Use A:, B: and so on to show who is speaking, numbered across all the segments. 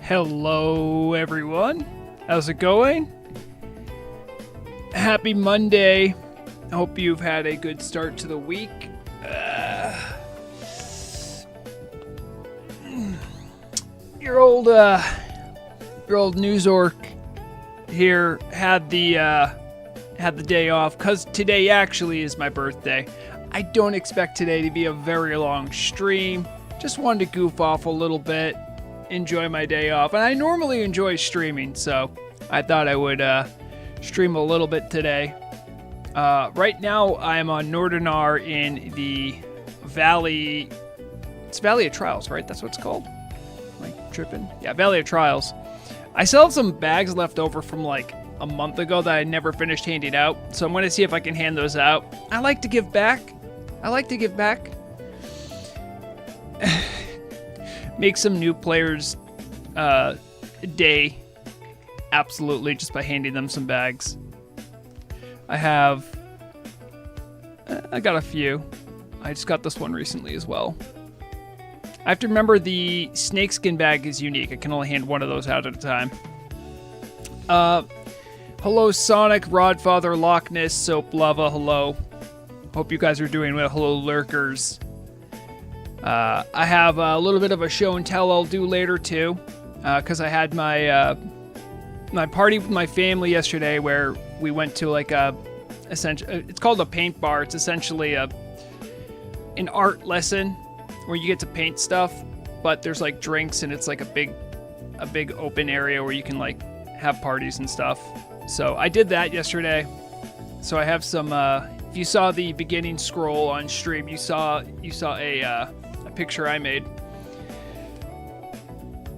A: Hello, everyone. How's it going? Happy Monday. I hope you've had a good start to the week. Your old news orc here had the day off because today actually is my birthday. I don't expect today to be a very long stream. Just wanted to goof off a little bit, enjoy my day off, and I normally enjoy streaming, so I thought I would stream a little bit today. Right now, I am on Nordinar in the Valley. It's Valley of Trials, right? That's what it's called. Am I tripping? Yeah, Valley of Trials. I still have some bags left over from like a month ago that I never finished handing out, so I'm going to see if I can hand those out. I like to give back. Make some new players day absolutely just by handing them some bags. I got a few. I just got this one recently as well. I have to remember the snakeskin bag is unique. I can only hand one of those out at a time. Hello Sonic, Rodfather, Loch Ness, Soap Lava, hello. Hope you guys are doing well. Hello lurkers. I have a little bit of a show and tell I'll do later too, because I had my my party with my family yesterday where we went to like it's called a paint bar. It's essentially an art lesson where you get to paint stuff, but there's like drinks and it's like a big open area where you can like have parties and stuff. So I did that yesterday. So I have some. If you saw the beginning scroll on stream, you saw a picture I made.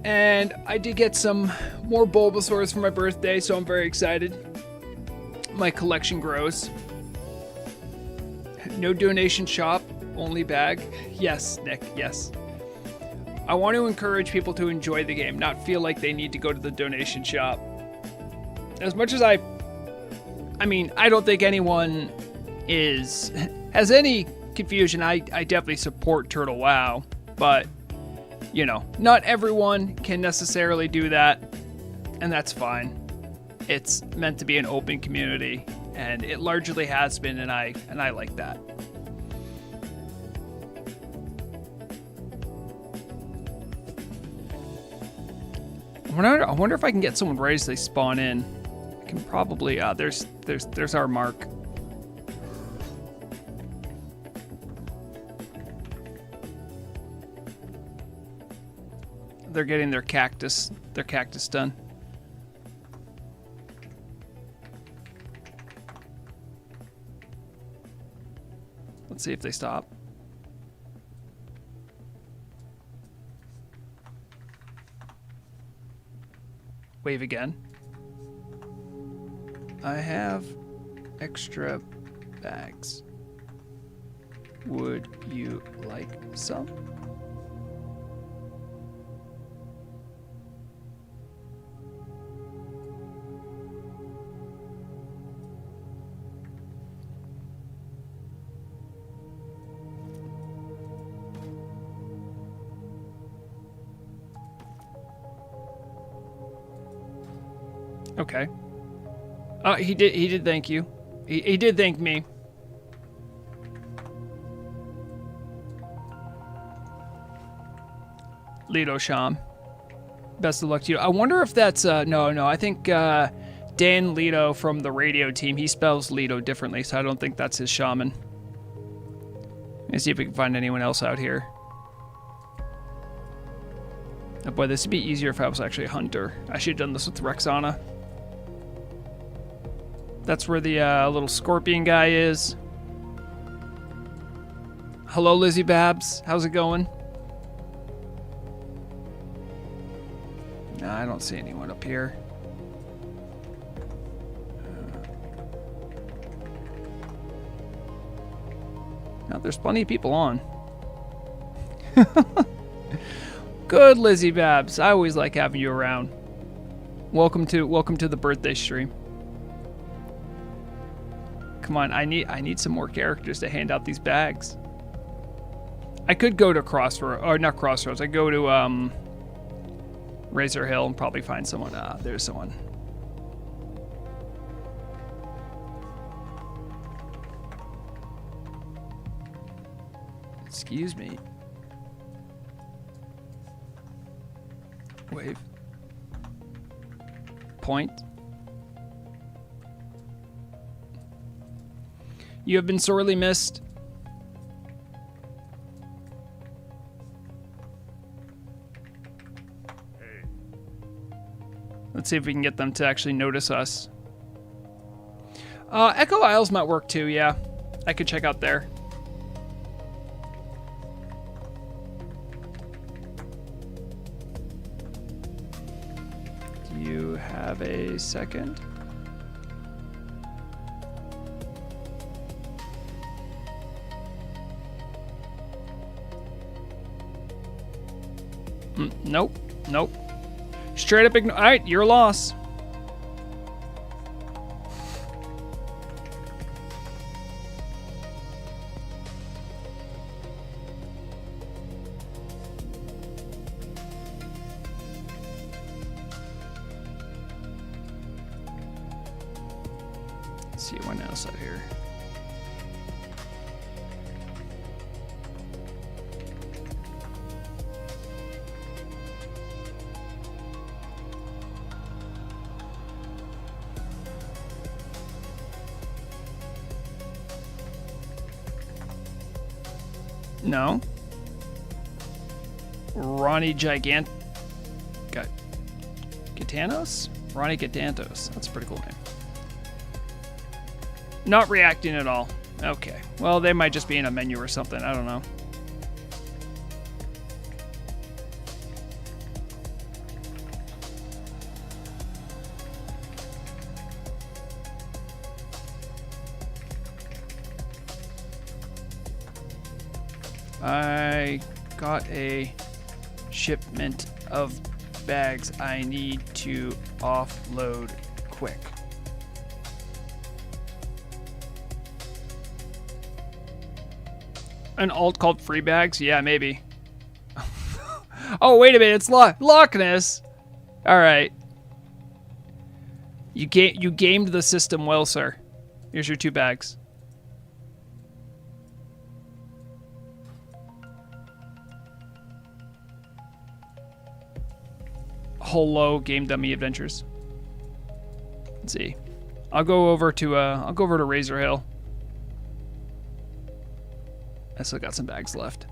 A: And I did get some more Bulbasaurs for my birthday, so I'm very excited. My collection grows. No donation shop, only bag. Yes, Nick, yes. I want to encourage people to enjoy the game, not feel like they need to go to the donation shop. As much as I don't think anyone has any confusion. I definitely support Turtle WoW, but you know, not everyone can necessarily do that, and that's fine. It's meant to be an open community, and it largely has been, and I like that. I wonder if I can get someone right as they spawn in. I can probably there's our mark. They're getting their cactus done. Let's see if they stop. Wave again. I have extra bags. Would you like some? Okay. He did thank you. He did thank me. Lido Sham. Best of luck to you. I wonder if that's no, I think Dan Lido from the radio team, he spells Lido differently, so I don't think that's his shaman. Let me see if we can find anyone else out here. Oh boy, this would be easier if I was actually a hunter. I should have done this with Rexana. That's where the little scorpion guy is. Hello, Lizzie Babs. How's it going? No, I don't see anyone up here. No, there's plenty of people on. Good, Lizzie Babs. I always like having you around. Welcome to the birthday stream. Come on, I need some more characters to hand out these bags. I could go to Crossroads, or not Crossroads. I go to Razor Hill and probably find someone. There's someone. Excuse me. Wave. Point. You have been sorely missed. Let's see if we can get them to actually notice us. Echo Isles might work too, yeah. I could check out there. Do you have a second? Nope. Nope. Straight up ignore. All right, your loss. Let's see what else out here. No. Ronnie Gitanos? Ronnie Gitantos. That's a pretty cool name. Not reacting at all. Okay. Well, they might just be in a menu or something. I don't know. I got a shipment of bags I need to offload quick. An alt called free bags? Yeah, maybe. Oh, wait a minute. It's Loch Ness. All right. You gamed the system well, sir. Here's your 2 bags. Hello, Game Dummy Adventures. Let's see. I'll go over to Razor Hill. I still got some bags left.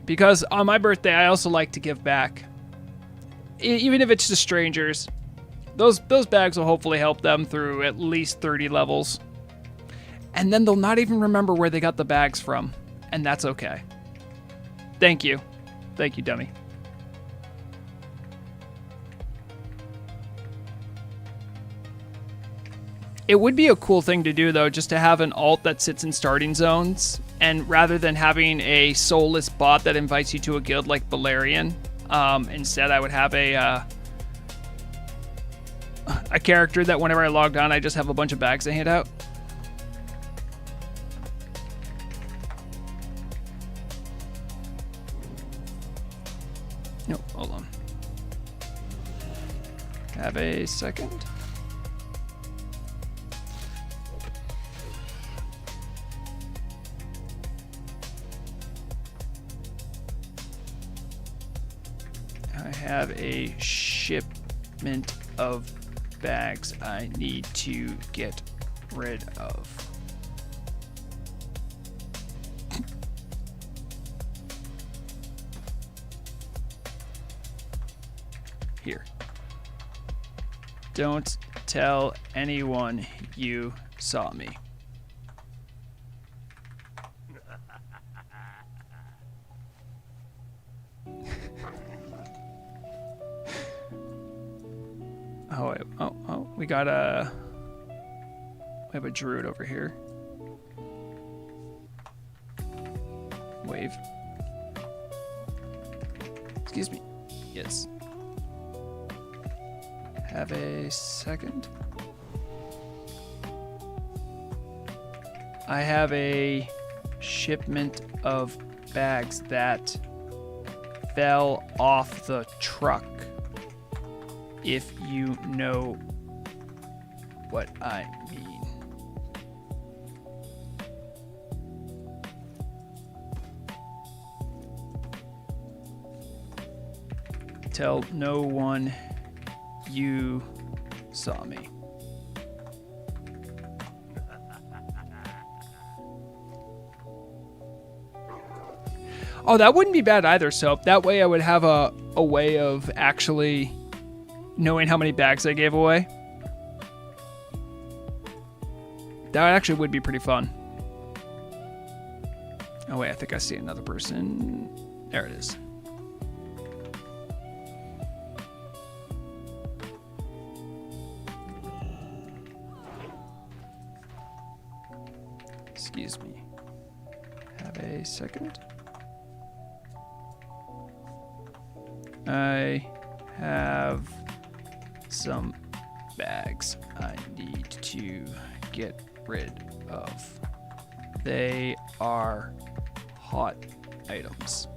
A: Because on my birthday, I also like to give back. Even if it's to strangers. Those bags will hopefully help them through at least 30 levels. And then they'll not even remember where they got the bags from. And that's okay. Thank you. Thank you, dummy. It would be a cool thing to do, though, just to have an alt that sits in starting zones. And rather than having a soulless bot that invites you to a guild like Balerion, instead I would have a character that whenever I logged on, I just have a bunch of bags to hand out. No, hold on. Have a second. I have a shipment of bags I need to get rid of. Here. Don't tell anyone you saw me. We got we have a druid over here. Wave. Excuse me. Yes. Have a second. I have a shipment of bags that fell off the truck, if you know what I mean. Tell no one you saw me. Oh, that wouldn't be bad either, Soap. That way I would have a way of actually knowing how many bags I gave away. That actually would be pretty fun. Oh, wait, I think I see another person. There it is. Excuse me. Have a second. I have some bags I need to get rid of. They are hot items.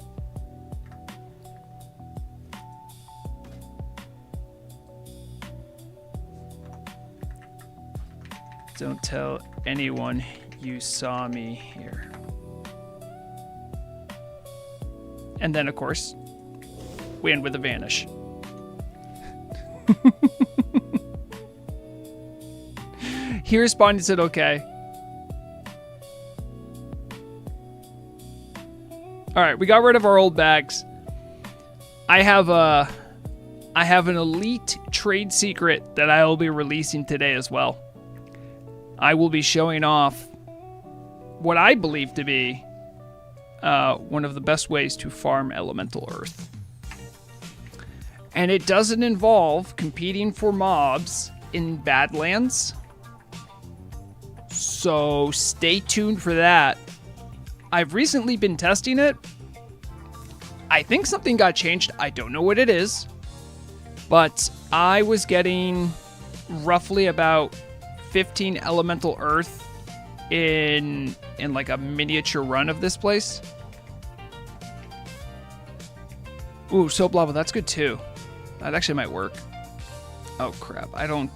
A: Don't tell anyone you saw me here. And then, of course, we end with a vanish. He responded and said, okay. All right, we got rid of our old bags. I have an elite trade secret that I will be releasing today as well. I will be showing off what I believe to be one of the best ways to farm elemental earth. And it doesn't involve competing for mobs in Badlands. So stay tuned for that. I've recently been testing it. I think something got changed. I don't know what it is. But I was getting roughly about 15 elemental earth in like a miniature run of this place. Ooh, soap lava, that's good too. That actually might work. Oh crap, I don't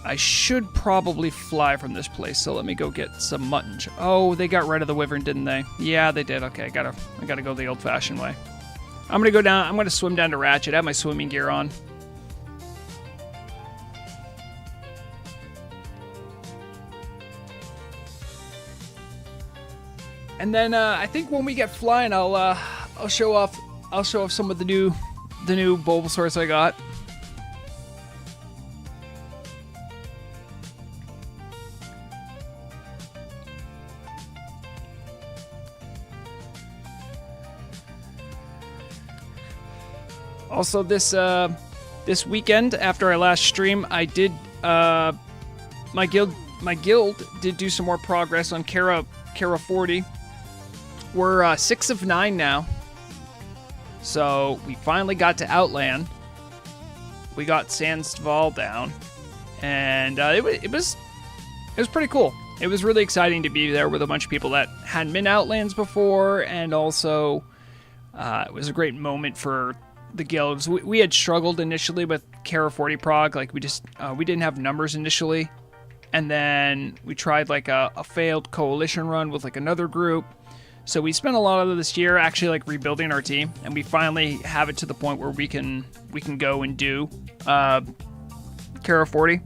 A: I should probably fly from this place, so let me go get some mutton. Oh, they got rid of the wyvern, didn't they? Yeah, they did. Okay, I gotta go the old-fashioned way. I'm gonna go down. I'm gonna swim down to Ratchet. I have my swimming gear on. And then I think when we get flying, I'll show off some of the new Bulbasaurs I got. Also, this weekend after our last stream, I did my guild did do some more progress on Kara 40. We're 6 of 9 now, so we finally got to Outland. We got Sandstval down, and it was pretty cool. It was really exciting to be there with a bunch of people that hadn't been Outlands before, and also it was a great moment for the guilds. We had struggled initially with Kara 40 prog, like we didn't have numbers initially, and then we tried like a failed coalition run with like another group. So we spent a lot of this year actually like rebuilding our team, and we finally have it to the point where we can go and do Kara 40.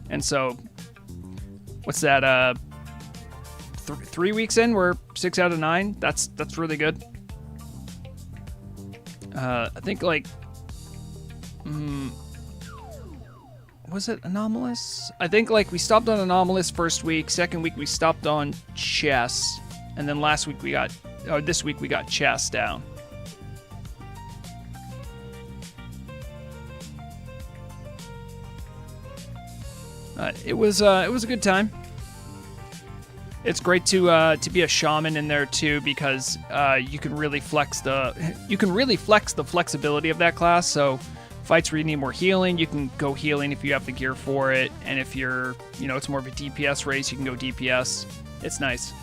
A: And so what's that? 3 weeks in, we're 6 out of 9. That's really good. I think like was it Anomalous? I think like we stopped on Anomalous first week. Second week we stopped on Chess. And then this week we got Chess down. It was a good time. It's great to be a shaman in there too, because you can really flex the flexibility of that class. So fights where you need more healing, you can go healing if you have the gear for it, and if you're it's more of a DPS race, you can go DPS. It's nice.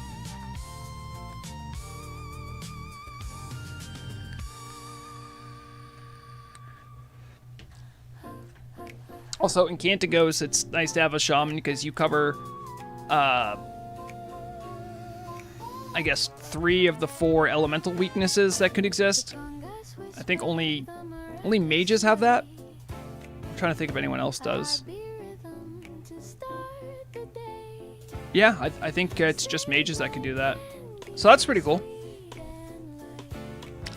A: Also, in Cantigos, it's nice to have a shaman because you cover, I guess, 3 of the 4 elemental weaknesses that could exist. I think only mages have that. I'm trying to think if anyone else does. Yeah, I think it's just mages that can do that. So that's pretty cool.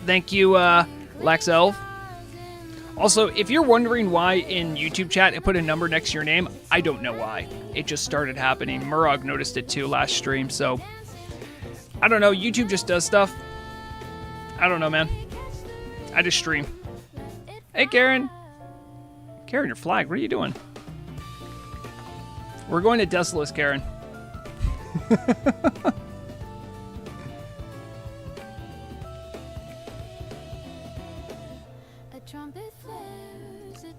A: Thank you, Laxelv. Also, if you're wondering why in YouTube chat it put a number next to your name, I don't know why. It just started happening. Murog noticed it too last stream, so... I don't know, YouTube just does stuff. I don't know, man. I just stream. Hey, Karen. Karen, your flag, what are you doing? We're going to Desolus, Karen.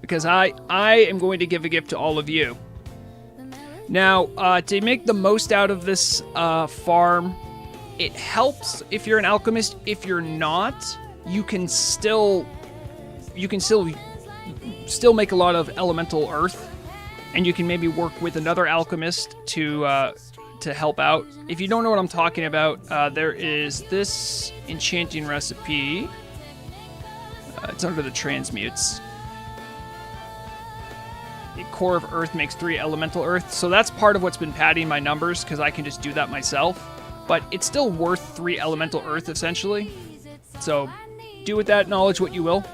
A: Because I am going to give a gift to all of you. Now, to make the most out of this farm, it helps if you're an alchemist. If you're not, you can still make a lot of elemental earth, and you can maybe work with another alchemist to help out. If you don't know what I'm talking about, there is this enchanting recipe. It's under the transmutes. The core of earth makes 3 elemental earth, so that's part of what's been padding my numbers, because I can just do that myself. But it's still worth 3 elemental earth, essentially. So, do with that knowledge what you will.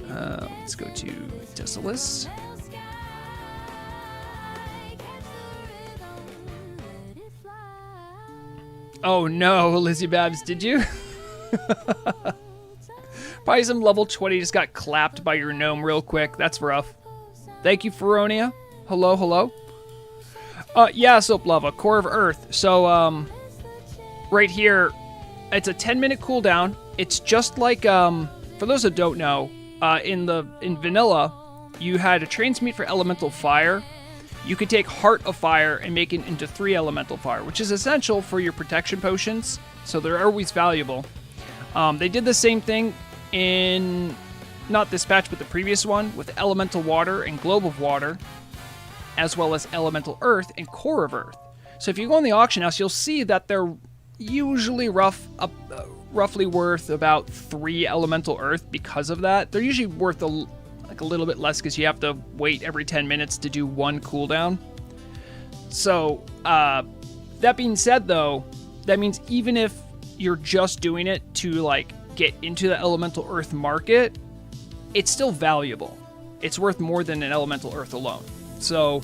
A: Let's go to Desolus. Oh no, Lizzie Babs, did you? Probably some level 20 just got clapped by your gnome real quick. That's rough. Thank you, Feronia. Hello, hello. Yeah, Soap Lava, Core of Earth. So, right here, it's a 10-minute cooldown. It's just like, for those that don't know, in vanilla, you had a transmute for elemental fire. You could take Heart of Fire and make it into 3 elemental fire, which is essential for your protection potions, so they're always valuable. They did the same thing in, not this patch, but the previous one, with Elemental Water and Globe of Water, as well as Elemental Earth and Core of Earth. So if you go in the auction house, you'll see that they're usually roughly worth about 3 Elemental Earth because of that. They're usually worth a little bit less because you have to wait every 10 minutes to do 1 cooldown. So, that being said, though, that means even if you're just doing it to, like, get into the Elemental Earth market, it's still valuable. It's worth more than an Elemental Earth alone. So,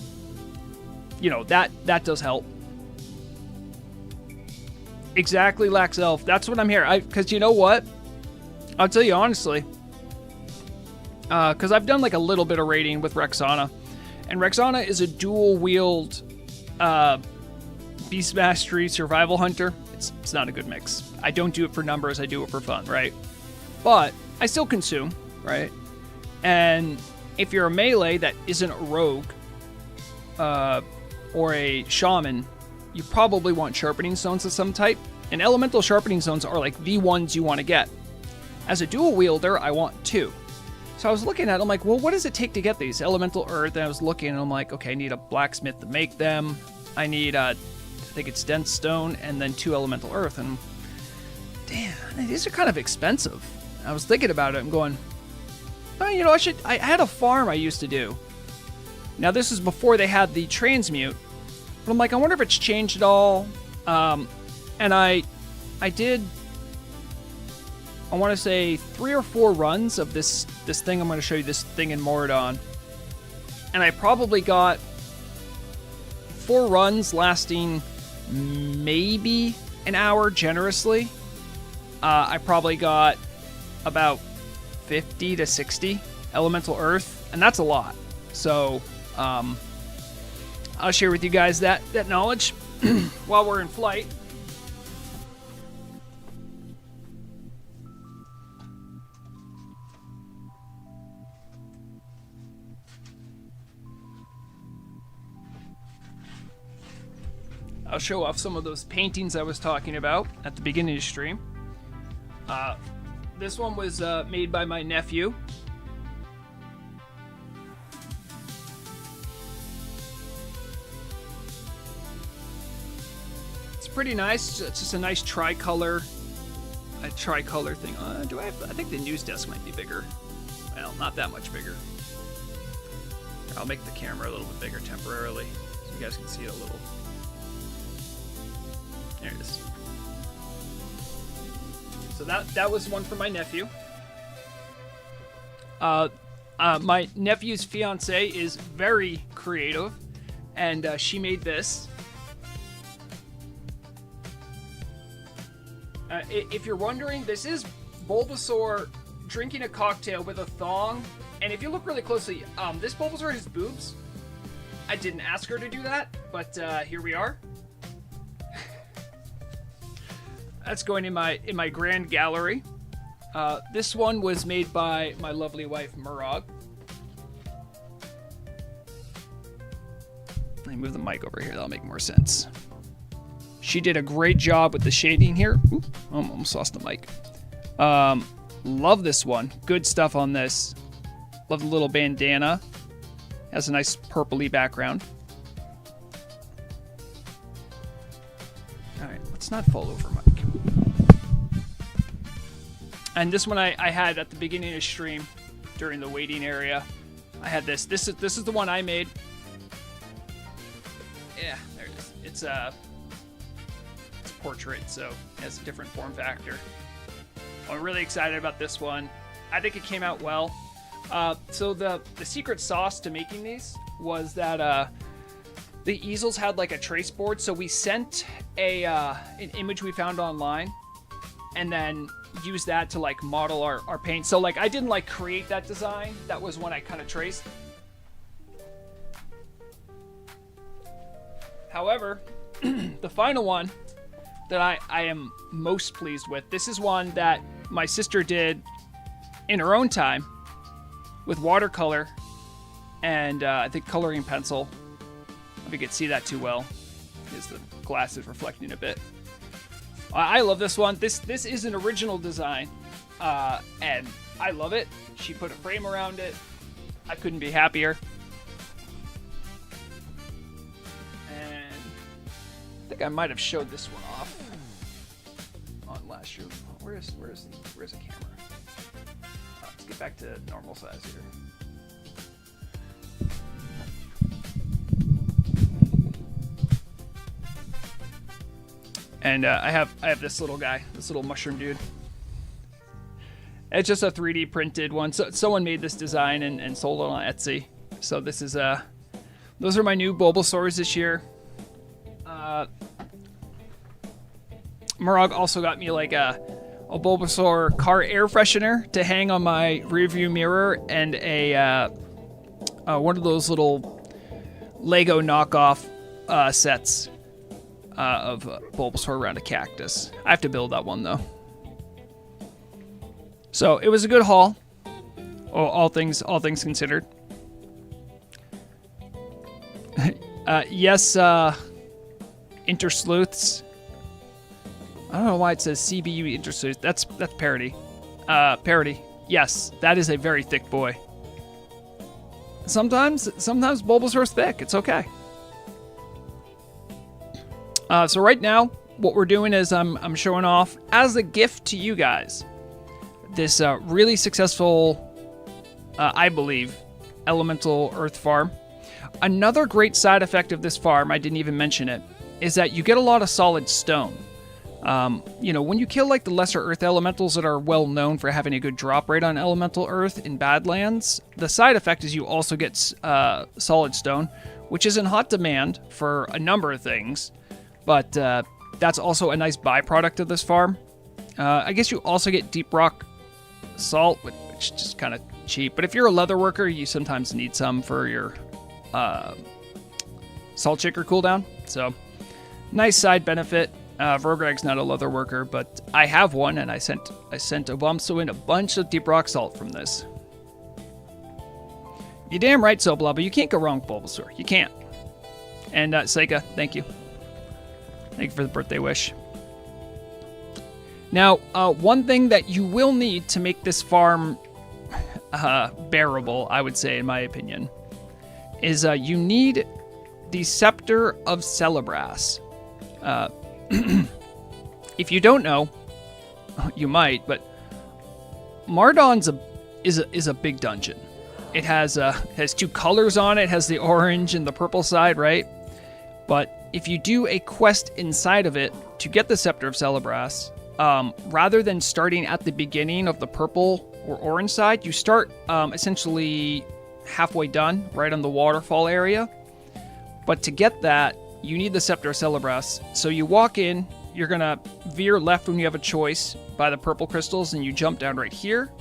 A: you know, that does help. Exactly, Lax Elf. That's what I'm here. Because you know what? I'll tell you honestly. Because I've done like a little bit of raiding with Rexana. And Rexana is a dual-wield Beast Mastery Survival Hunter. It's not a good mix. I don't do it for numbers, I do it for fun, right? But I still consume, right? And if you're a melee that isn't a rogue or a shaman, you probably want sharpening stones of some type. And elemental sharpening stones are like the ones you want to get. As a dual wielder, I want 2. So I was looking at it, I'm like, well, what does it take to get these? Elemental earth, and I was looking, and I'm like, okay, I need a blacksmith to make them. I need, I think it's dense stone, and then 2 elemental earth, and damn, these are kind of expensive. I was thinking about it, I'm going, oh, you know, I had a farm I used to do. Now, this is before they had the transmute, but I'm like, I wonder if it's changed at all. And I did, I want to say 3 or 4 runs of this thing. I'm going to show you this thing in Moradon. And I probably got 4 runs lasting maybe an hour generously. I probably got about 50 to 60 elemental earth, and that's a lot. So, I'll share with you guys that knowledge while we're in flight. I'll show off some of those paintings I was talking about at the beginning of the stream. This one was made by my nephew. It's pretty nice. It's just a nice tricolor thing. Do I have? I think the news desk might be bigger. Well, not that much bigger. I'll make the camera a little bit bigger temporarily so you guys can see it a little. There it is. So that was one for my nephew. My nephew's fiance is very creative, and she made this. If you're wondering, this is Bulbasaur drinking a cocktail with a thong. And if you look really closely, this Bulbasaur has boobs. I didn't ask her to do that, but here we are. That's going in my grand gallery. This one was made by my lovely wife, Murag. Let me move the mic over here. That'll make more sense. She did a great job with the shading here. Ooh, almost lost the mic. Love this one. Good stuff on this. Love the little bandana. Has a nice purpley background. All right, let's not fall over, Mike. And this one I had at the beginning of the stream during the waiting area. I had this. This is the one I made. Yeah, there it is. It's a portrait, so it has a different form factor. I'm really excited about this one. I think it came out well. So the secret sauce to making these was that the easels had like a trace board, so we sent an image we found online and then used that to like model our paint. So like I didn't like create that design. That was one I kind of traced. However, the final one that I am most pleased with, this is one that my sister did in her own time with watercolor and I think coloring pencil. If you could see that too well, because the glass is reflecting a bit. I love this one. This is an original design, and I love it. She put a frame around it. I couldn't be happier. And I think I might have showed this one off on last stream. Where's the camera? Let's get back to normal size here. And I have this little guy, this little mushroom dude. It's just a 3D printed one. So someone made this design and sold it on Etsy. So this is those are my new Bulbasaurs this year. Murag also got me like a Bulbasaur car air freshener to hang on my rearview mirror and a one of those little Lego knockoff sets of Bulbasaur around a cactus. I have to build that one though. So it was a good haul, all things considered. Yes, Intersleuths. I don't know why it says CBU Intersleuth. That's parody. Parody. Yes, that is a very thick boy. Sometimes Bulbasaur's thick. It's okay. So right now, what we're doing is I'm showing off as a gift to you guys this really successful, I believe, elemental earth farm. Another great side effect of this farm, I didn't even mention it, is that you get a lot of solid stone. You know, when you kill like the lesser earth elementals that are well known for having a good drop rate on elemental earth in Badlands, the side effect is you also get solid stone, which is in hot demand for a number of things. But that's also a nice byproduct of this farm. I guess you also get deep rock salt, which is just kind of cheap. But if you're a leather worker, you sometimes need some for your salt shaker cooldown. So nice side benefit. Vrograg's not a leather worker, but I have one, and I sent Obamso in a bunch of deep rock salt from this. You're damn right, Soblaba. You can't go wrong with Bulbasaur. You can't. And Seika, thank you. Thank you for the birthday wish. Now, one thing that you will need to make this farm bearable, I would say, in my opinion, is you need the Scepter of Celebras. If you don't know, you might, but Mardon's is a big dungeon. It has two colors on it. It has the orange and the purple side, right? But if you do a quest inside of it to get the Scepter of Celebras, rather than starting at the beginning of the purple or orange side, you start essentially halfway done, right on the waterfall area. But to get that, you need the Scepter of Celebras. So you walk in, you're going to veer left when you have a choice by the purple crystals, and you jump down right here.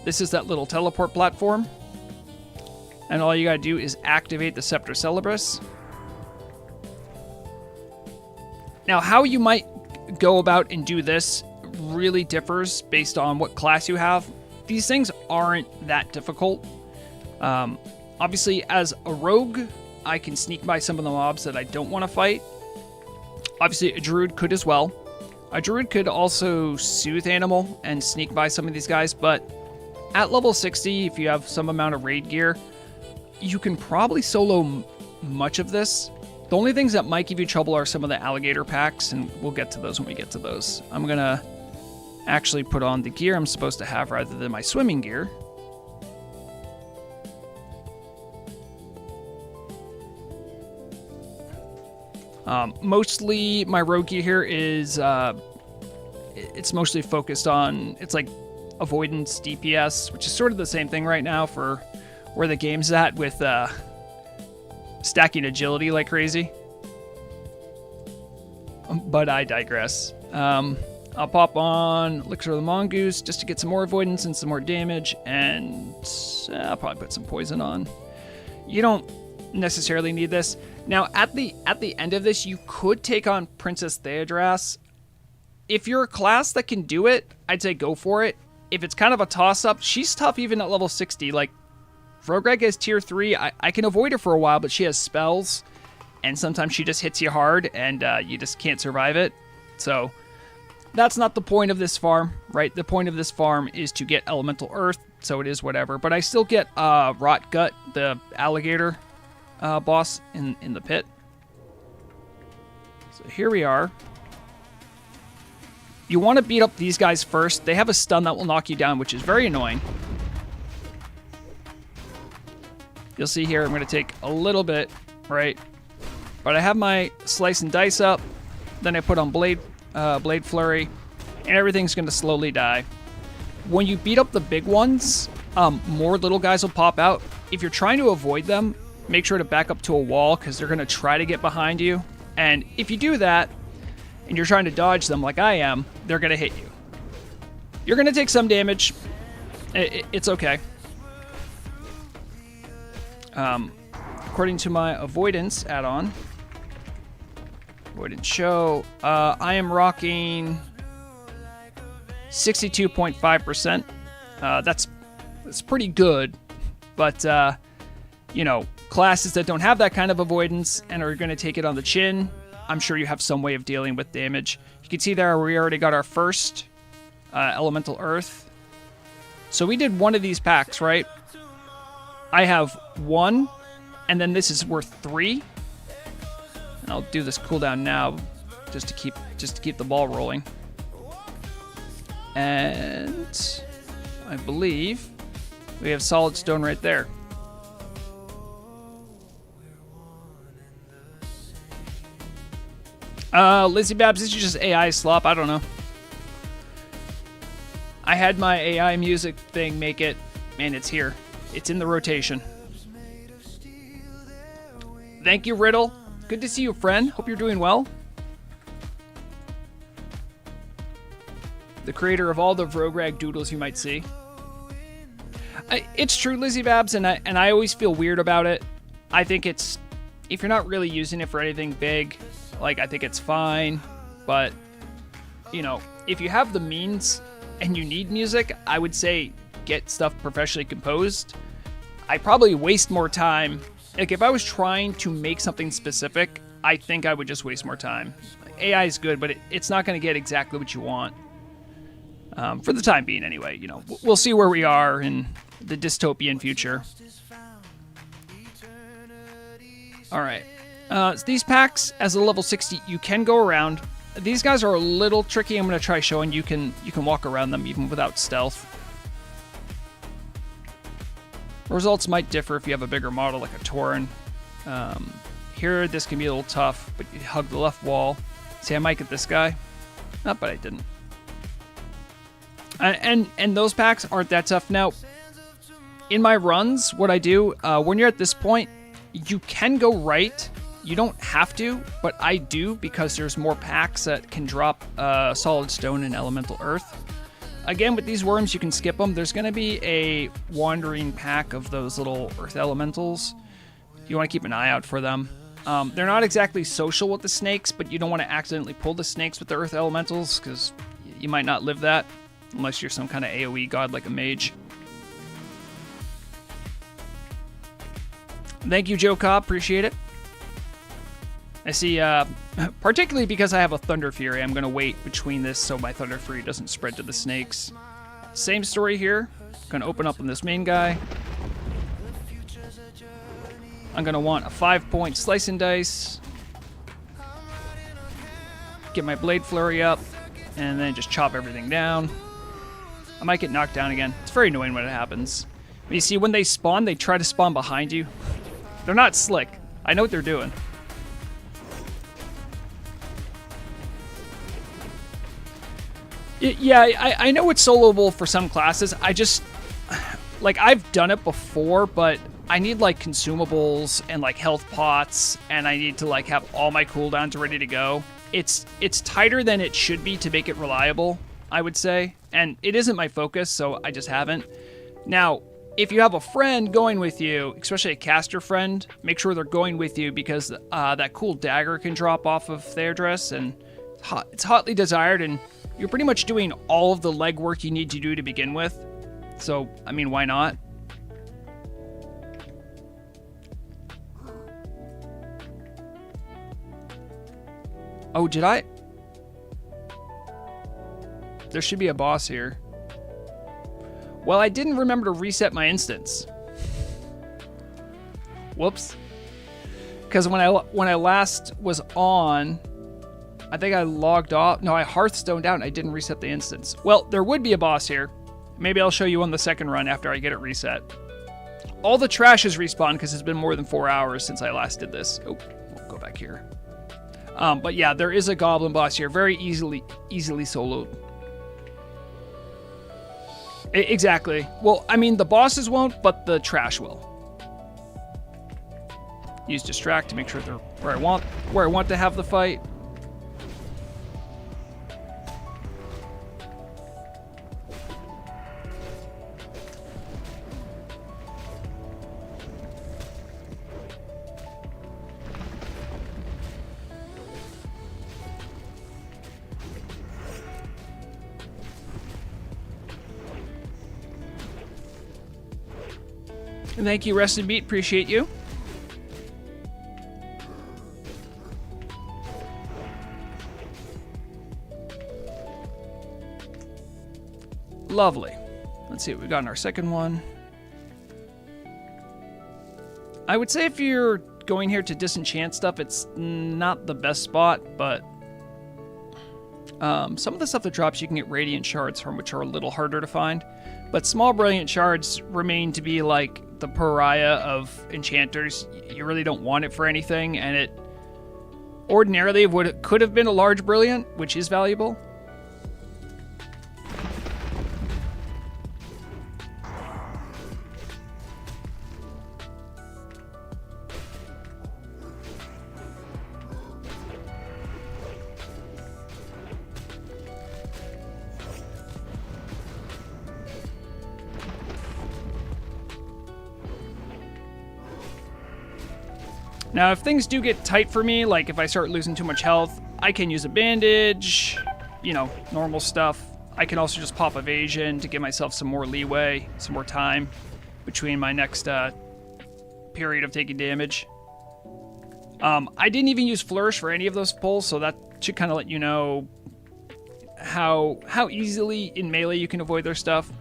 A: This is that little teleport platform. And all you got to do is activate the Scepter of Celebras. Now, how you might go about and do this really differs based on what class you have. These things aren't that difficult. Obviously, as a rogue, I can sneak by some of the mobs that I don't want to fight. Obviously, a druid could as well. A druid could also soothe animal and sneak by some of these guys, but at level 60, if you have some amount of raid gear, you can probably solo much of this. The only things that might give you trouble are some of the alligator packs, and we'll get to those when we get to those. I'm going to actually put on the gear I'm supposed to have rather than my swimming gear. Mostly my rogue gear here is, it's mostly focused on, it's like avoidance DPS, which is sort of the same thing right now for where the game's at with stacking agility like crazy. But I digress. I'll pop on Elixir of the Mongoose just to get some more avoidance and some more damage, and I'll probably put some poison on. You don't necessarily need this. Now, at the end of this, you could take on Princess Theodras. If you're a class that can do it, I'd say go for it. If it's kind of a toss-up, she's tough even at level 60. Like, Vrogreg is tier 3. I can avoid her for a while, but she has spells, and sometimes she just hits you hard, and you just can't survive it. So, that's not the point of this farm, right? The point of this farm is to get Elemental Earth, so it is whatever. But I still get Rot Gut, the alligator boss in the pit. So here we are. You want to beat up these guys first. They have a stun that will knock you down, which is very annoying. You'll see here, I'm going to take a little bit, right? But I have my slice and dice up. Then I put on Blade Flurry, and everything's going to slowly die. When you beat up the big ones, more little guys will pop out. If you're trying to avoid them, make sure to back up to a wall, because they're going to try to get behind you. And if you do that, and you're trying to dodge them like I am, they're going to hit you. You're going to take some damage. It's okay. According to my avoidance add-on, avoidance show, I am rocking 62.5%. That's pretty good, but you know, classes that don't have that kind of avoidance and are going to take it on the chin, I'm sure you have some way of dealing with damage. You can see there we already got our first Elemental Earth. So we did one of these packs, right? I have one, and then this is worth 3. And I'll do this cooldown now, just to keep the ball rolling. And I believe we have solid stone right there. Lizzie Babs, this is just AI slop. I don't know. I had my AI music thing make it, and it's here. It's in the rotation. Thank you, Riddle. Good to see you, friend. Hope you're doing well. The creator of all the Vrogreg doodles you might see. It's true, Lizzie Babs, and I always feel weird about it. I think it's, if you're not really using it for anything big, like, I think it's fine. But, you know, if you have the means and you need music, I would say get stuff professionally composed. I probably waste more time. Like, if I was trying to make something specific, I think I would just waste more time. AI is good, but it's not going to get exactly what you want. For the time being, anyway. You know, we'll see where we are in the dystopian future. All right. So these packs, as a level 60, you can go around. These guys are a little tricky. I'm going to try showing you can walk around them even without stealth. Results might differ if you have a bigger model like a Tauren. Here, this can be a little tough, but you hug the left wall. See, I might get this guy. Oh, but I didn't. And those packs aren't that tough. Now, in my runs, what I do, when you're at this point, you can go right. You don't have to, but I do because there's more packs that can drop solid stone and elemental earth. Again, with these worms, you can skip them. There's going to be a wandering pack of those little earth elementals. You want to keep an eye out for them. They're not exactly social with the snakes, but you don't want to accidentally pull the snakes with the earth elementals because you might not live that unless you're some kind of AoE god like a mage. Thank you, Joe Cobb. Appreciate it. I see, particularly because I have a Thunder Fury, I'm going to wait between this so my Thunder Fury doesn't spread to the snakes. Same story here. Going to open up on this main guy. I'm going to want a 5-point slice and dice. Get my Blade Flurry up, and then just chop everything down. I might get knocked down again. It's very annoying when it happens. But you see, when they spawn, they try to spawn behind you. They're not slick. I know what they're doing. Yeah, I know it's soloable for some classes. I just, like, I've done it before, but I need, like, consumables and, like, health pots, and I need to, like, have all my cooldowns ready to go. It's tighter than it should be to make it reliable, I would say, and it isn't my focus, so I just haven't. Now, if you have a friend going with you, especially a caster friend, make sure they're going with you because that cool dagger can drop off of their dress, and it's hotly desired, and you're pretty much doing all of the legwork you need to do to begin with. So, I mean, why not? Oh, did I? There should be a boss here. Well, I didn't remember to reset my instance. Whoops. Because when I last was on, I think I logged off. No, I Hearthstoned out and I didn't reset the instance. Well, there would be a boss here. Maybe I'll show you on the second run after I get it reset. All the trash is respawned because it's been more than 4 hours since I last did this. Oh, we'll go back here. But yeah, there is a goblin boss here. Very easily soloed. Exactly. Well, I mean, the bosses won't, but the trash will. Use distract to make sure they're where I want to have the fight. And thank you, Rest and Beat. Appreciate you. Lovely. Let's see what we got in our second one. I would say if you're going here to disenchant stuff, it's not the best spot, but some of the stuff that drops you can get Radiant Shards from, which are a little harder to find. But small Brilliant Shards remain to be like the pariah of enchanters. You really don't want it for anything, and it ordinarily could have been a large Brilliant, which is valuable. Now, if things do get tight for me, like if I start losing too much health, I can use a bandage, you know, normal stuff. I can also just pop evasion to give myself some more leeway, some more time between my next period of taking damage. I didn't even use Flourish for any of those pulls, so that should kind of let you know how easily in melee you can avoid their stuff.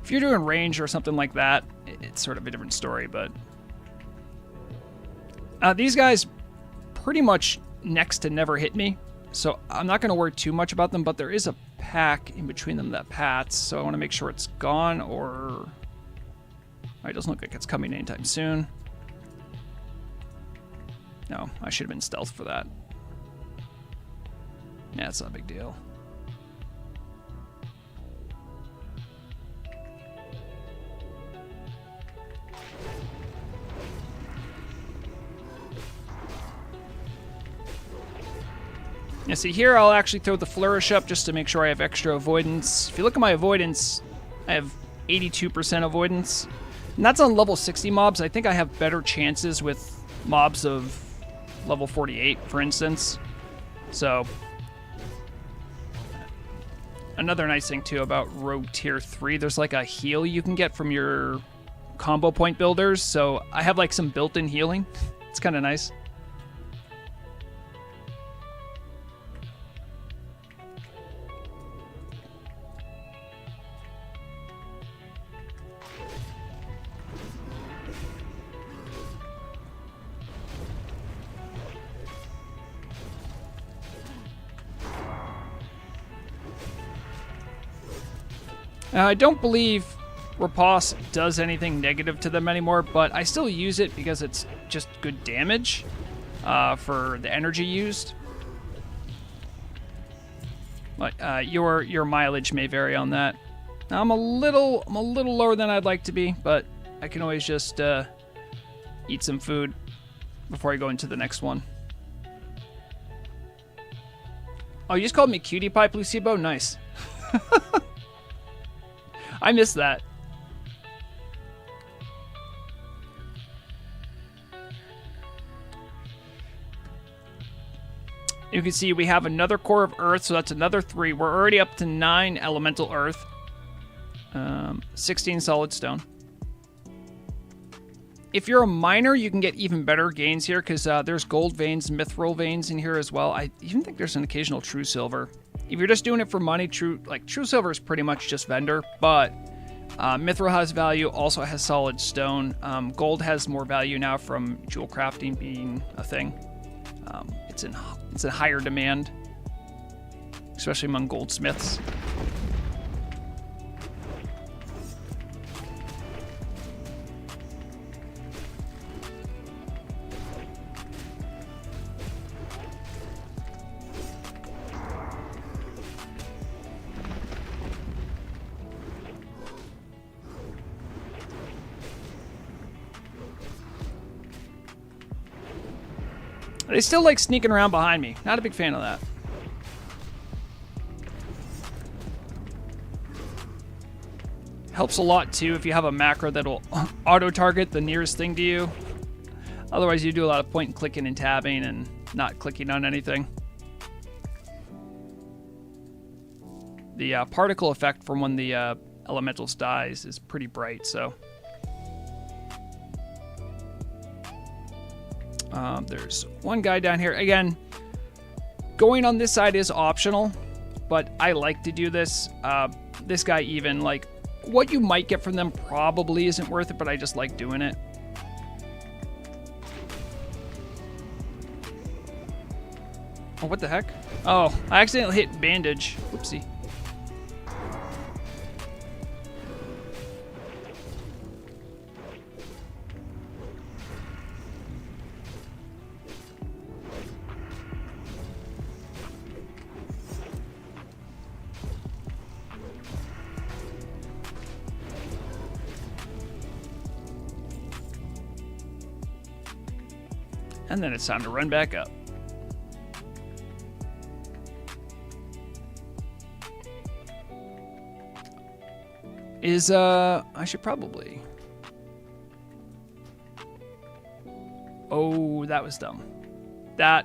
A: If you're doing range or something like that, it's sort of a different story, but... these guys pretty much next to never hit me, so I'm not going to worry too much about them, but there is a pack in between them that pats, so I want to make sure it's gone, or... Alright, doesn't look like it's coming anytime soon. No, I should have been stealth for that. Yeah, it's not a big deal. Yeah, see here I'll actually throw the Flourish up just to make sure I have extra avoidance. If you look at my avoidance, I have 82% avoidance. And that's on level 60 mobs. I think I have better chances with mobs of level 48, for instance. So, another nice thing too about Rogue Tier 3, there's like a heal you can get from your combo point builders. So I have like some built-in healing. It's kind of nice. I don't believe Riposte does anything negative to them anymore, but I still use it because it's just good damage for the energy used. But your mileage may vary on that. Now, I'm a little lower than I'd like to be, but I can always just eat some food before I go into the next one. Oh, you just called me Cutie Pie Placebo? Nice. I missed that. You can see we have another core of Earth, so that's another 3. We're already up to 9 elemental Earth. 16 solid stone. If you're a miner, you can get even better gains here, because there's gold veins, mithril veins in here as well. I even think there's an occasional true silver. If you're just doing it for money, true silver is pretty much just vendor, but mithril has value, also has solid stone. Gold has more value now from jewel crafting being a thing. It's in higher demand, especially among goldsmiths. They still like sneaking around behind me. Not a big fan of that. Helps a lot too if you have a macro that'll auto-target the nearest thing to you. Otherwise you do a lot of point and clicking and tabbing and not clicking on anything. The particle effect from when the elementals dies is pretty bright, so... there's one guy down here. Again, going on this side is optional, but I like to do this. This guy even, like, what you might get from them probably isn't worth it, but I just like doing it. Oh, what the heck? Oh, I accidentally hit bandage. Whoopsie. And then it's time to run back up. I should probably... Oh, that was dumb. That...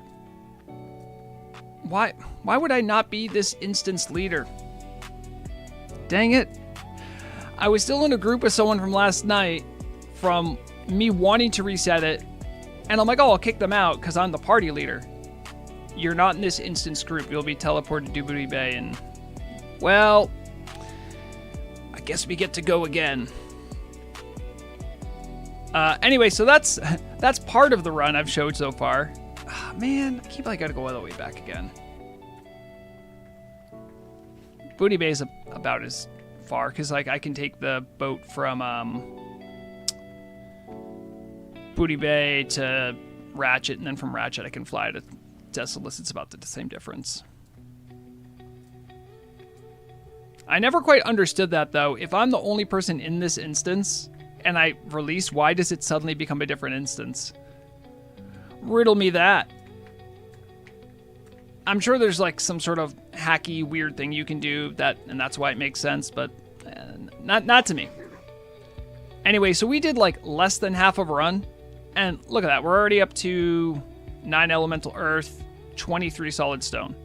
A: Why would I not be this instance leader? Dang it. I was still in a group with someone from last night, from me wanting to reset it, And I'm like, oh, I'll kick them out because I'm the party leader. You're not in this instance group. You'll be teleported to Booty Bay, and, well, I guess we get to go again. Anyway, so that's part of the run I've showed so far. Oh, man, I keep like gotta go all the way back again. Booty Bay is about as far because like I can take the boat from Booty Bay to Ratchet, and then from Ratchet I can fly to Desolus. It's about the same difference. I never quite understood that though. If I'm the only person in this instance and I release, why does it suddenly become a different instance? Riddle me that. I'm sure there's like some sort of hacky weird thing you can do that, and that's why it makes sense, but not to me. Anyway, so we did like less than half of a run, and look at that. We're already up to 9 elemental earth, 23 solid stone.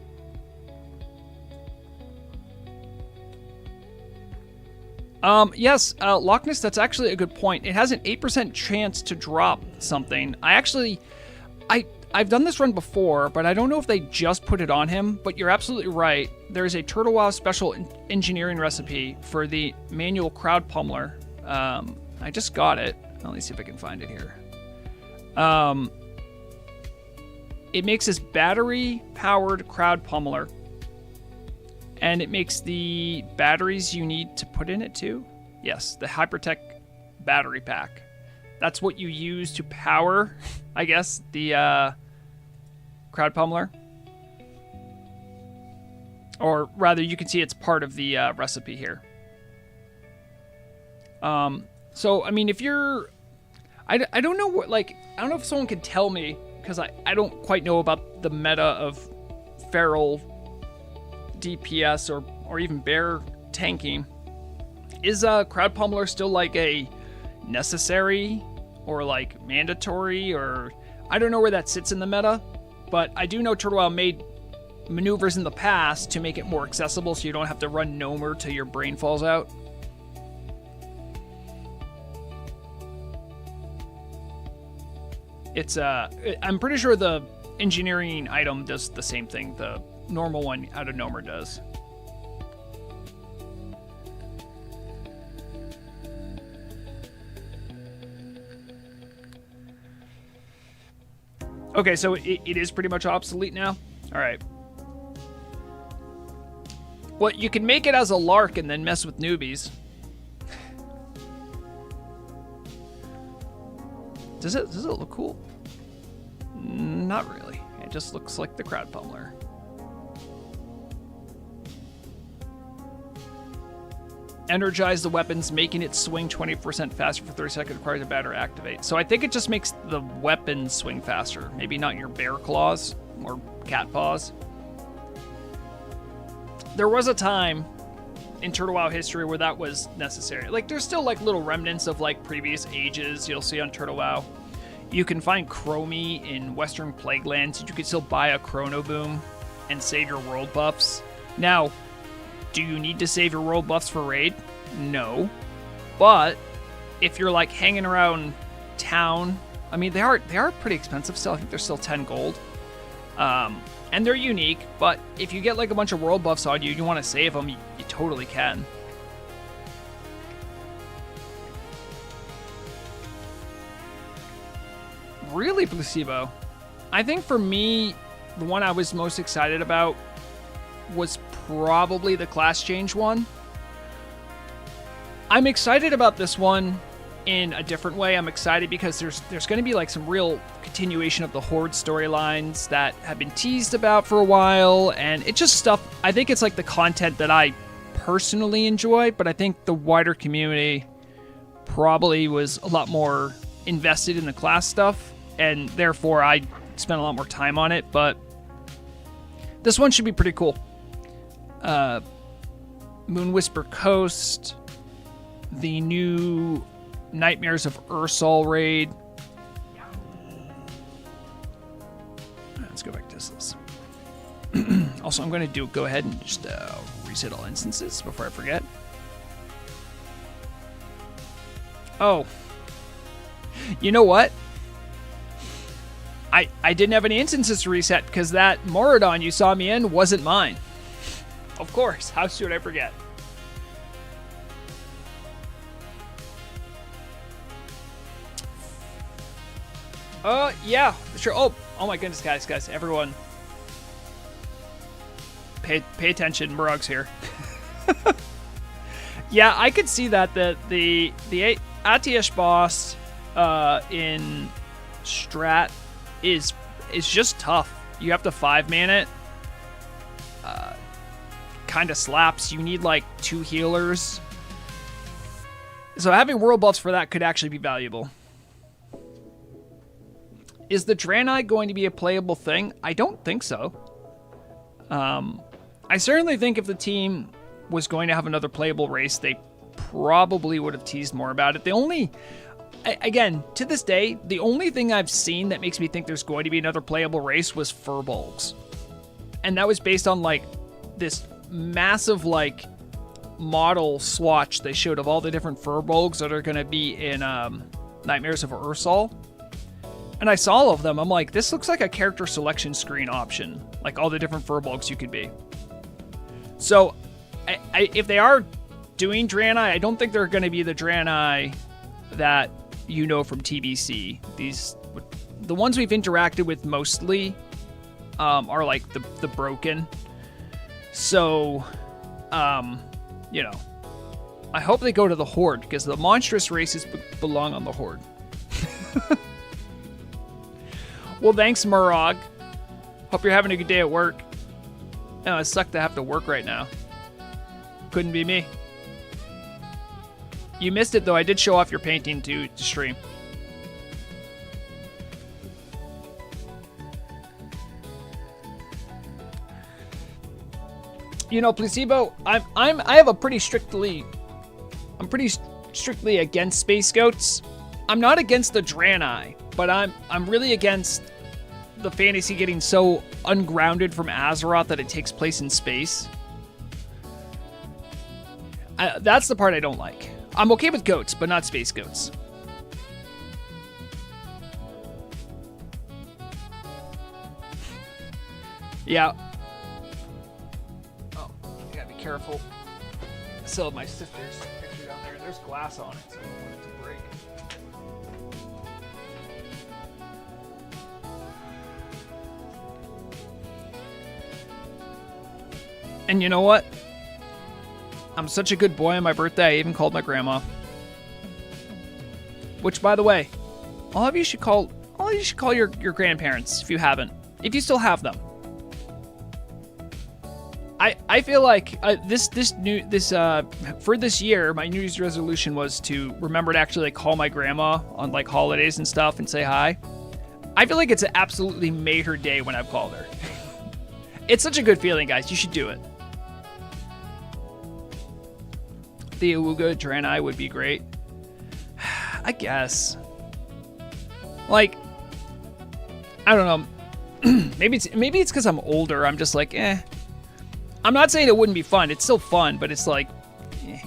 A: Yes, Loch Ness, that's actually a good point. It has an 8% chance to drop something. I've done this run before, but I don't know if they just put it on him, but you're absolutely right. There's a Turtle Wow special engineering recipe for the manual crowd pummeler. I just got it. Let me see if I can find it here. It makes this battery-powered crowd pummeler, and it makes the batteries you need to put in it too. Yes, the Hypertech battery pack. That's what you use to power, I guess, the crowd pummeler. Or rather, you can see it's part of the recipe here. So, I mean, if you're... I don't know what, like, I don't know if someone can tell me, because I don't quite know about the meta of feral DPS or even bear tanking. Is crowd pummeler still like a necessary or like mandatory, or I don't know where that sits in the meta, but I do know Turtle Wow made maneuvers in the past to make it more accessible so you don't have to run Gnomer till your brain falls out. It's I'm pretty sure the engineering item does the same thing the normal one out of Gnomer does. Okay, so it is pretty much obsolete now? Alright. Well, you can make it as a lark and then mess with newbies. Does it look cool? Not really. It just looks like the crowd pummeler. Energize the weapons, making it swing 20% faster for 30 seconds, requires a battery activate. So I think it just makes the weapons swing faster. Maybe not your bear claws or cat paws. There was a time in Turtle Wow history where that was necessary. Like, there's still like little remnants of like previous ages you'll see on Turtle Wow. You can find Chromie in Western Plaguelands. You can still buy a Chrono Boom and save your world buffs. Now, do you need to save your world buffs for raid? No. But if you're like hanging around town, I mean, they are pretty expensive still. I think they're still 10 gold. And they're unique, but if you get like a bunch of world buffs on you, you want to save them, you totally can. Really, Placebo? I think for me, the one I was most excited about was probably the class change one. I'm excited about this one in a different way. I'm excited because there's going to be like some real continuation of the Horde storylines that have been teased about for a while, and it's just stuff. I think it's like the content that I personally enjoy, but I think the wider community probably was a lot more invested in the class stuff, and therefore I spent a lot more time on it. But this one should be pretty cool. Moon Whisper Coast, the new Nightmares of Ursol raid. Let's go back to this. Also, I'm going to go ahead and just reset all instances before I forget. Oh. You know what? I didn't have any instances to reset because that Moradon you saw me in wasn't mine. Of course, how should I forget? Yeah, sure. Oh my goodness, guys, everyone. Pay attention, Murug's here. Yeah, I could see that the Atiyesh boss in Strat is just tough. You have to 5-man it. Kind of slaps. You need like 2 healers. So having world buffs for that could actually be valuable. Is the Draenei going to be a playable thing? I don't think so. I certainly think if the team was going to have another playable race, they probably would have teased more about it. The only, again, to this day, the only thing I've seen that makes me think there's going to be another playable race was Furbolgs. And that was based on like this massive like model swatch they showed of all the different Furbolgs that are going to be in Nightmares of Ursal. And I saw all of them. I'm like, this looks like a character selection screen option. Like all the different Furbolgs you could be. So, if they are doing Draenei, I don't think they're going to be the Draenei that you know from TBC. The ones we've interacted with mostly are like the broken. So, you know, I hope they go to the Horde because the monstrous races belong on the Horde. Well, thanks, Murog. Hope you're having a good day at work. Oh, it sucks to have to work right now. Couldn't be me. You missed it, though. I did show off your painting to stream. You know, Placebo, I have a pretty strictly... I'm pretty strictly against Space Goats. I'm not against the Draenei, but I'm really against the fantasy getting so ungrounded from Azeroth that it takes place in space. That's the part I don't like. I'm okay with goats, but not space goats. Yeah. Oh, I gotta be careful. I still have my sister's picture down there. There's glass on it, so I don't want it to break. And you know what? I'm such a good boy on my birthday, I even called my grandma. Which, by the way, all of you should call your grandparents if you haven't. If you still have them. I feel like for this year, my New Year's resolution was to remember to actually like call my grandma on like holidays and stuff and say hi. I feel like it's absolutely made her day when I've called her. It's such a good feeling, guys. You should do it. The Awuga Draenei would be great. I guess. Like, I don't know. maybe it's because I'm older. I'm just like, eh. I'm not saying it wouldn't be fun. It's still fun, but it's like, eh.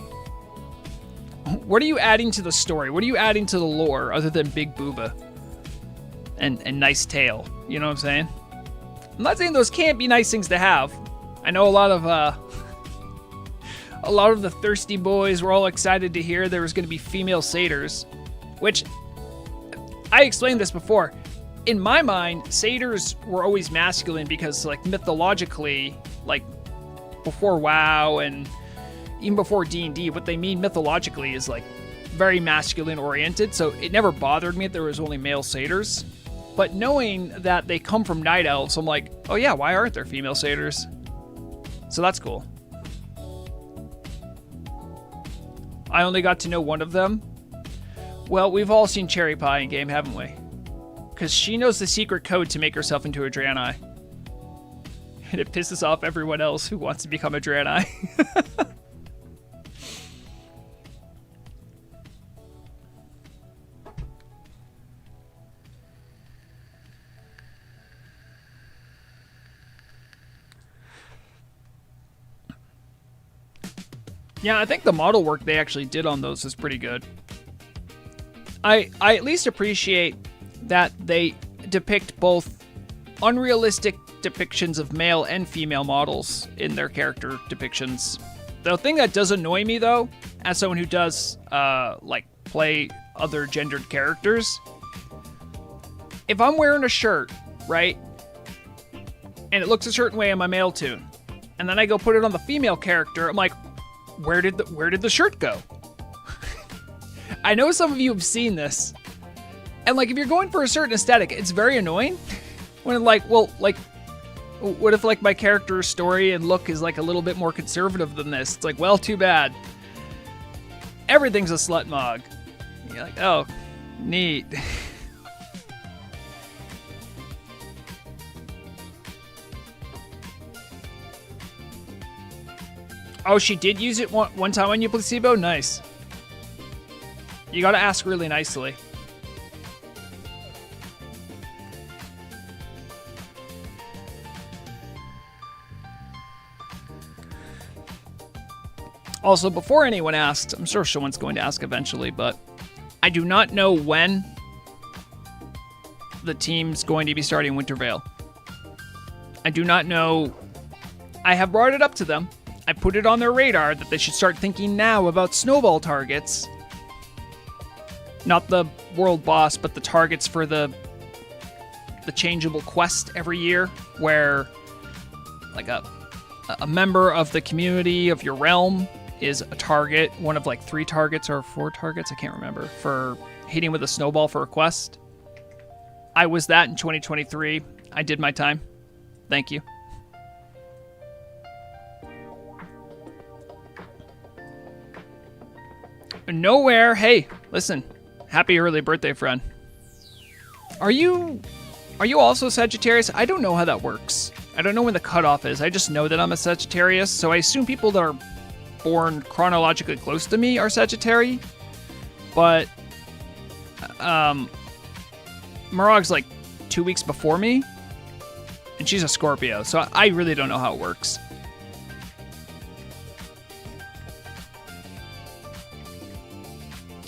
A: What are you adding to the story? What are you adding to the lore other than Big Booba and nice tail? You know what I'm saying? I'm not saying those can't be nice things to have. I know a lot of the thirsty boys were all excited to hear there was going to be female satyrs, which I explained this before. In my mind, satyrs were always masculine because, like, mythologically, like before WoW and even before D&D, what they mean mythologically is like very masculine oriented. So it never bothered me that there was only male satyrs. But knowing that they come from night elves, I'm like, oh yeah, why aren't there female satyrs? So that's cool. I only got to know one of them. Well, we've all seen Cherry Pie in game, haven't we? Because she knows the secret code to make herself into a Draenei. And it pisses off everyone else who wants to become a Draenei. Yeah, I think the model work they actually did on those is pretty good. I at least appreciate that they depict both unrealistic depictions of male and female models in their character depictions. The thing that does annoy me, though, as someone who does, like, play other gendered characters, if I'm wearing a shirt, right, and it looks a certain way on my male toon, and then I go put it on the female character, I'm like, where did the shirt go? I know some of you have seen this, and like, if you're going for a certain aesthetic, it's very annoying when like, well, like, what if like my character's story and look is like a little bit more conservative than this? It's like, well, too bad. Everything's a slut mog. You're like, oh, neat. Oh, she did use it one time on you, Placebo? Nice. You gotta ask really nicely. Also, before anyone asks, I'm sure someone's going to ask eventually, but I do not know when the team's going to be starting Winter Veil. I do not know. I have brought it up to them. I put it on their radar that they should start thinking now about snowball targets. Not the world boss, but the targets for the changeable quest every year, where like a member of the community of your realm is a target, one of like 3 targets or 4 targets, I can't remember, for hitting with a snowball for a quest. I was that in 2023. I did my time. Thank you. Nowhere. Hey, listen. Happy early birthday, friend. Are you also Sagittarius? I don't know how that works. I don't know when the cutoff is. I just know that I'm a Sagittarius, so I assume people that are born chronologically close to me are Sagittarius. But Marog's like 2 weeks before me, and she's a Scorpio, so I really don't know how it works.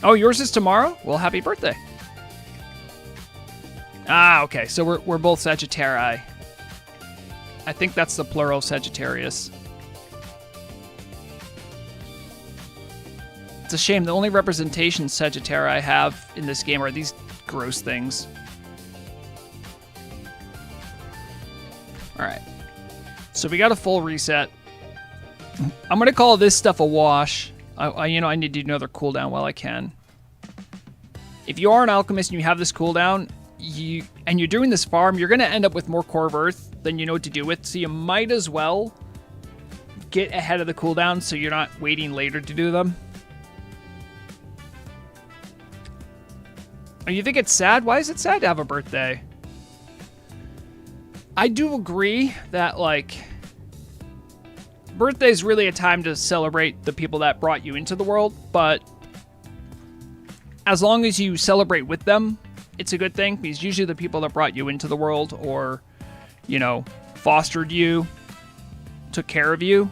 A: Oh, yours is tomorrow? Well, happy birthday. Ah, okay, so we're both Sagittarii. I think that's the plural Sagittarius. It's a shame. The only representation Sagittarii I have in this game are these gross things. Alright. So we got a full reset. I'm going to call this stuff a wash. I need to do another cooldown while I can. If you are an alchemist and you have this cooldown, and you're doing this farm, you're going to end up with more core of earth than you know what to do with, so you might as well get ahead of the cooldown so you're not waiting later to do them. Oh, you think it's sad? Why is it sad to have a birthday? I do agree that, like, birthday is really a time to celebrate the people that brought you into the world, but as long as you celebrate with them, it's a good thing, because usually the people that brought you into the world or, you know, fostered you, took care of you,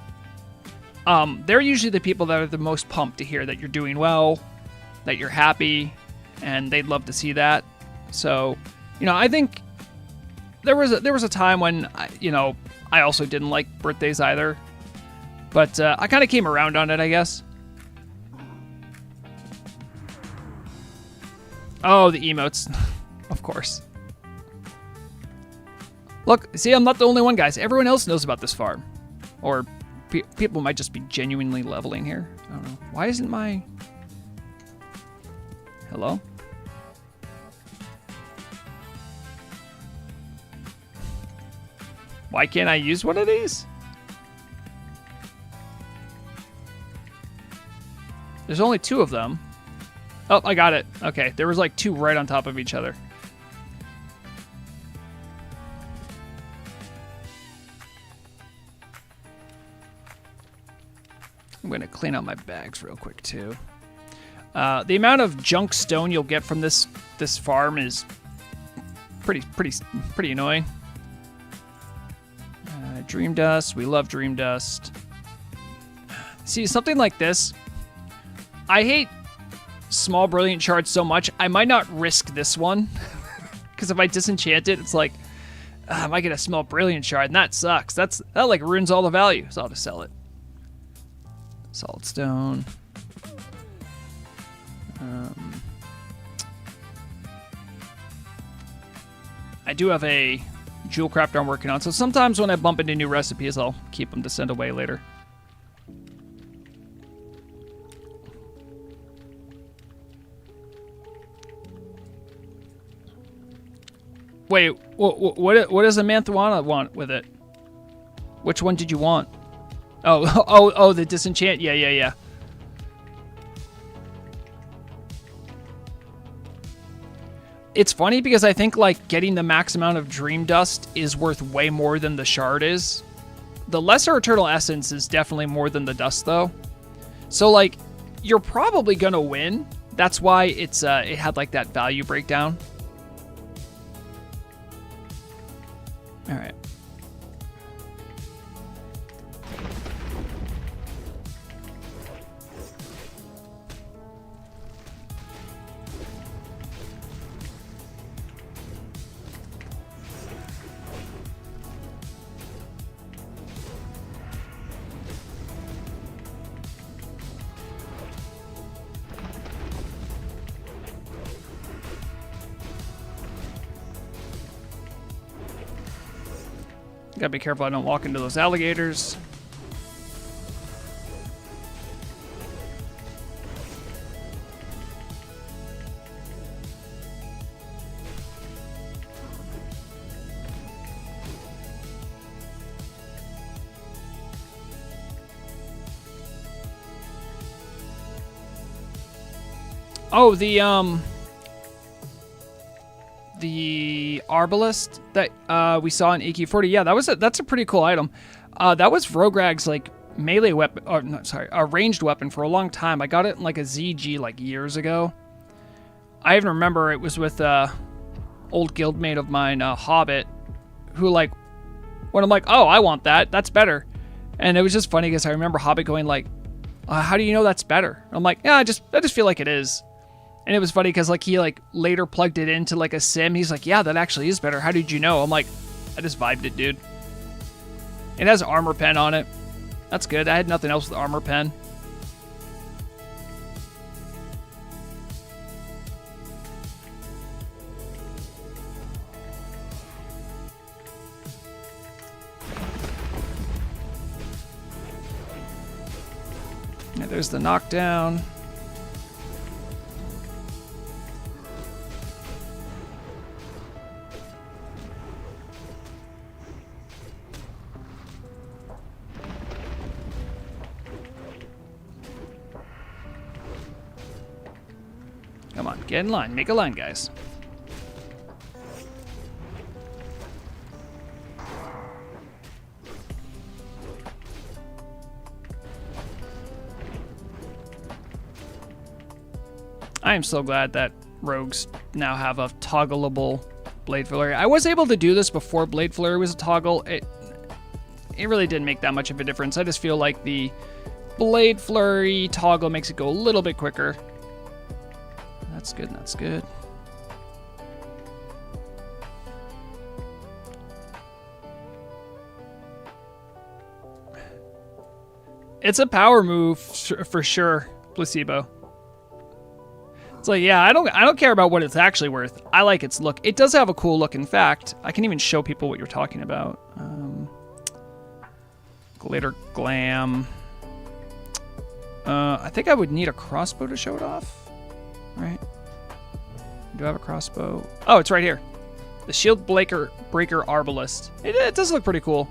A: they're usually the people that are the most pumped to hear that you're doing well, that you're happy, and they'd love to see that. So, you know, I think there was a time when, I also didn't like birthdays either, but I kind of came around on it, I guess. Oh, the emotes. Of course. Look, see, I'm not the only one, guys. Everyone else knows about this farm. Or people might just be genuinely leveling here. I don't know. Why isn't my... Hello? Why can't I use one of these? There's only 2 of them. Oh, I got it. Okay, there was like 2 right on top of each other. I'm going to clean out my bags real quick, too. The amount of junk stone you'll get from this farm is pretty annoying. Dream dust. We love dream dust. See, something like this. I hate small brilliant shards so much, I might not risk this one. because if I disenchant it, it's like, I might get a small brilliant shard, and that sucks. That like ruins all the value, so I'll just sell it. Solid stone. I do have a jewel crafter I'm working on, so sometimes when I bump into new recipes, I'll keep them to send away later. Wait, what does Amanthuana want with it? Which one did you want? Oh, the disenchant. Yeah. It's funny because I think like getting the max amount of dream dust is worth way more than the shard is. The lesser eternal essence is definitely more than the dust though. So like you're probably gonna win. That's why it had like that value breakdown. All right. Gotta be careful I don't walk into those alligators. Oh, the arbalist that we saw in EQ40. Yeah, that's a pretty cool item. That was Rograg's like melee weapon, or no, sorry, a ranged weapon for a long time. I got it in like a ZG like years ago. I even remember it was with old guildmate of mine, Hobbit, who like when I'm like, oh, I want that. That's better. And it was just funny because I remember Hobbit going like, how do you know that's better? I'm like, yeah, I just feel like it is. And it was funny because like he like later plugged it into like a sim. He's like, yeah, that actually is better. How did you know? I'm like, I just vibed it, dude. It has armor pen on it. That's good. I had nothing else with armor pen. Yeah, there's the knockdown. Come on, get in line. Make a line, guys. I am so glad that rogues now have a toggleable Blade Flurry. I was able to do this before Blade Flurry was a toggle. It really didn't make that much of a difference. I just feel like the Blade Flurry toggle makes it go a little bit quicker. That's good, that's good. It's a power move for sure, Placebo. It's like, yeah, I don't care about what it's actually worth. I like its look. It does have a cool look. In fact, I can even show people what you're talking about. Glitter glam. I think I would need a crossbow to show it off. Right? Do I have a crossbow? Oh, it's right here. The Shield Breaker Arbalist. It does look pretty cool.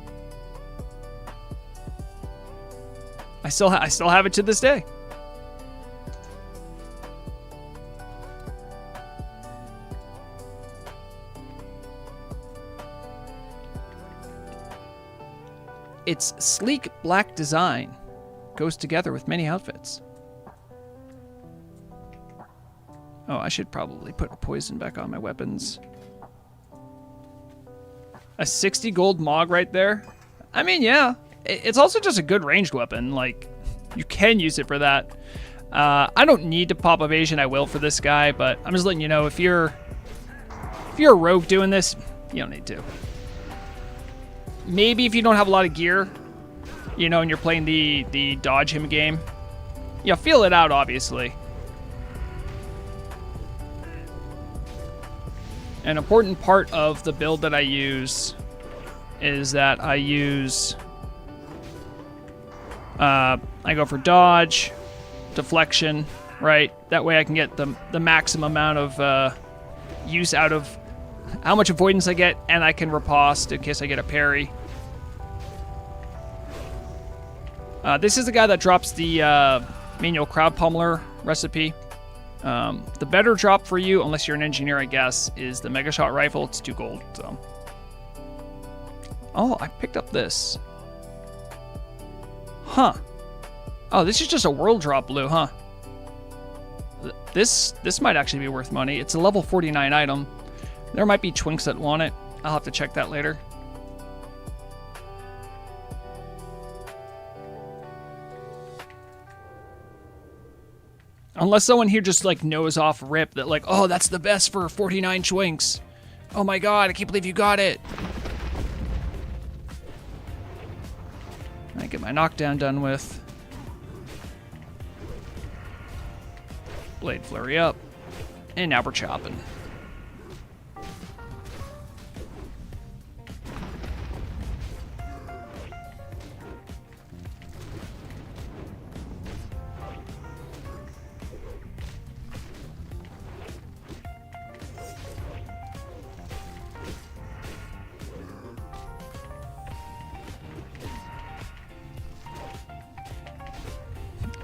A: I still have it to this day. Its sleek black design goes together with many outfits. Oh, I should probably put a poison back on my weapons. A 60 gold Mog right there. I mean, yeah. It's also just a good ranged weapon. Like, you can use it for that. I don't need to pop evasion. I will for this guy, but I'm just letting you know if you're If you're a rogue doing this, you don't need to. Maybe if you don't have a lot of gear, you know, and you're playing the dodge him game, yeah, feel it out, obviously. An important part of the build that I use is that I use, I go for dodge, deflection, right? That way I can get the maximum amount of use out of how much avoidance I get, and I can riposte in case I get a parry. This is the guy that drops the manual crowd pummeler recipe. The better drop for you, unless you're an engineer, I guess, is the mega shot rifle. It's 2 gold, so. Oh, I picked up this. Huh. Oh, this is just a world drop blue, huh? This might actually be worth money. It's a level 49 item. There might be twinks that want it. I'll have to check that later. Unless someone here just like knows off rip that like, oh, that's the best for 49 twinks. Oh my god, I can't believe you got it. I get my knockdown done with. Blade flurry up. And now we're chopping.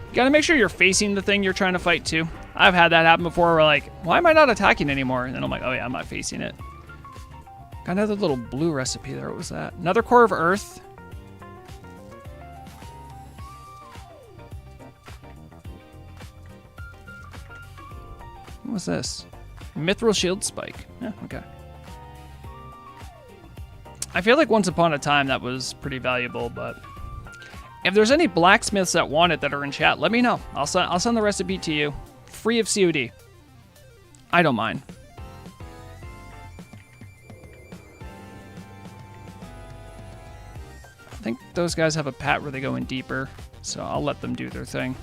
A: You gotta make sure you're facing the thing you're trying to fight too. I've had that happen before where like, why am I not attacking anymore? And then I'm like, oh yeah, I'm not facing it. Got another little blue recipe there. What was that? Another core of earth. What was this? Mithril shield spike. Yeah, okay. I feel like once upon a time that was pretty valuable, but if there's any blacksmiths that want it that are in chat, let me know. I'll send the recipe to you. Free of COD. I don't mind. I think those guys have a pat where they go in deeper, so I'll let them do their thing.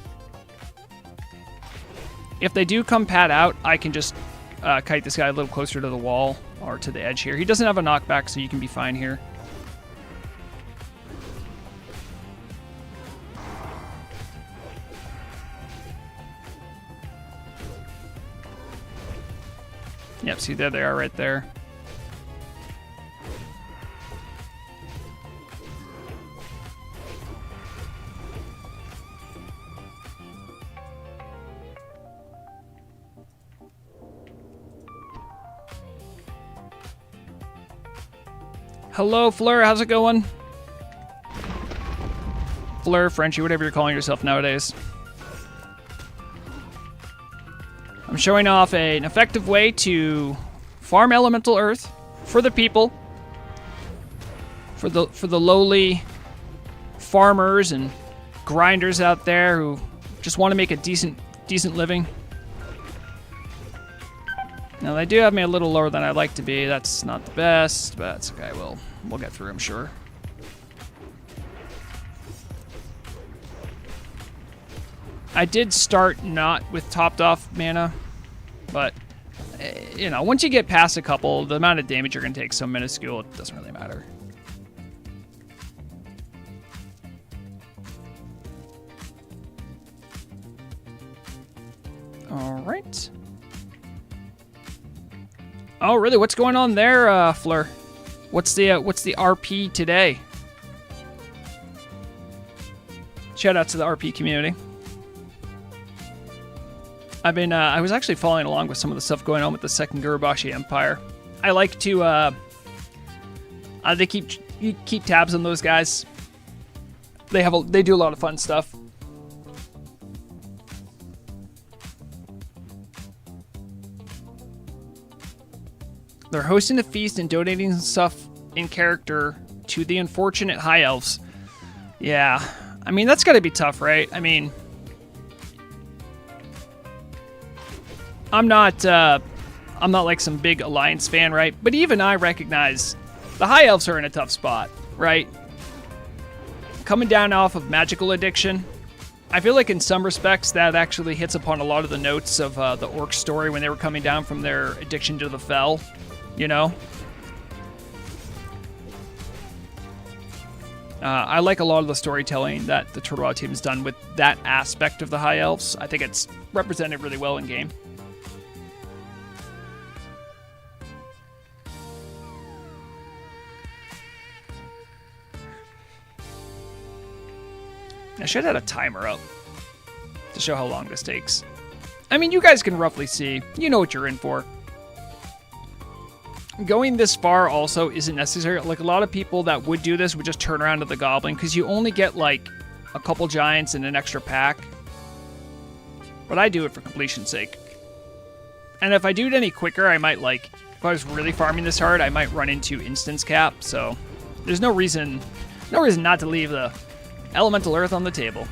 A: If they do come pat out, I can just kite this guy a little closer to the wall or to the edge here. He doesn't have a knockback, so you can be fine here. Yep, see, there they are right there. Hello, Fleur, how's it going? Fleur, Frenchie, whatever you're calling yourself nowadays. I'm showing off an effective way to farm elemental earth for the people, for the lowly farmers and grinders out there who just want to make a decent living. Now they do have me a little lower than I'd like to be. That's not the best, but that's okay. We'll get through, I'm sure. I did start not with topped off mana, but you know, once you get past a couple, the amount of damage you're going to take is so minuscule, it doesn't really matter. All right. Oh, really? What's going on there, Fleur? What's the RP today? Shout out to the RP community. I was actually following along with some of the stuff going on with the Second Gurubashi Empire. I like to, they keep tabs on those guys. They do a lot of fun stuff. They're hosting a feast and donating stuff in character to the unfortunate high elves. Yeah, I mean, that's gotta be tough, right? I mean, I'm not I'm not like some big Alliance fan, right? But even I recognize the High Elves are in a tough spot, right? Coming down off of magical addiction, I feel like in some respects that actually hits upon a lot of the notes of the Orc story when they were coming down from their addiction to the Fel, you know? I like a lot of the storytelling that the Turtle Out team has done with that aspect of the High Elves. I think it's represented really well in game. I should have had a timer up to show how long this takes. I mean, you guys can roughly see. You know what you're in for. Going this far also isn't necessary. Like, a lot of people that would do this would just turn around to the Goblin, because you only get, like, a couple Giants and an extra pack. But I do it for completion's sake. And if I do it any quicker, I might, like, if I was really farming this hard, I might run into instance cap. So there's no reason not to leave the Elemental Earth on the table.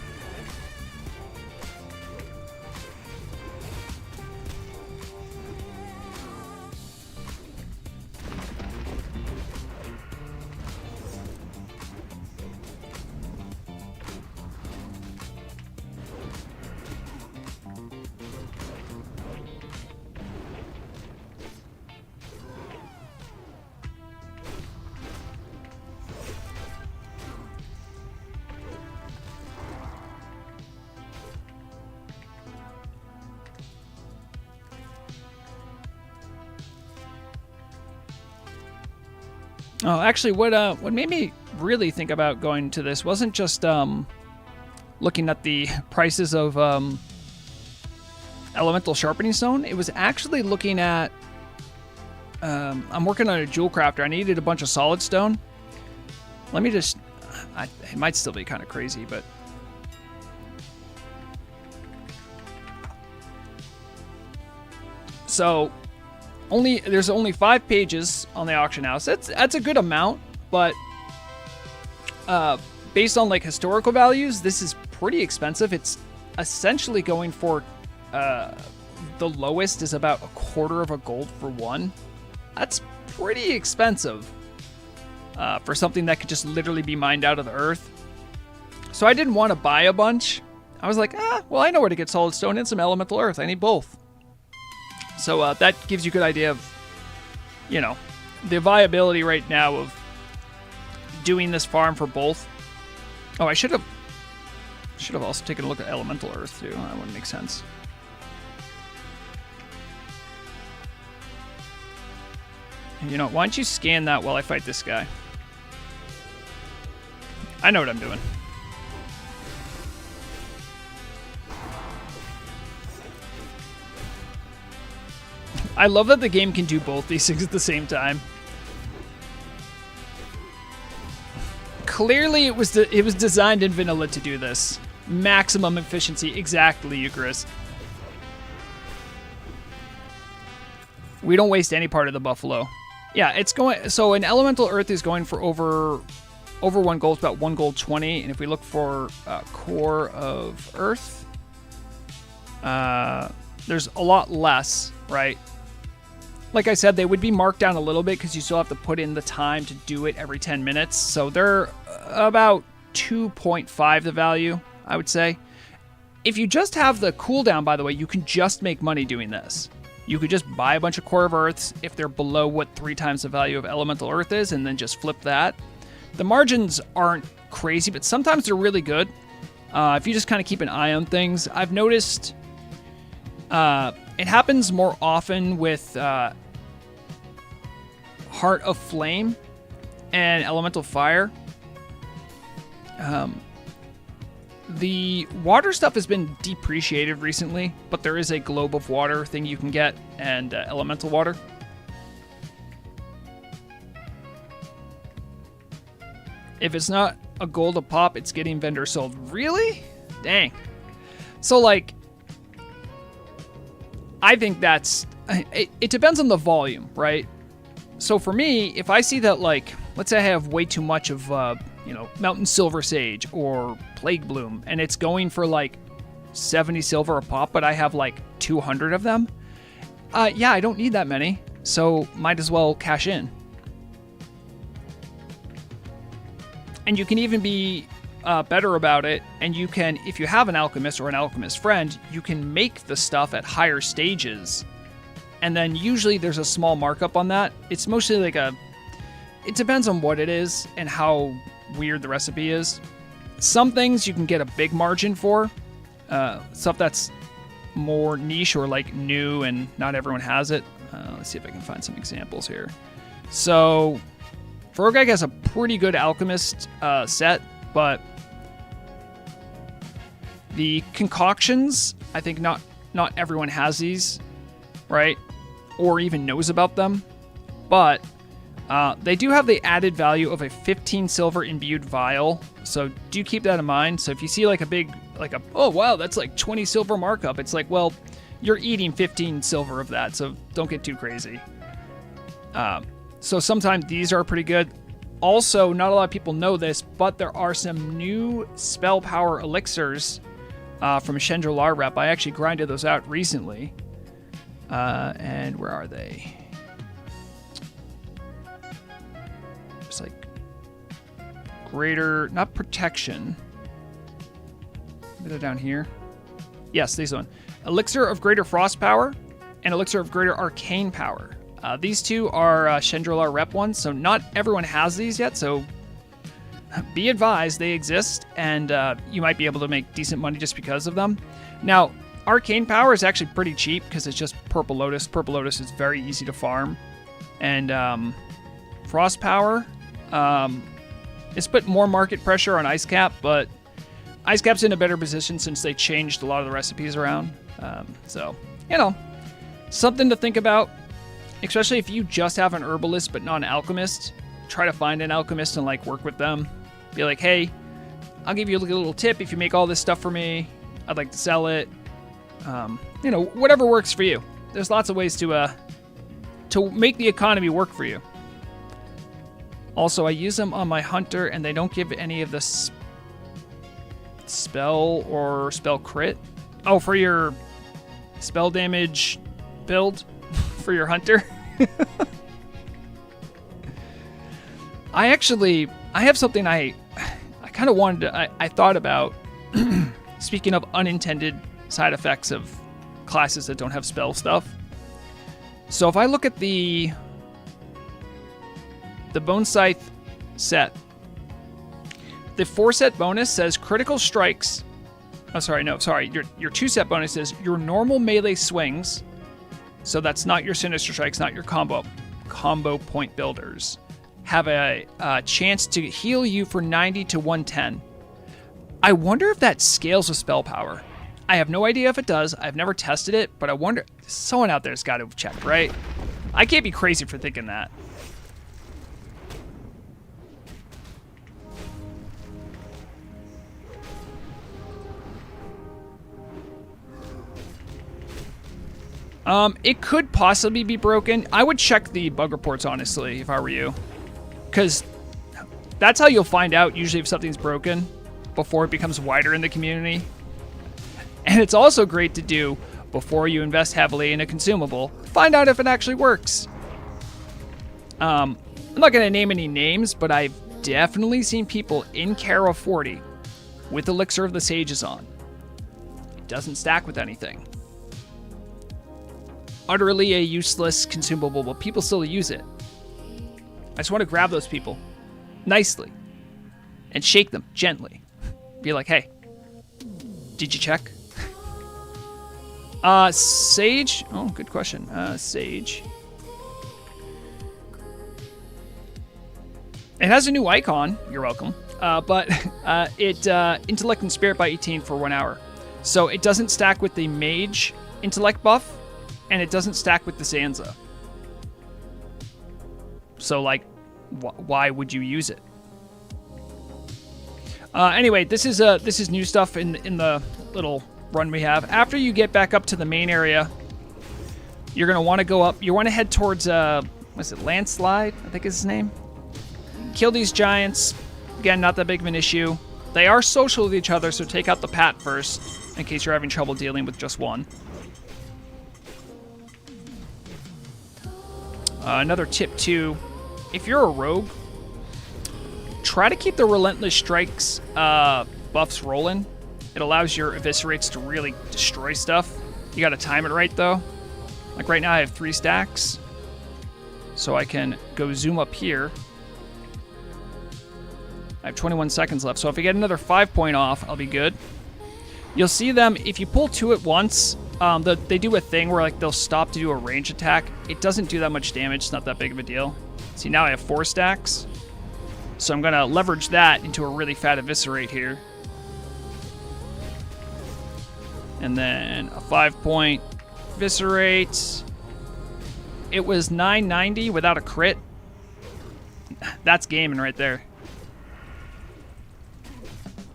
A: Oh, actually, what made me really think about going to this wasn't just looking at the prices of elemental sharpening stone. It was actually looking at I'm working on a jewel crafter. I needed a bunch of solid stone. Let me just it might still be kind of crazy, but so there's only 5 pages on the auction house. That's a good amount, but based on like historical values, this is pretty expensive. It's essentially going for the lowest is about $0.25 gold for one. That's pretty expensive for something that could just literally be mined out of the earth. So I didn't want to buy a bunch. I was like, well, I know where to get solid stone and some elemental earth. I need both. So that gives you a good idea of, you know, the viability right now of doing this farm for both. Oh, I should have also taken a look at elemental earth too. That wouldn't make sense. You know, why don't you scan that while I fight this guy? I know what I'm doing. I love that the game can do both these things at the same time. Clearly, it was designed in vanilla to do this. Maximum efficiency, exactly, Eucharist. We don't waste any part of the buffalo. Yeah, it's going. So an elemental earth is going for over 1 gold, about 1 gold 20. And if we look for core of earth, there's a lot less, right? Like I said, they would be marked down a little bit because you still have to put in the time to do it every 10 minutes. So they're about 2.5 the value, I would say. If you just have the cooldown, by the way, you can just make money doing this. You could just buy a bunch of core of earths if they're below what 3 times the value of elemental earth is, and then just flip that. The margins aren't crazy, but sometimes they're really good. If you just kind of keep an eye on things. I've noticed it happens more often with Heart of Flame and Elemental Fire. The water stuff has been depreciated recently, but there is a Globe of Water thing you can get, and Elemental Water. If it's not a gold a pop, it's getting vendor sold. Really? Dang. So, like, I think that's... It depends on the volume, right? So for me, if I see that, like, let's say I have way too much of, Mountain Silver Sage or Plague Bloom, and it's going for, like, 70 silver a pop, but I have, like, 200 of them, Yeah, I don't need that many, so might as well cash in. And you can even be better about it, and you can, if you have an alchemist or an alchemist friend, you can make the stuff at higher stages. And then usually there's a small markup on that. It's mostly like it depends on what it is and how weird the recipe is. Some things you can get a big margin for. Stuff that's more niche or like new and not everyone has it. Let's see if I can find some examples here. So Frogag has a pretty good alchemist set, but the concoctions, I think not everyone has these, right? Or even knows about them. But they do have the added value of a 15 silver imbued vial. So do keep that in mind. So if you see like a big, oh wow, that's like 20 silver markup. It's like, well, you're eating 15 silver of that. So don't get too crazy. So sometimes these are pretty good. Also, not a lot of people know this, but there are some new spell power elixirs from Chandra rep. I actually grinded those out recently. And where are they? It's like greater, not protection. Maybe they're down here. Yes, these one. Elixir of greater frost power and elixir of greater arcane power. These two are Chandra rep ones, so not everyone has these yet, so be advised they exist, and you might be able to make decent money just because of them. Now, arcane power is actually pretty cheap because it's just Purple Lotus. Purple Lotus is very easy to farm. And frost power, it's put more market pressure on Ice Cap, but Ice Cap's in a better position since they changed a lot of the recipes around. So, you know, something to think about. Especially if you just have an herbalist but not an alchemist. Try to find an alchemist and like work with them. Be like, hey, I'll give you a little tip if you make all this stuff for me. I'd like to sell it. You know, whatever works for you. There's lots of ways to make the economy work for you. Also, I use them on my hunter and they don't give any of the spell or spell crit. Oh, for your spell damage build for your hunter. I have something I kind of wanted to, I thought about. Speaking of unintended side effects of classes that don't have spell stuff. So if I look at the Bone Scythe set, the 4-set bonus says critical strikes. Oh, sorry, no, sorry. Your 2-set bonus is your normal melee swings. So that's not your Sinister Strikes, not your combo point builders. Have a chance to heal you for 90 to 110. I wonder if that scales with spell power. I have no idea if it does. I've never tested it, but I wonder. Someone out there's got to check, right? I can't be crazy for thinking that. It could possibly be broken. I would check the bug reports, honestly, if I were you. Because that's how you'll find out, usually, if something's broken before it becomes wider in the community. And it's also great to do before you invest heavily in a consumable. Find out if it actually works. I'm not going to name any names, but I've definitely seen people in Kara 40 with Elixir of the Sages on. It doesn't stack with anything. Utterly a useless consumable, but people still use it. I just want to grab those people nicely and shake them gently. Be like, hey, did you check? Sage. Oh, good question. Sage. It has a new icon. You're welcome. But it intellect and spirit by 18 for 1 hour. So it doesn't stack with the mage intellect buff. And it doesn't stack with the Sansa. So, like, why would you use it? Anyway, this is new stuff in the little run we have. After you get back up to the main area, you're gonna want to go up. You want to head towards what's it? Landslide, I think is his name. Kill these giants. Again, not that big of an issue. They are social with each other, so take out the Pat first, in case you're having trouble dealing with just one. Another tip too, if you're a rogue, try to keep the Relentless Strikes buffs rolling. It allows your eviscerates to really destroy stuff. You gotta time it right though. Like right now I have 3 stacks. So I can go zoom up here. I have 21 seconds left, so if I get another 5 point off, I'll be good. You'll see them, if you pull 2 at once, they do a thing where like they'll stop to do a range attack. It doesn't do that much damage, it's not that big of a deal. See, now I have 4 stacks. So I'm gonna leverage that into a really fat eviscerate here. And then a 5 point eviscerate. It was 990 without a crit. That's gaming right there.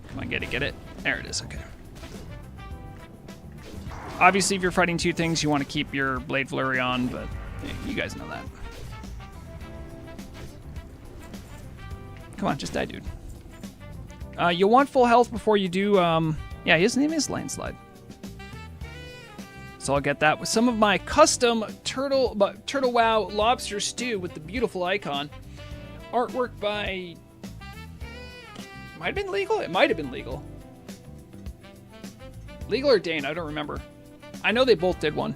A: Come on, get it. There it is, okay. Obviously, if you're fighting 2 things, you want to keep your Blade Flurry on, but you guys know that. Come on, just die, dude. You'll want full health before you do, yeah, his name is Landslide. So I'll get that with some of my custom Turtle Wow lobster stew with the beautiful icon. Artwork by... Might have been legal? It might have been legal. Legal or Dane, I don't remember. I know they both did one.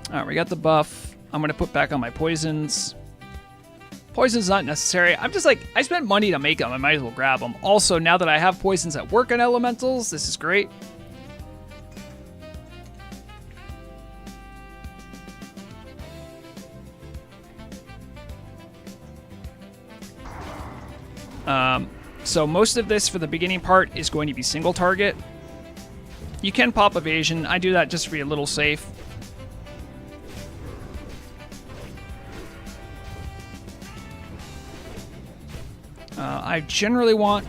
A: Alright, we got the buff. I'm going to put back on my poisons. Poison's not necessary. I'm just like, I spent money to make them. I might as well grab them. Also, now that I have poisons that work on elementals, this is great. So most of this for the beginning part is going to be single target. You can pop evasion. I do that just to be a little safe. I generally want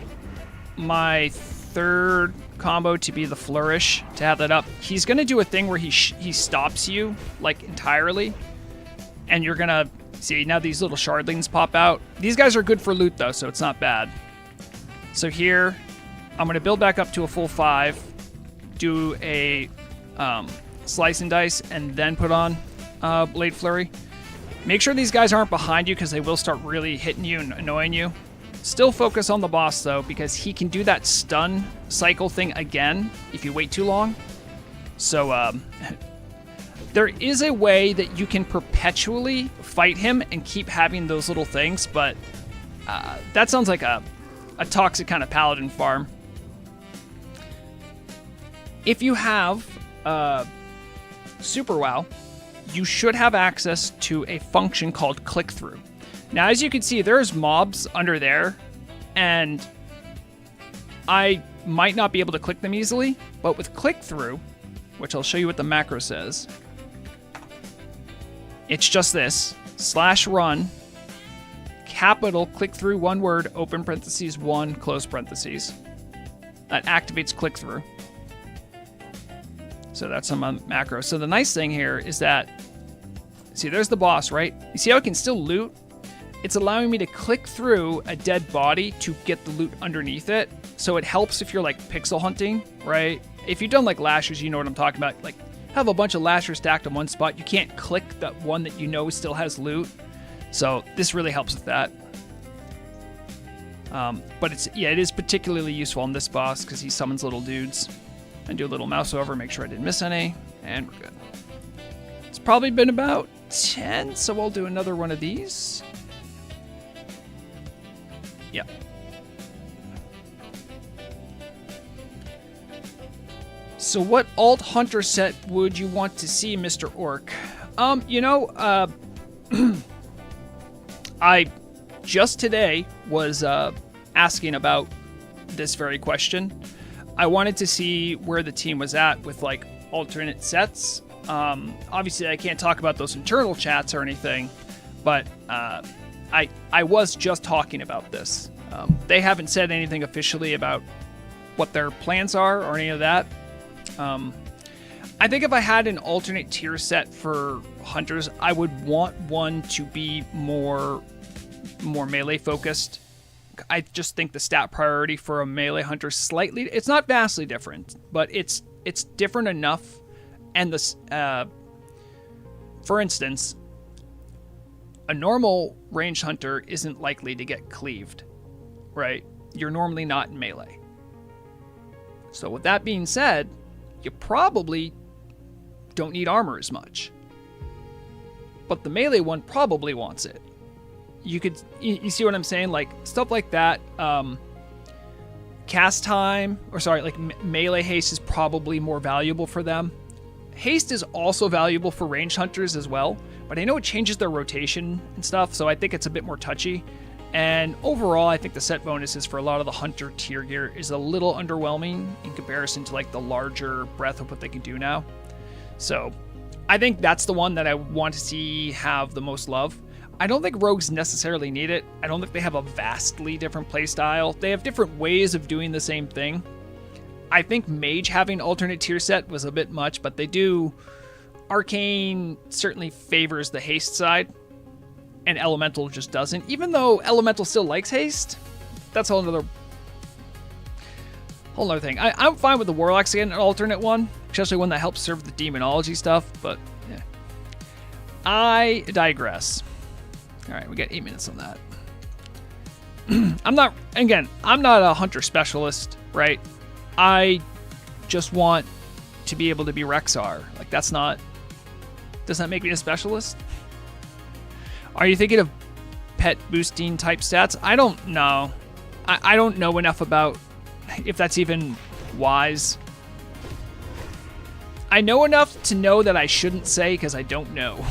A: my third combo to be the Flourish, to have that up. He's going to do a thing where he stops you, like, entirely. And you're going to see, now these little shardlings pop out. These guys are good for loot, though, so it's not bad. So here, I'm going to build back up to a full 5, do a slice and dice, and then put on Blade Flurry. Make sure these guys aren't behind you, because they will start really hitting you and annoying you. Still focus on the boss, though, because he can do that stun cycle thing again if you wait too long. So, there is a way that you can perpetually fight him and keep having those little things, but that sounds like a toxic kind of paladin farm. If you have Super WoW, you should have access to a function called click-through. Now, as you can see, there's mobs under there, and I might not be able to click them easily, but with click-through, which I'll show you what the macro says, it's just this, /run, capital click-through, one word, open parentheses, 1, close parentheses. That activates click-through. So that's on my macro. So the nice thing here is that, see, there's the boss, right? You see how I can still loot? It's allowing me to click through a dead body to get the loot underneath it. So it helps if you're like pixel hunting, right? If you've done like lashers, you know what I'm talking about. Like, have a bunch of lashers stacked in one spot. You can't click that one that you know still has loot. So this really helps with that. But it is particularly useful on this boss because he summons little dudes. And do a little mouse over, make sure I didn't miss any, and we're good. It's probably been about 10, so we'll do another one of these. Yep. So what alt hunter set would you want to see, Mr. Orc? I just today was asking about this very question. I wanted to see where the team was at with like alternate sets. Obviously, I can't talk about those internal chats or anything, but I was just talking about this. They haven't said anything officially about what their plans are or any of that. I think if I had an alternate tier set for hunters, I would want one to be more melee focused. I just think the stat priority for a melee hunter it's not vastly different, but it's different enough And this, for instance, a normal ranged hunter isn't likely to get cleaved, right? You're normally not in melee. So with that being said, you probably don't need armor as much. But the melee one probably wants it. You see what I'm saying? Like, stuff like that, cast time, or sorry, like melee haste is probably more valuable for them. Haste is also valuable for ranged hunters as well, but I know it changes their rotation and stuff, so I think it's a bit more touchy. And overall, I think the set bonuses for a lot of the hunter tier gear is a little underwhelming in comparison to like the larger breadth of what they can do now. So I think that's the one that I want to see have the most love. I don't think rogues necessarily need it. I don't think they have a vastly different playstyle. They have different ways of doing the same thing. I think mage having alternate tier set was a bit much, but they do. Arcane certainly favors the haste side, and Elemental just doesn't. Even though Elemental still likes haste, that's a whole other thing. I'm fine with the Warlocks getting an alternate one, especially one that helps serve the demonology stuff, but yeah. I digress. All right, we got 8 minutes on that. I'm not a hunter specialist, right? I just want to be able to be Rexar. Like, does that make me a specialist? Are you thinking of pet boosting type stats? I don't know. I don't know enough about if that's even wise. I know enough to know that I shouldn't say because I don't know.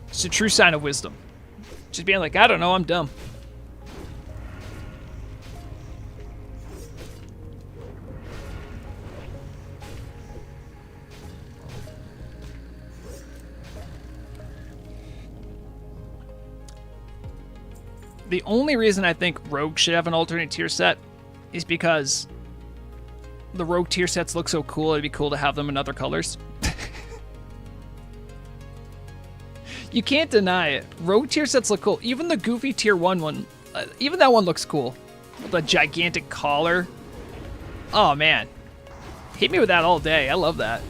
A: It's a true sign of wisdom. Just being like, I don't know, I'm dumb. The only reason I think Rogue should have an alternate tier set is because the Rogue tier sets look so cool, it'd be cool to have them in other colors. You can't deny it. Rogue tier sets look cool. Even the goofy tier 1 one, even that one looks cool. With a gigantic collar. Oh, man. Hit me with that all day. I love that.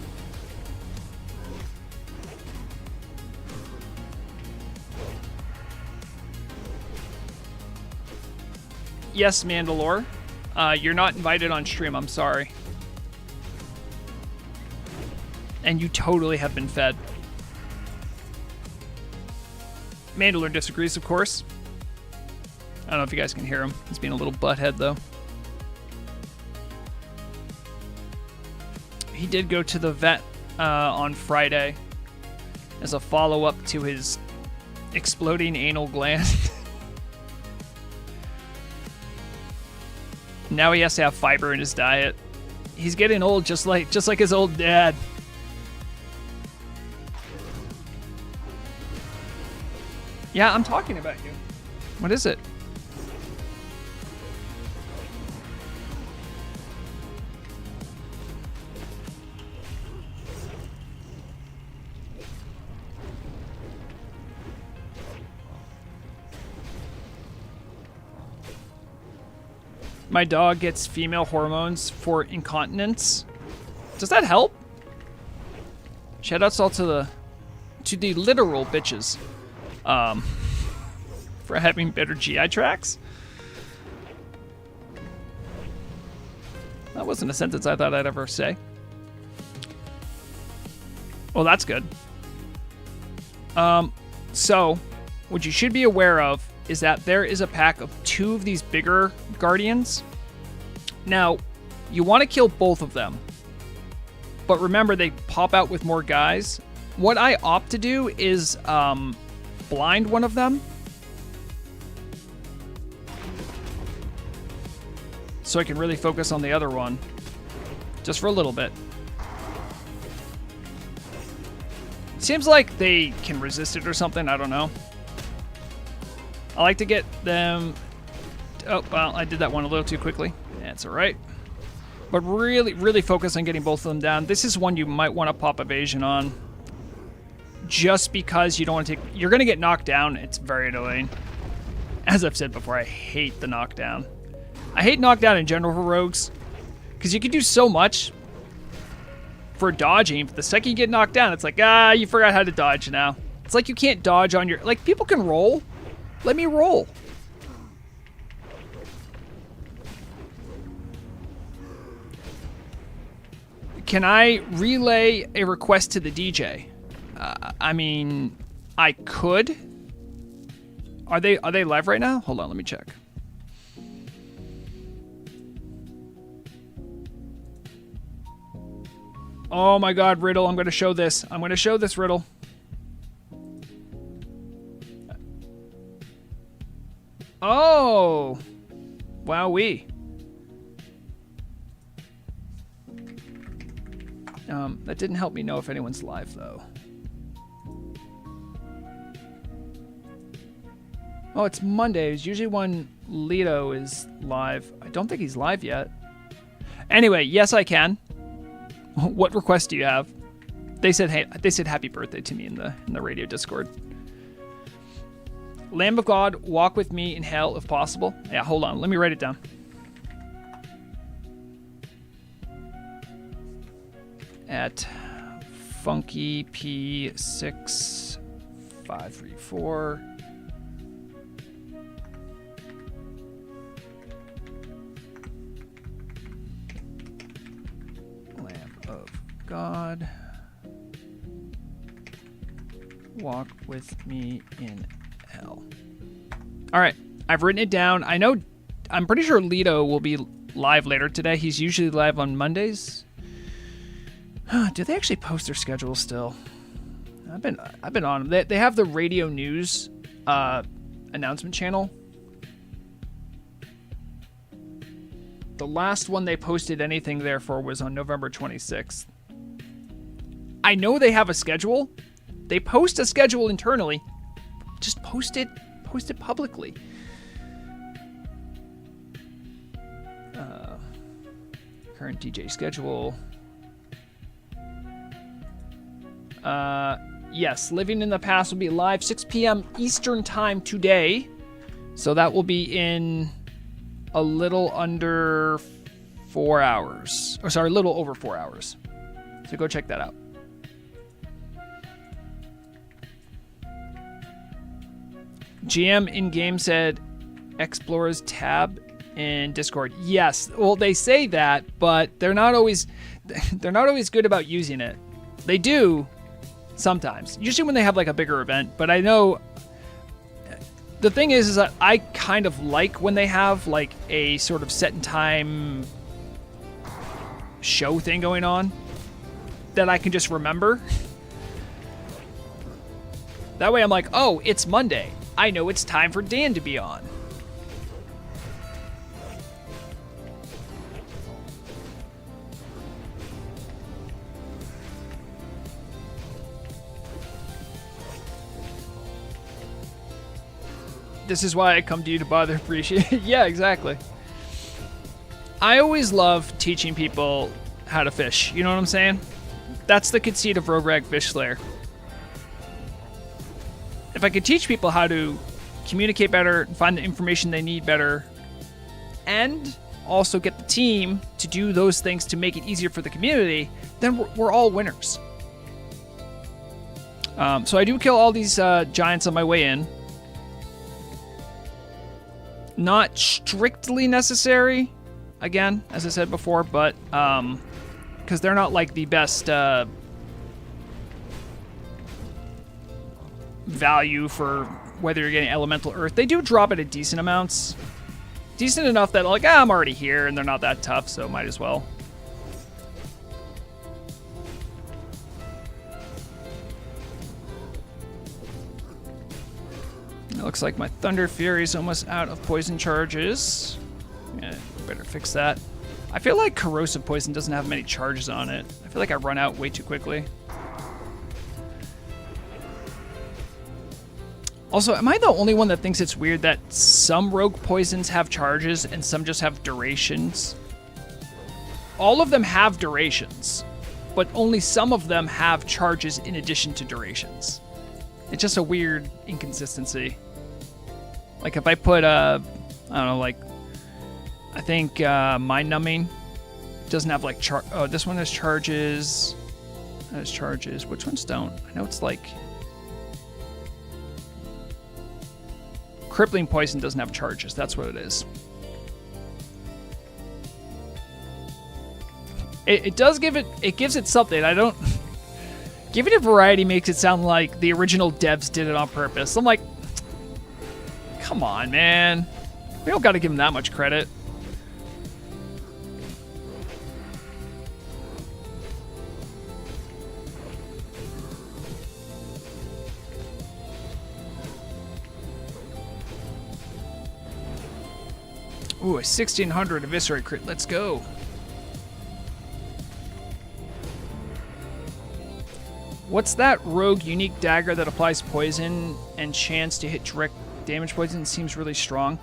A: Yes, Mandalore. You're not invited on stream. I'm sorry. And you totally have been fed. Mandalore disagrees, of course. I don't know if you guys can hear him. He's being a little butthead, though. He did go to the vet on Friday as a follow-up to his exploding anal gland. Now he has to have fiber in his diet. He's getting old just like his old dad. Yeah, I'm talking about you. What is it? My dog gets female hormones for incontinence. Does that help? Shoutouts all to the literal bitches. For having better GI tracts. That wasn't a sentence I thought I'd ever say. Well, that's good. So, what you should be aware of is that there is a pack of 2 of these bigger guardians. Now, you want to kill both of them. But remember, they pop out with more guys. What I opt to do is blind one of them. So I can really focus on the other one. Just for a little bit. Seems like they can resist it or something. I don't know. I like to get them... Oh, well, I did that one a little too quickly. That's all right. But really, really focus on getting both of them down. This is one you might want to pop evasion on. Just because you don't want to take... You're going to get knocked down. It's very annoying. As I've said before, I hate the knockdown. I hate knockdown in general for rogues. Because you can do so much for dodging. But the second you get knocked down, it's like, you forgot how to dodge now. It's like you can't dodge on your... Like, people can roll. Let me roll. Can I relay a request to the DJ? I mean, I could. Are they live right now? Hold on, let me check. Oh my God, Riddle, I'm going to show this. I'm going to show this, Riddle. Oh. Wowee. That didn't help me know if anyone's live, though. Oh, it's Monday. It's usually when Leto is live. I don't think he's live yet. Anyway, yes, I can. What request do you have? They said, hey, they said happy birthday to me in the radio Discord. Lamb of God, walk with me in hell if possible. Yeah, hold on. Let me write it down. At Funky P6534. Lamb of God, walk with me in hell. All right, I've written it down. I'm pretty sure Leto will be live later today. He's usually live on Mondays. Do they actually post their schedule still? I've been on them. They have the radio news announcement channel. The last one they posted anything there for was on November 26th. I know they have a schedule. They post a schedule internally. Just post it publicly. Current DJ schedule. Yes, Living in the Past will be live 6 p.m. Eastern time today. So that will be in a little under 4 hours. Or sorry, a little over 4 hours. So go check that out. GM in-game said Explorers tab in Discord. Yes, well, they say that, but they're not always good about using it. They do sometimes, usually when they have like a bigger event, but I know the thing is that I kind of like when they have like a sort of set in time show thing going on that I can just remember. That way I'm like, oh, it's Monday. I know it's time for Dan to be on. This is why I come to you to bother appreciate. Yeah, exactly. I always love teaching people how to fish. You know what I'm saying? That's the conceit of Rogue Rag Fish Slayer. If I could teach people how to communicate better and find the information they need better, and also get the team to do those things to make it easier for the community, then we're all winners. So I do kill all these giants on my way in. Not strictly necessary, again, as I said before, but because they're not like the best value for whether you're getting elemental earth. They do drop it at decent amounts. Decent enough that like, I'm already here and they're not that tough, so might as well. It looks like my Thunder Fury is almost out of poison charges. Yeah, better fix that. I feel like corrosive poison doesn't have many charges on it. I feel like I run out way too quickly. Also, am I the only one that thinks it's weird that some rogue poisons have charges and some just have durations? All of them have durations, but only some of them have charges in addition to durations. It's just a weird inconsistency. Like if I put I don't know, like I think Mind Numbing doesn't have like oh, this one has charges. That has charges. Which ones don't? I know it's like crippling poison doesn't have charges. That's what it is. It does give it. It gives it something. I don't. Giving it variety makes it sound like the original devs did it on purpose. I'm like, come on, man. We don't got to give them that much credit. Ooh, a 1600 Eviscerate crit. Let's go. What's that rogue unique dagger that applies poison and chance to hit direct damage poison? Seems really strong.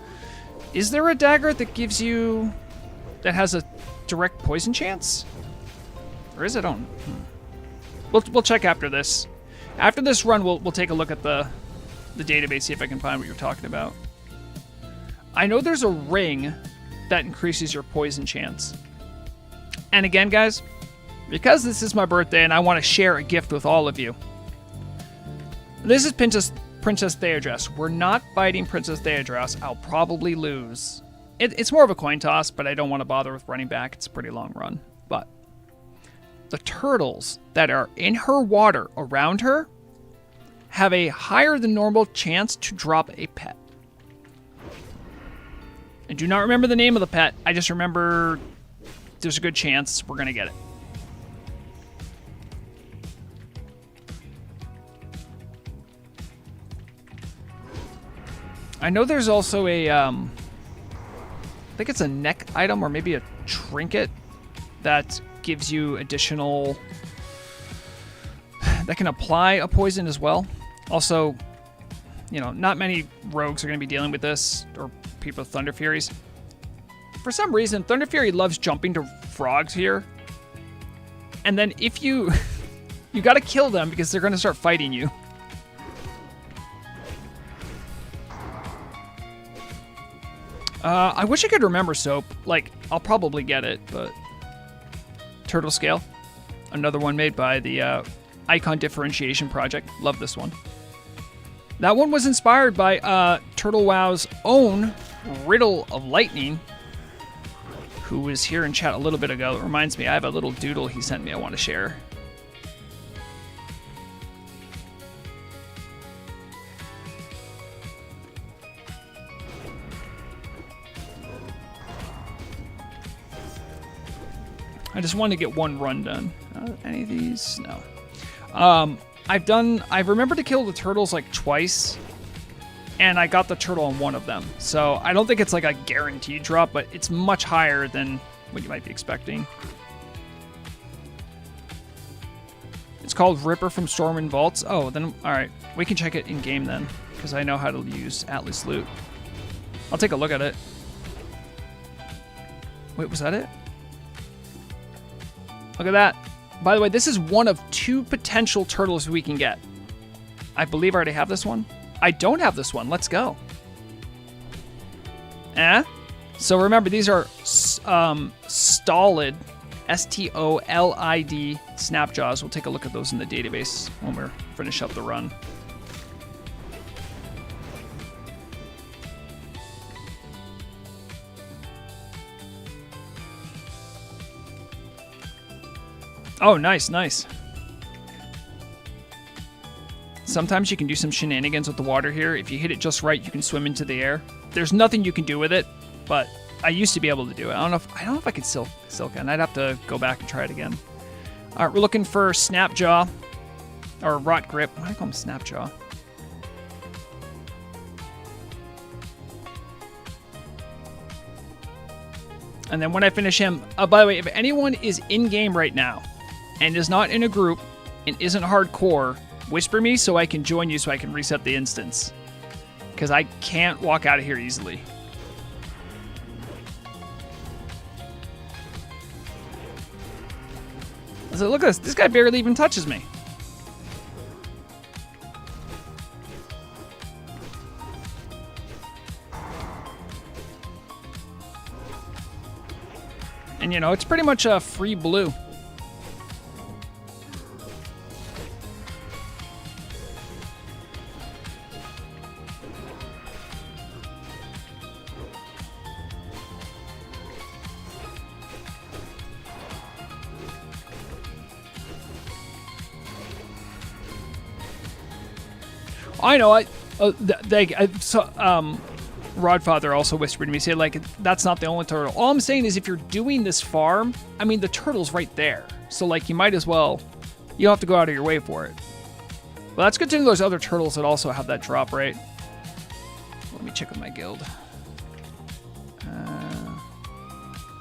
A: Is there a dagger that gives you... that has a direct poison chance? Or is it on? We'll check after this. After this run, we'll take a look at the database, see if I can find what you're talking about. I know there's a ring that increases your poison chance. And again, guys, because this is my birthday and I want to share a gift with all of you. This is Princess Theodress. We're not fighting Princess Theodress. I'll probably lose. It's more of a coin toss, but I don't want to bother with running back. It's a pretty long run. But the turtles that are in her water around her have a higher than normal chance to drop a pet. I do not remember the name of the pet. I just remember there's a good chance we're going to get it. I know there's also a, I think it's a neck item or maybe a trinket that gives you additional, that can apply a poison as well. Also, you know, not many rogues are going to be dealing with this, or people with Thunder Furies. For some reason, Thunder Fury loves jumping to frogs here. And then if you, you got to kill them because they're going to start fighting you. I wish I could remember soap. Like, I'll probably get it, but... Turtle Scale. Another one made by the Icon Differentiation Project. Love this one. That one was inspired by Turtle WoW's own Riddle of Lightning, who was here in chat a little bit ago. It reminds me, I have a little doodle he sent me I want to share. I just wanted to get one run done. Any of these? No. I've remembered to kill the turtles like twice, and I got the turtle on one of them. So I don't think it's like a guaranteed drop, but it's much higher than what you might be expecting. It's called Ripper from Storm and Vaults. Oh, then, all right. We can check it in game then, because I know how to use Atlas Loot. I'll take a look at it. Wait, was that it? Look at that. By the way, this is one of 2 potential turtles we can get. I believe I already have this one. I don't have this one. Let's go. So remember, these are stolid, S-T-O-L-I-D snapjaws. We'll take a look at those in the database when we're finish up the run. Oh, nice, nice. Sometimes you can do some shenanigans with the water here. If you hit it just right, you can swim into the air. There's nothing you can do with it, but I used to be able to do it. I don't know if I could silk it. I'd have to go back and try it again. All right, we're looking for Snapjaw or Rot Grip. Why do I call him Snapjaw? And then when I finish him, by the way, if anyone is in game right now and is not in a group and isn't hardcore, whisper me so I can join you so I can reset the instance. Because I can't walk out of here easily. So look at this. This guy barely even touches me. And, you know, it's pretty much a free blue. I know. Rodfather also whispered to me, say, like, that's not the only turtle. All I'm saying is if you're doing this farm, I mean, the turtle's right there. So, like, you might as well, you don't have to go out of your way for it. Well, that's good to know there's other turtles that also have that drop rate. Let me check with my guild.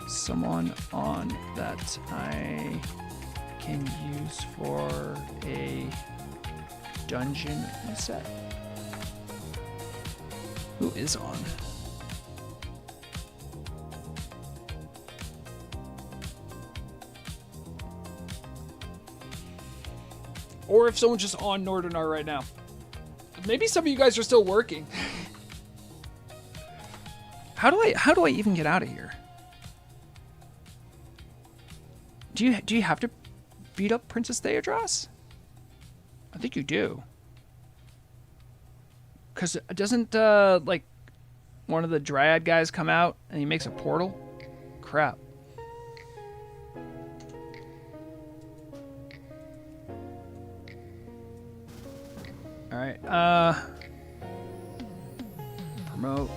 A: Someone on that I can use for a dungeon reset. Who is on? Or if someone's just on Nordinar right now. Maybe some of you guys are still working. How do I even get out of here? Do you have to beat up Princess Theodros? I think you do. Because doesn't, like, one of the Dryad guys come out and he makes a portal? Crap. Alright, promote.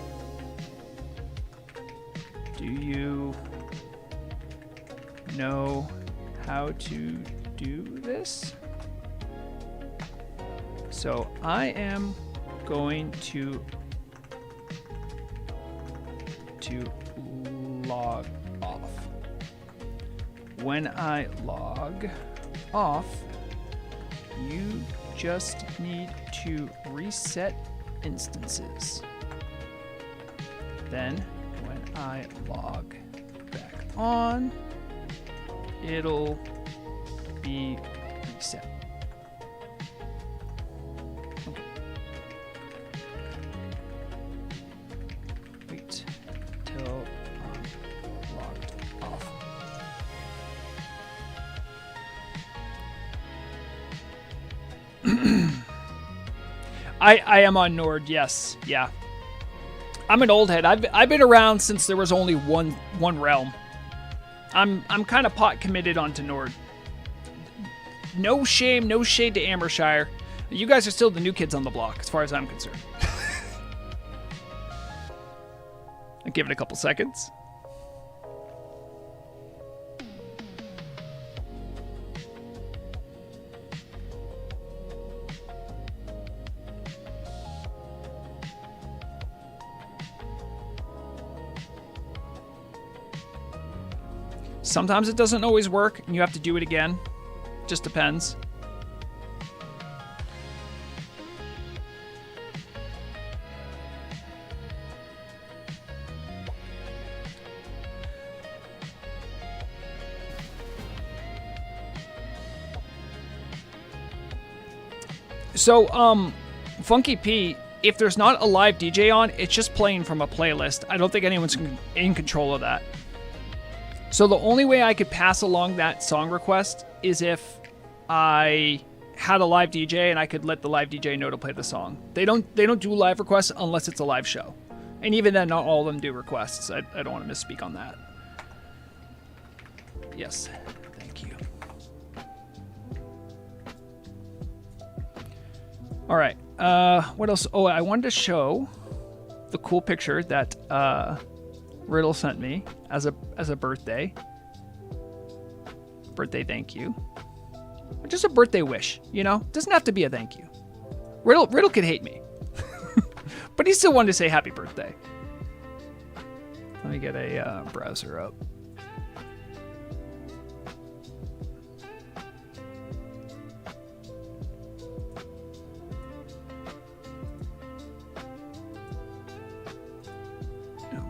A: Do you know how to do this? So I am going to log off. When I log off, you just need to reset instances. Then when I log back on, it'll be reset. Okay. Wait till I'm logged off. I am on Nord, yes, yeah. I'm an old head. I've been around since there was only one realm. I'm kind of pot committed onto Nord. No shame, no shade to Amershire. You guys are still the new kids on the block, as far as I'm concerned. I'll give it a couple seconds. Sometimes it doesn't always work, and you have to do it again. Just depends. So, Funky P, if there's not a live DJ on, it's just playing from a playlist. I don't think anyone's in control of that. So the only way I could pass along that song request is if I had a live DJ and I could let the live DJ know to play the song. They don't do live requests unless it's a live show. And even then, not all of them do requests. I don't want to misspeak on that. Yes, thank you. All right, what else? Oh, I wanted to show the cool picture that Riddle sent me as a birthday thank you. Just a birthday wish, you know? Doesn't have to be a thank you. Riddle could hate me. But he still wanted to say happy birthday. Let me get a browser up.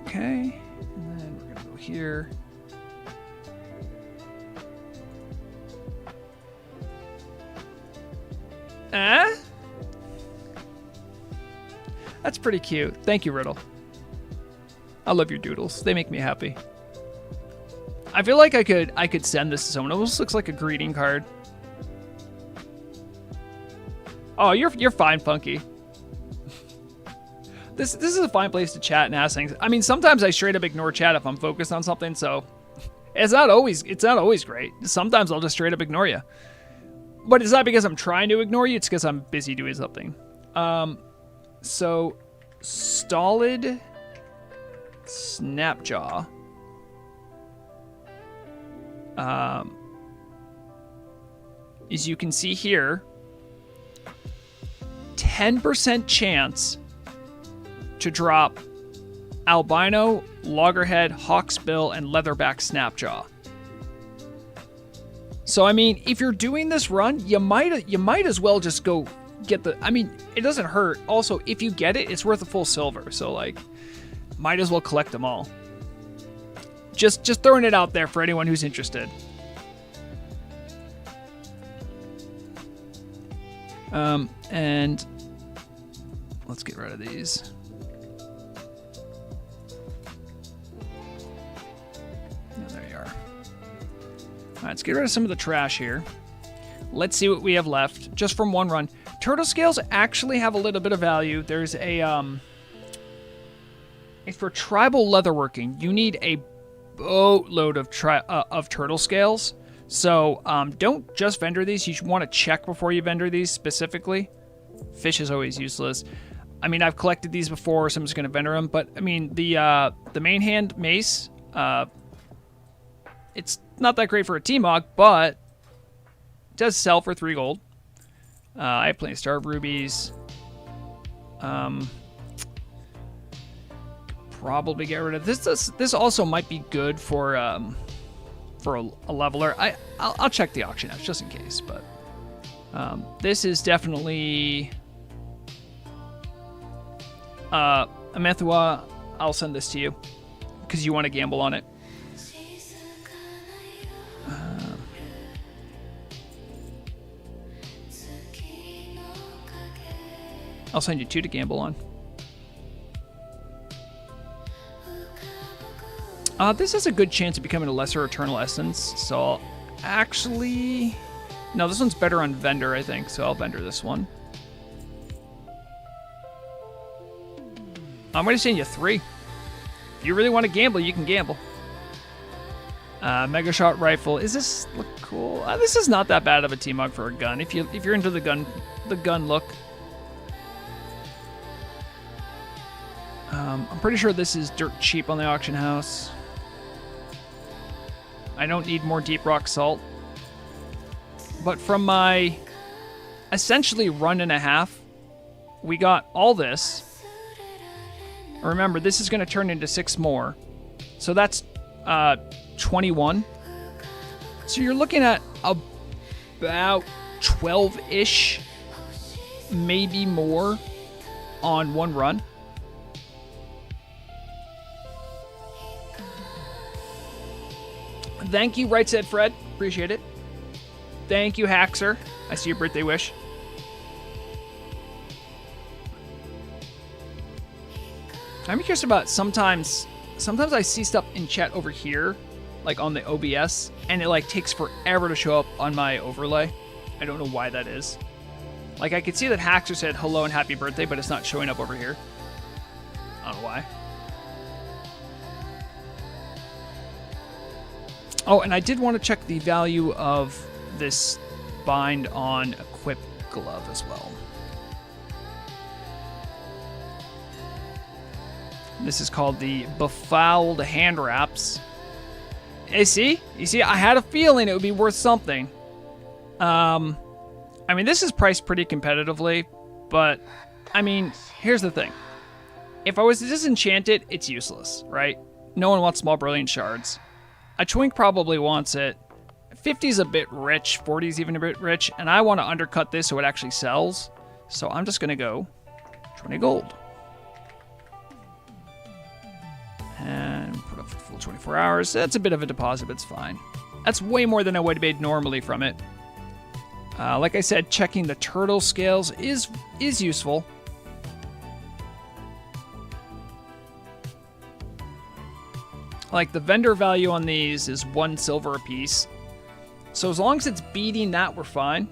A: Okay, and then we're gonna go here. That's pretty cute. Thank you, Riddle. I love your doodles. They make me happy. I feel like I could send this to someone. It almost looks like a greeting card. Oh, you're fine, Funky. This is a fine place to chat and ask things. I mean, sometimes I straight up ignore chat if I'm focused on something, so it's not always great. Sometimes I'll just straight up ignore you. But it's not because I'm trying to ignore you, it's because I'm busy doing something. So Stolid Snapjaw. As you can see here, 10% chance to drop albino, loggerhead, hawksbill, and leatherback snapjaw. So I mean, if you're doing this run, you might as well just go get the. I mean, it doesn't hurt. Also, if you get it, it's worth a full silver. So like, might as well collect them all. Just throwing it out there for anyone who's interested. And let's get rid of these. Oh, there you are. All right, let's get rid of some of the trash here. Let's see what we have left, just from one run. Turtle scales actually have a little bit of value. There's a, if for tribal leatherworking, you need a boatload of turtle scales. So don't just vendor these. You want to check before you vendor these specifically. Fish is always useless. I mean, I've collected these before, so I'm just going to vendor them. But I mean, the main hand mace, it's not that great for a T-Mog, but it does sell for 3 gold. I have plenty of Star Rubies. Probably get rid of this. This also might be good for a leveler. I'll check the auction house just in case, but this is definitely Amethua. I'll send this to you because you want to gamble on it. I'll send you 2 to gamble on. This has a good chance of becoming a lesser eternal essence, so I'll actually... No, this one's better on vendor, I think, so I'll vendor this one. I'm going to send you 3. If you really want to gamble, you can gamble. Mega Shot Rifle. Is this look cool? This is not that bad of a T-Mog for a gun, if you're into the gun look. I'm pretty sure this is dirt cheap on the auction house. I don't need more deep rock salt. But from my essentially run and a half, we got all this. Remember, this is going to turn into 6 more. So that's 21. So you're looking at about 12-ish, maybe more on one run. Thank you, Right Said Fred. Appreciate it. Thank you, Haxer. I see your birthday wish. I'm curious about sometimes I see stuff in chat over here, like on the OBS, and it like takes forever to show up on my overlay. I don't know why that is. Like I could see that Haxer said hello and happy birthday, but it's not showing up over here. I don't know why. Oh, and I did want to check the value of this bind on Equip Glove as well. This is called the Befouled Hand Wraps. You see, I had a feeling it would be worth something. I mean, this is priced pretty competitively, but, I mean, here's the thing. If I was to disenchant it, it's useless, right? No one wants small brilliant shards. A Twink probably wants it. 50's a bit rich, 40's even a bit rich, and I want to undercut this so it actually sells. So I'm just going to go 20 gold. And put up for the full 24 hours. That's a bit of a deposit, but it's fine. That's way more than I would have made normally from it. Like I said, checking the turtle scales is useful. Like, the vendor value on these is 1 silver a piece. So as long as it's beating that, we're fine.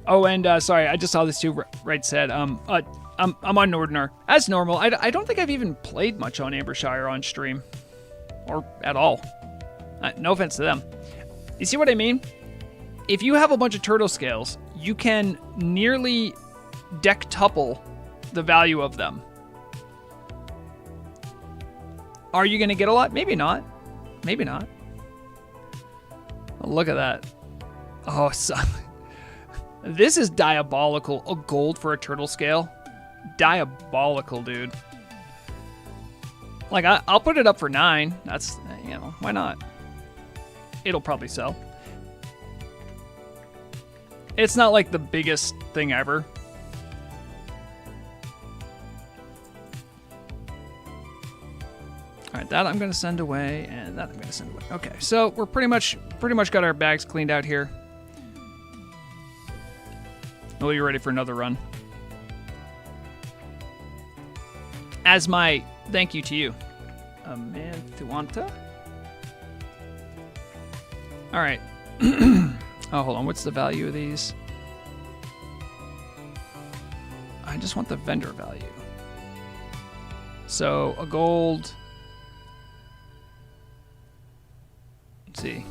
A: Oh, and sorry, I just saw this too. Right said. I'm on Nordinar as normal. I don't think I've even played much on Ambershire on stream, or at all. No offense to them. You see what I mean? If you have a bunch of turtle scales, you can nearly dectuple the value of them. Are you gonna get a lot? Maybe not. Maybe not. Oh, look at that. Oh, so. This is diabolical. A gold for a turtle scale? Diabolical, dude. Like, I'll put it up for 9. That's, you know, why not? It'll probably sell. It's not like the biggest thing ever. All right, that I'm going to send away, and that I'm going to send away. Okay, so we're pretty much got our bags cleaned out here. Oh, you're ready for another run. As my thank you to you, Amanthuanta. All right. Oh, hold on. What's the value of these? I just want the vendor value. So a gold. Let's see.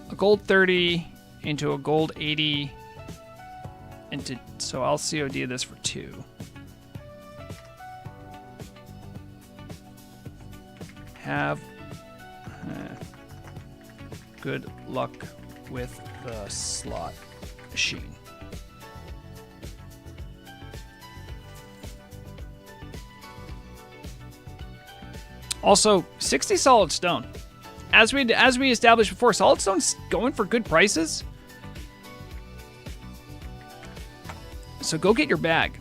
A: A gold 30 into a gold 80. So I'll COD this for 2. Have good luck with the slot machine. Also, 60 solid stone. As we established before, solid stone's going for good prices. So go get your bag.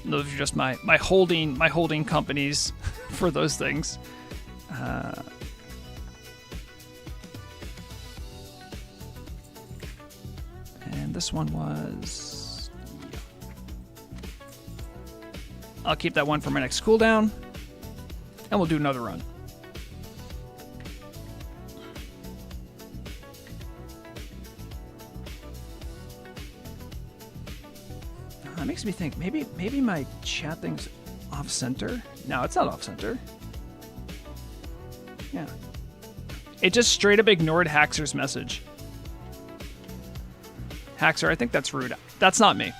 A: Those are just my holding companies for those things. And this one was. I'll keep that one for my next cooldown, and we'll do another run. That makes me think maybe my chat thing's off center. No, it's not off center. Yeah. It just straight up ignored Haxer's message. Haxer, I think that's rude. That's not me.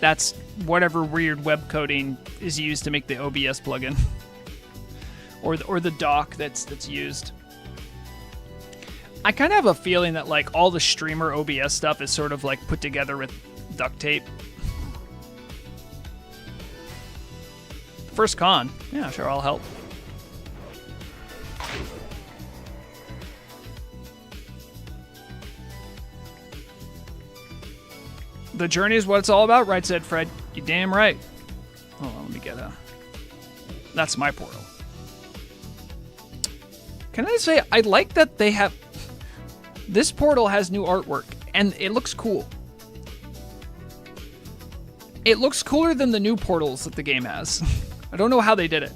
A: That's whatever weird web coding is used to make the OBS plugin. or the dock that's used. I kind of have a feeling that like all the streamer OBS stuff is sort of like put together with duct tape. First con. Yeah, sure, I'll help. The journey is what it's all about, right, said Fred. You damn right. Hold on, let me get a... That's my portal. Can I say, I like that they have... This portal has new artwork, and it looks cool. It looks cooler than the new portals that the game has. I don't know how they did it.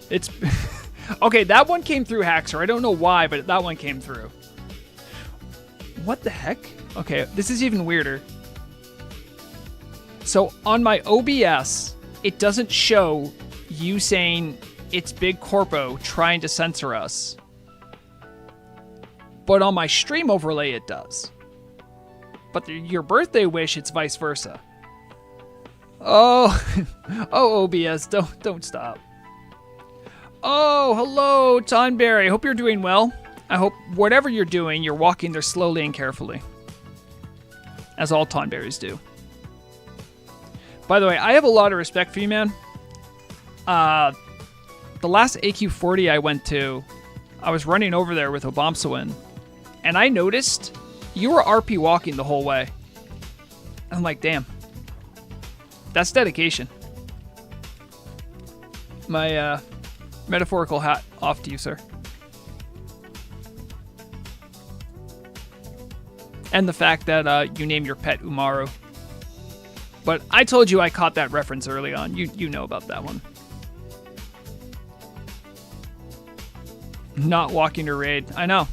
A: It's... Okay, that one came through Haxer. I don't know why, but that one came through. What the heck? Okay, this is even weirder. So on my OBS, it doesn't show you saying it's Big Corpo trying to censor us. But on my stream overlay, it does. But your birthday wish, it's vice versa. Oh, oh, OBS, don't stop. Oh, hello, Tonberry. Hope you're doing well. I hope whatever you're doing, you're walking there slowly and carefully. As all Tonberries do. By the way, I have a lot of respect for you, man. The last AQ40 I went to, I was running over there with Obamsawin, and I noticed You were RP walking the whole way. I'm like, damn. That's dedication. My metaphorical hat off to you, sir. And the fact that you named your pet Umaru. But I told you I caught that reference early on. You know about that one. Not walking to raid. I know.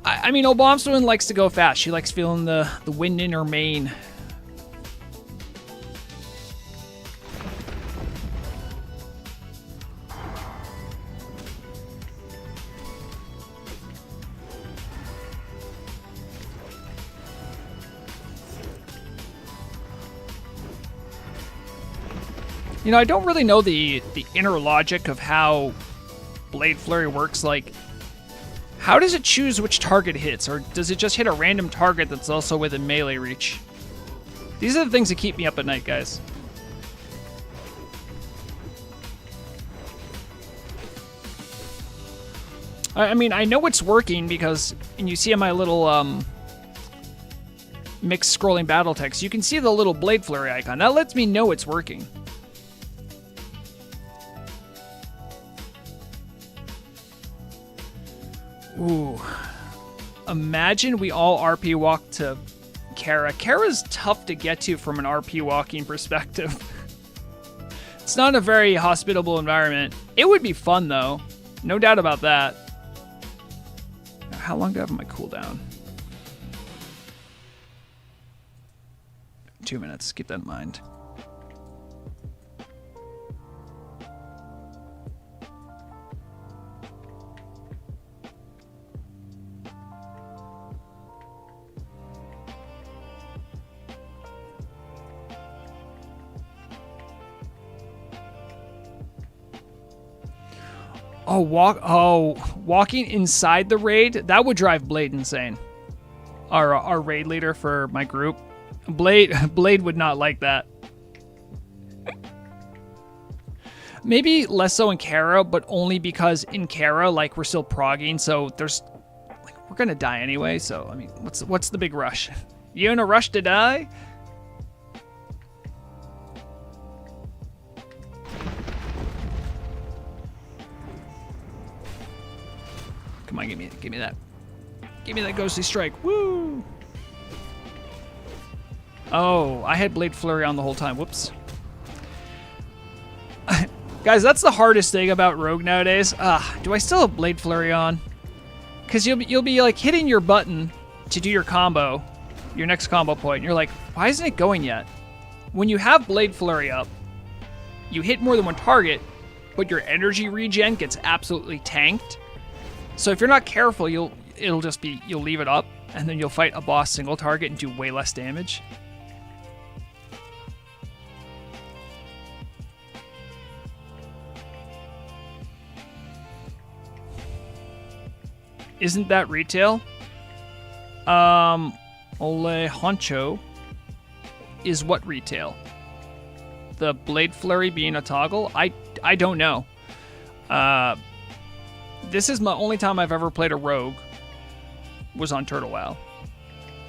A: I mean, Obamswoman likes to go fast. She likes feeling the wind in her mane. You know, I don't really know the inner logic of how Blade Flurry works. Like, how does it choose which target hits? Or does it just hit a random target that's also within melee reach? These are the things that keep me up at night, guys. I mean, I know it's working because, and you see in my little mixed scrolling battle text, you can see the little Blade Flurry icon. That lets me know it's working. Ooh. Imagine we all RP walk to Kara. Kara's tough to get to from an RP walking perspective. It's not a very hospitable environment. It would be fun, though. No doubt about that. How long do I have my cooldown? 2 minutes. Keep that in mind. Walking inside the raid, that would drive Blade insane. Our raid leader for my group. Blade would not like that. Maybe less so in Kara, but only because in Kara, like, we're still progging, so there's, like, we're gonna die anyway, so, I mean, what's the big rush? You in a rush to die? Come on, give me that. Give me that ghostly strike. Woo! Oh, I had Blade Flurry on the whole time. Whoops. Guys, that's the hardest thing about Rogue nowadays. Do I still have Blade Flurry on? Because you'll be like hitting your button to do your combo, your next combo point, and you're like, why isn't it going yet? When you have Blade Flurry up, you hit more than one target, but your energy regen gets absolutely tanked. So if you're not careful, you'll leave it up, and then you'll fight a boss single target and do way less damage. Isn't that retail? Ole Honcho is what retail? The Blade Flurry being a toggle? I don't know. This is my only time I've ever played a rogue, was on Turtle WoW.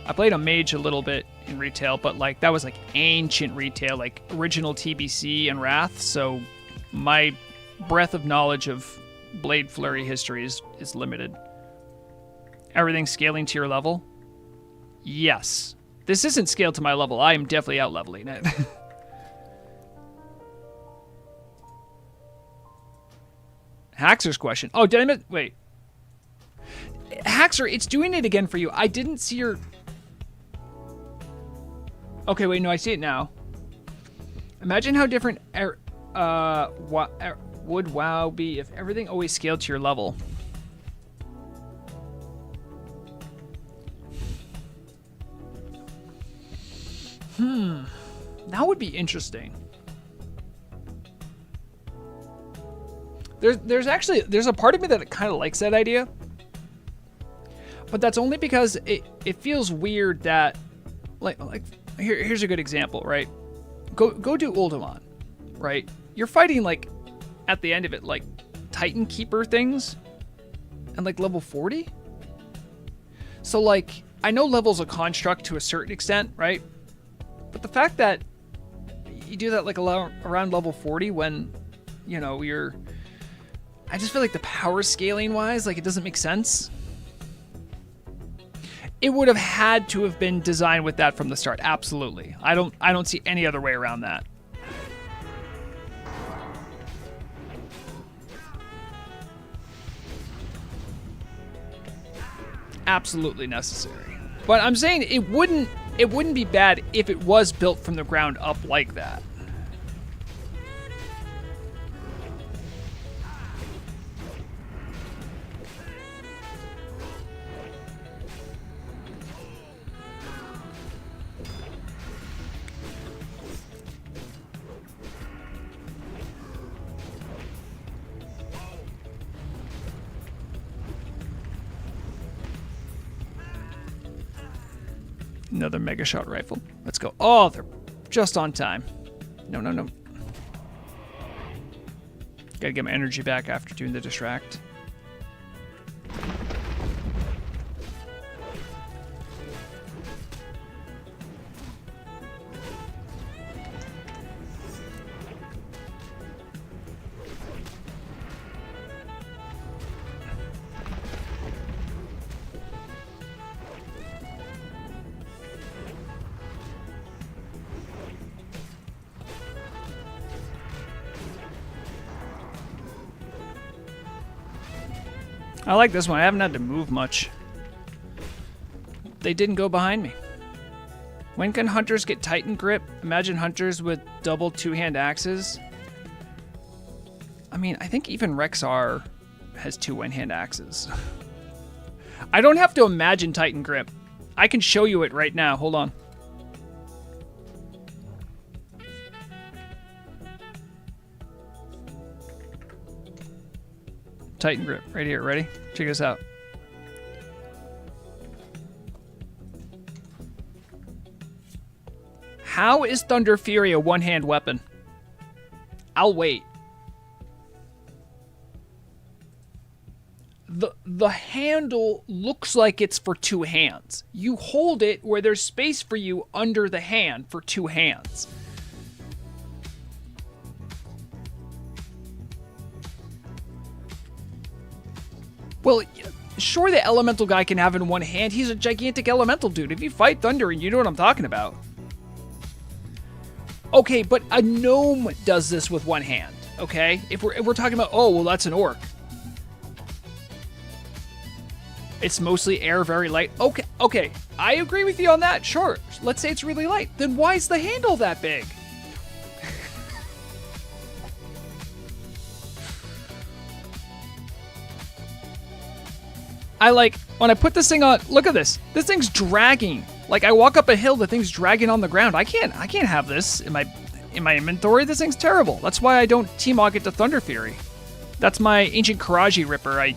A: I played a mage a little bit in retail, but like that was like ancient retail, like original TBC and Wrath, so my breadth of knowledge of Blade Flurry history is limited. Everything's scaling to your level? Yes. This isn't scaled to my level. I am definitely out-leveling it. Haxer's question. Oh, did I miss? Wait. Haxer, it's doing it again for you. I didn't see your... Okay, wait, no, I see it now. Imagine how different would WoW be if everything always scaled to your level. That would be interesting. There's a part of me that kind of likes that idea, but that's only because it feels weird that like here's a good example, right? Go do Uldaman, right? You're fighting like at the end of it like Titan Keeper things and like level 40. So, like, I know level's a construct to a certain extent, right? But the fact that you do that, like, around level 40 when, you know, you're... I just feel like the power scaling wise, like, it doesn't make sense. It would have had to have been designed with that from the start. Absolutely. I don't see any other way around that. Absolutely necessary. But I'm saying it wouldn't be bad if it was built from the ground up like that. Another mega shot rifle. Let's go. Oh, they're just on time. No, no, no. Gotta get my energy back after doing the distract. I like this one. I haven't had to move much. They didn't go behind me. When can hunters get Titan grip? Imagine hunters with double two-hand axes. I mean, I think even Rexar has two one-hand axes. I don't have to imagine Titan grip. I can show you it right now. Hold on. Titan grip right here. Ready? Check this out. How is Thunder Fury a one-hand weapon? I'll wait. The handle looks like it's for two hands. You hold it where there's space for you under the hand for two hands. Well, sure, the elemental guy can have it in one hand. He's a gigantic elemental dude. If you fight Thunder, you know what I'm talking about. Okay, but a gnome does this with one hand, okay? If we're talking about, oh, well, that's an orc. It's mostly air, very light. Okay, I agree with you on that, sure. Let's say it's really light. Then why is the handle that big? When I put this thing on, look at this. This thing's dragging. Like, I walk up a hill, the thing's dragging on the ground. I can't have this in my inventory. This thing's terrible. That's why I don't T-Mog it to Thunder Fury. That's my Ancient Karaji Ripper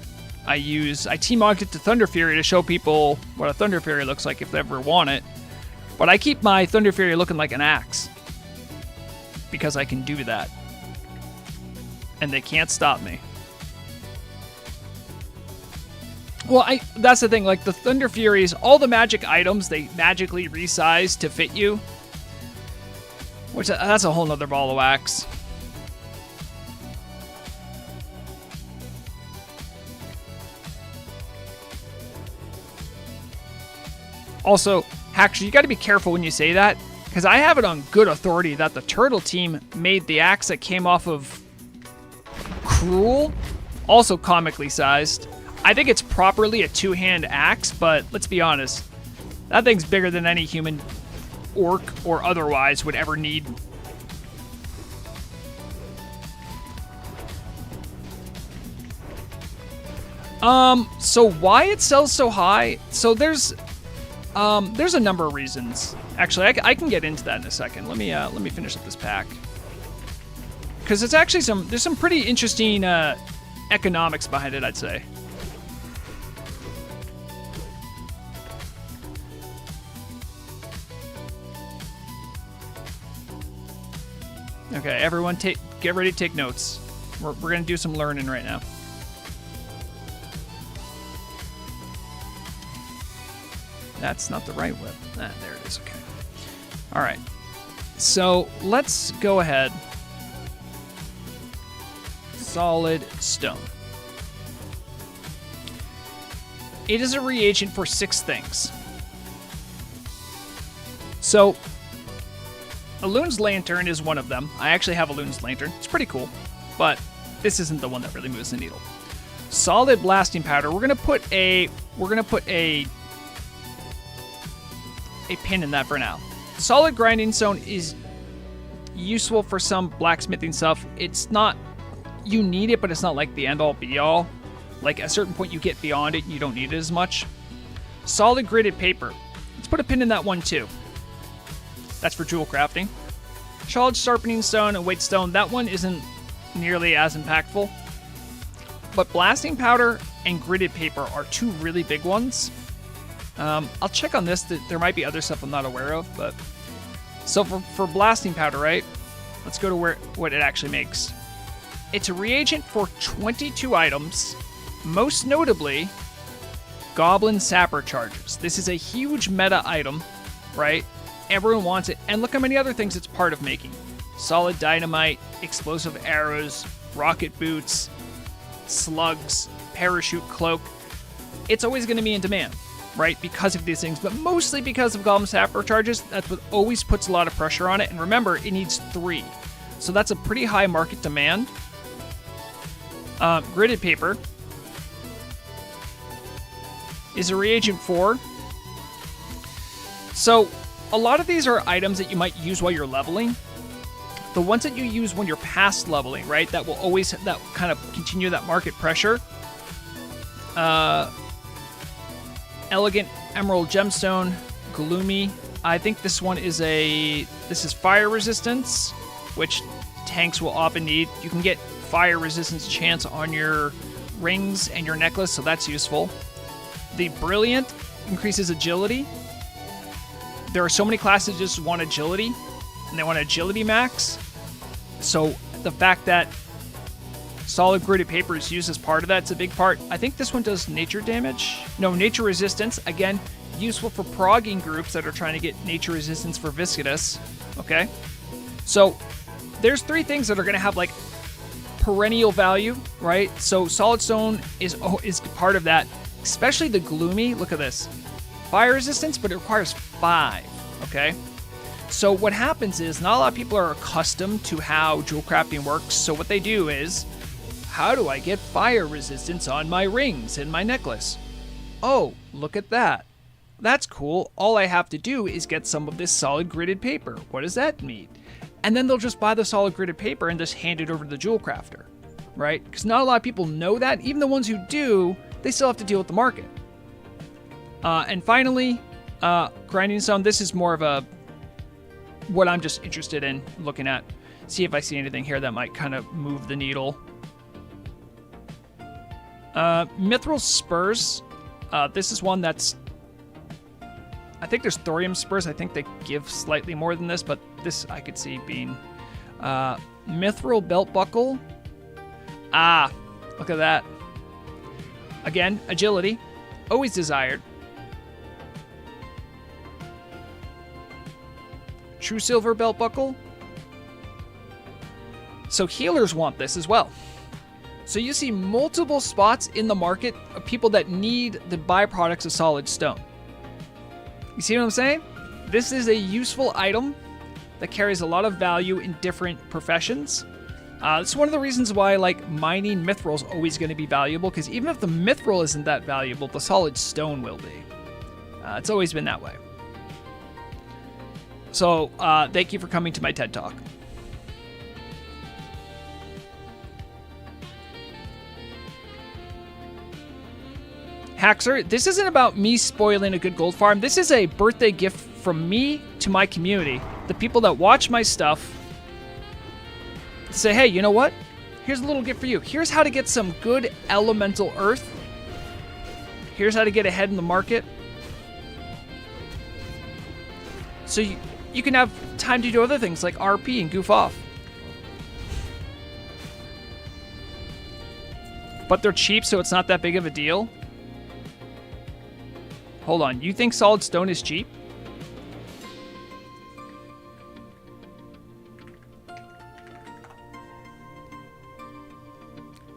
A: I use. I T-Mogged it to Thunder Fury to show people what a Thunder Fury looks like if they ever want it. But I keep my Thunder Fury looking like an axe. Because I can do that. And they can't stop me. Well, that's the thing, like the Thunder Furies, all the magic items, they magically resize to fit you. Which, that's a whole nother ball of wax. Also, Haxer, you gotta be careful when you say that, because I have it on good authority that the Turtle team made the axe that came off of Cruel, also comically sized. I think it's properly a two-hand axe, but let's be honest. That thing's bigger than any human, orc or otherwise, would ever need. So why it sells so high? So there's a number of reasons. Actually, I can get into that in a second. Let me finish up this pack. Because it's actually there's some pretty interesting economics behind it, I'd say. Okay, everyone, get ready to take notes. We're gonna do some learning right now. That's not the right whip. Ah, there it is. Okay. All right. So let's go ahead. Solid stone. It is a reagent for 6 things. So, a Loon's Lantern is one of them. I actually have a Loon's Lantern. It's pretty cool, but this isn't the one that really moves the needle. Solid blasting powder. We're gonna put a pin in that for now. Solid grinding stone is useful for some blacksmithing stuff. It's not, you need it, but it's not like the end all be all. Like at a certain point you get beyond it and you don't need it as much. Solid gridded paper. Let's put a pin in that one too. That's for jewel crafting. Solid sharpening stone and weight stone. That one isn't nearly as impactful. But blasting powder and gridded paper are 2 really big ones. I'll check on this. There might be other stuff I'm not aware of, but so for blasting powder, right? Let's go to what it actually makes. It's a reagent for 22 items, most notably Goblin Sapper Charges. This is a huge meta item, right? Everyone wants it, and look how many other things it's part of making. Solid dynamite, explosive arrows, rocket boots, slugs, parachute cloak. It's always going to be in demand, right? Because of these things, but mostly because of Goblin Sapper Charges. That's what always puts a lot of pressure on it. And remember, it needs 3. So that's a pretty high market demand. Gridded paper is a reagent for. So a lot of these are items that you might use while you're leveling. The ones that you use when you're past leveling, right? That will always, that kind of continue that market pressure. Elegant Emerald Gemstone, Gloomy. I think this one is this is fire resistance, which tanks will often need. You can get fire resistance chance on your rings and your necklace, so that's useful. The Brilliant increases agility. There are so many classes that just want agility, and they want agility max. So the fact that solid gridded paper is used as part of that, it's a big part. I think this one does nature damage. No, nature resistance. Again, useful for progging groups that are trying to get nature resistance for viscous. Okay? So there's 3 things that are going to have like perennial value, right? So solid stone is part of that, especially the Gloomy. Look at this. Fire resistance, but it requires 5, okay? So what happens is not a lot of people are accustomed to how jewel crafting works. So what they do is, how do I get fire resistance on my rings and my necklace? Oh, look at that. That's cool. All I have to do is get some of this solid gridded paper. What does that mean? And then they'll just buy the solid gridded paper and just hand it over to the jewel crafter, right? Because not a lot of people know that. Even the ones who do, they still have to deal with the market. And finally, grinding stone. This is more of what I'm just interested in looking at. See if I see anything here that might kind of move the needle. Mithril spurs. This is one that's, I think there's thorium spurs. I think they give slightly more than this, but this I could see being mithril belt buckle. Ah, look at that. Again, agility, always desired. True silver belt buckle. So healers want this as well. So you see multiple spots in the market of people that need the byproducts of solid stone. You see what I'm saying? This is a useful item that carries a lot of value in different professions. It's one of the reasons why like mining mithril is always going to be valuable, because even if the mithril isn't that valuable, the solid stone will be. It's always been that way. So thank you for coming to my TED Talk. Haxer, this isn't about me spoiling a good gold farm. This is a birthday gift from me to my community. The people that watch my stuff say, hey, you know what? Here's a little gift for you. Here's how to get some good elemental earth. Here's how to get ahead in the market. So you can have time to do other things like RP and goof off. But they're cheap, so it's not that big of a deal. hold on. You think solid stone is cheap?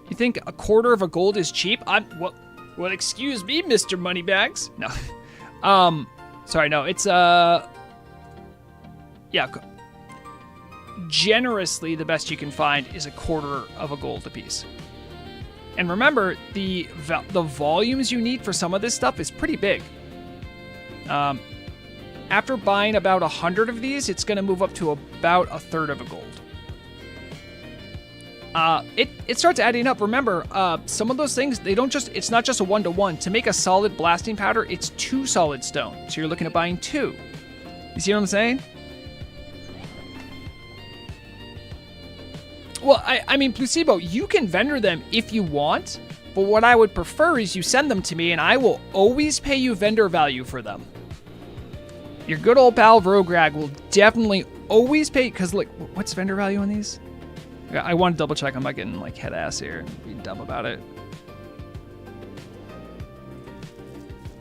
A: You think a quarter of a gold is cheap? Well, excuse me, Mr. Moneybags. No. Sorry, no. It's yeah. Generously, the best you can find is a quarter of a gold apiece. And remember, the volumes you need for some of this stuff is pretty big. After buying about 100 of these, it's going to move up to about a third of a gold. It starts adding up. Remember, some of those things, it's not just a 1-to-1. To make a solid blasting powder, it's 2 solid stone. So you're looking at buying 2. You see what I'm saying? Well, I mean, Placebo, you can vendor them if you want, but what I would prefer is you send them to me and I will always pay you vendor value for them. Your good old pal Vrograg will definitely always pay, because like, what's vendor value on these? I want to double check. I'm not getting like head ass here and be dumb about it.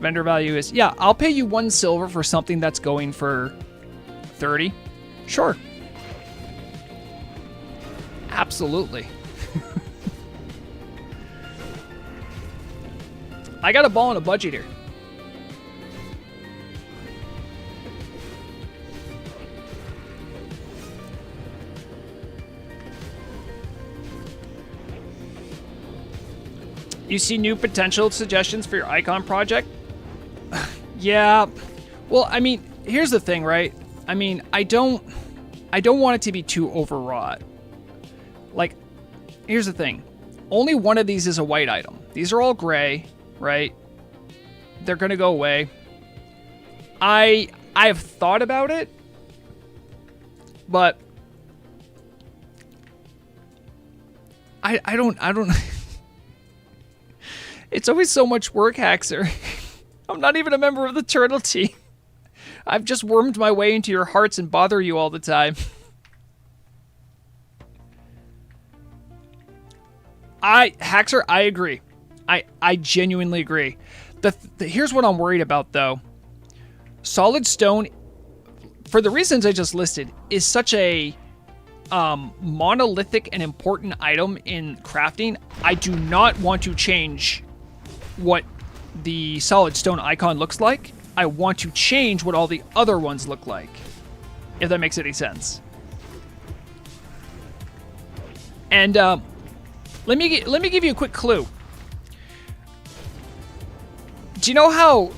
A: Vendor value is, yeah, I'll pay you 1 silver for something that's going for 30. Sure. Absolutely. I got a ball on a budget here. You see new potential suggestions for your icon project? Yeah. Well, I mean, here's the thing, right? I mean, I don't want it to be too overwrought. Like, here's the thing. Only one of these is a white item. These are all gray, right? They're going to go away. I have thought about it, but I don't It's always so much work, Haxer. I'm not even a member of the Turtle Team. I've just wormed my way into your hearts and bother you all the time. Haxer, I agree. I genuinely agree. Here's what I'm worried about, though. Solid stone, for the reasons I just listed, is such a monolithic and important item in crafting. I do not want to change what the solid stone icon looks like. I want to change what all the other ones look like, if that makes any sense. And let me give you a quick clue. Do you know how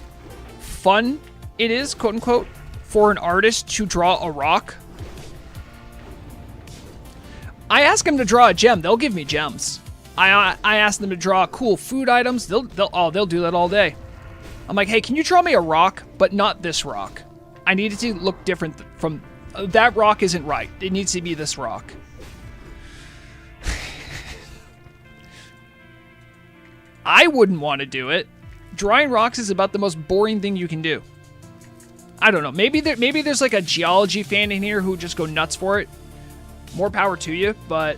A: fun it is, quote unquote, for an artist to draw a rock? I ask them to draw a gem, they'll give me gems. I ask them to draw cool food items, they'll do that all day. I'm like, hey, can you draw me a rock, but not this rock? I need it to look different from that rock. Isn't right. It needs to be this rock. I wouldn't want to do it. Drawing rocks is about the most boring thing you can do. I don't know. Maybe there's like a geology fan in here who just go nuts for it. More power to you, but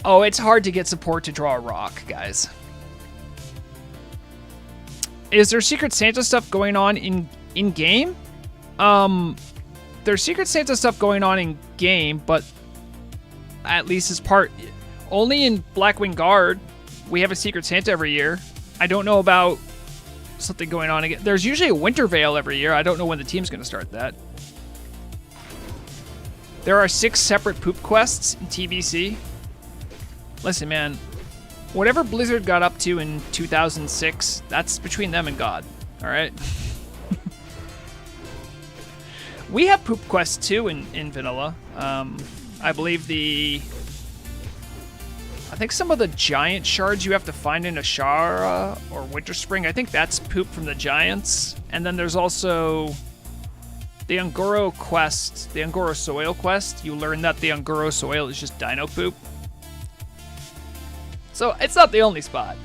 A: oh, it's hard to get support to draw a rock, guys. Is there Secret Santa stuff going on in game? There's Secret Santa stuff going on in game, but at least as part only in Blackwing Guard. We have a Secret Santa every year. I don't know about something going on again. There's usually a Winter Veil every year. I don't know when the team's going to start that. There are 6 separate poop quests in TBC. Listen, man. Whatever Blizzard got up to in 2006, that's between them and God. All right? We have poop quests, too, in vanilla. I believe I think some of the giant shards you have to find in Ashara or Winter Spring, I think that's poop from the giants. And then there's also the Ungoro quest, the Ungoro soil quest. You learn that the Ungoro soil is just dino poop. So it's not the only spot.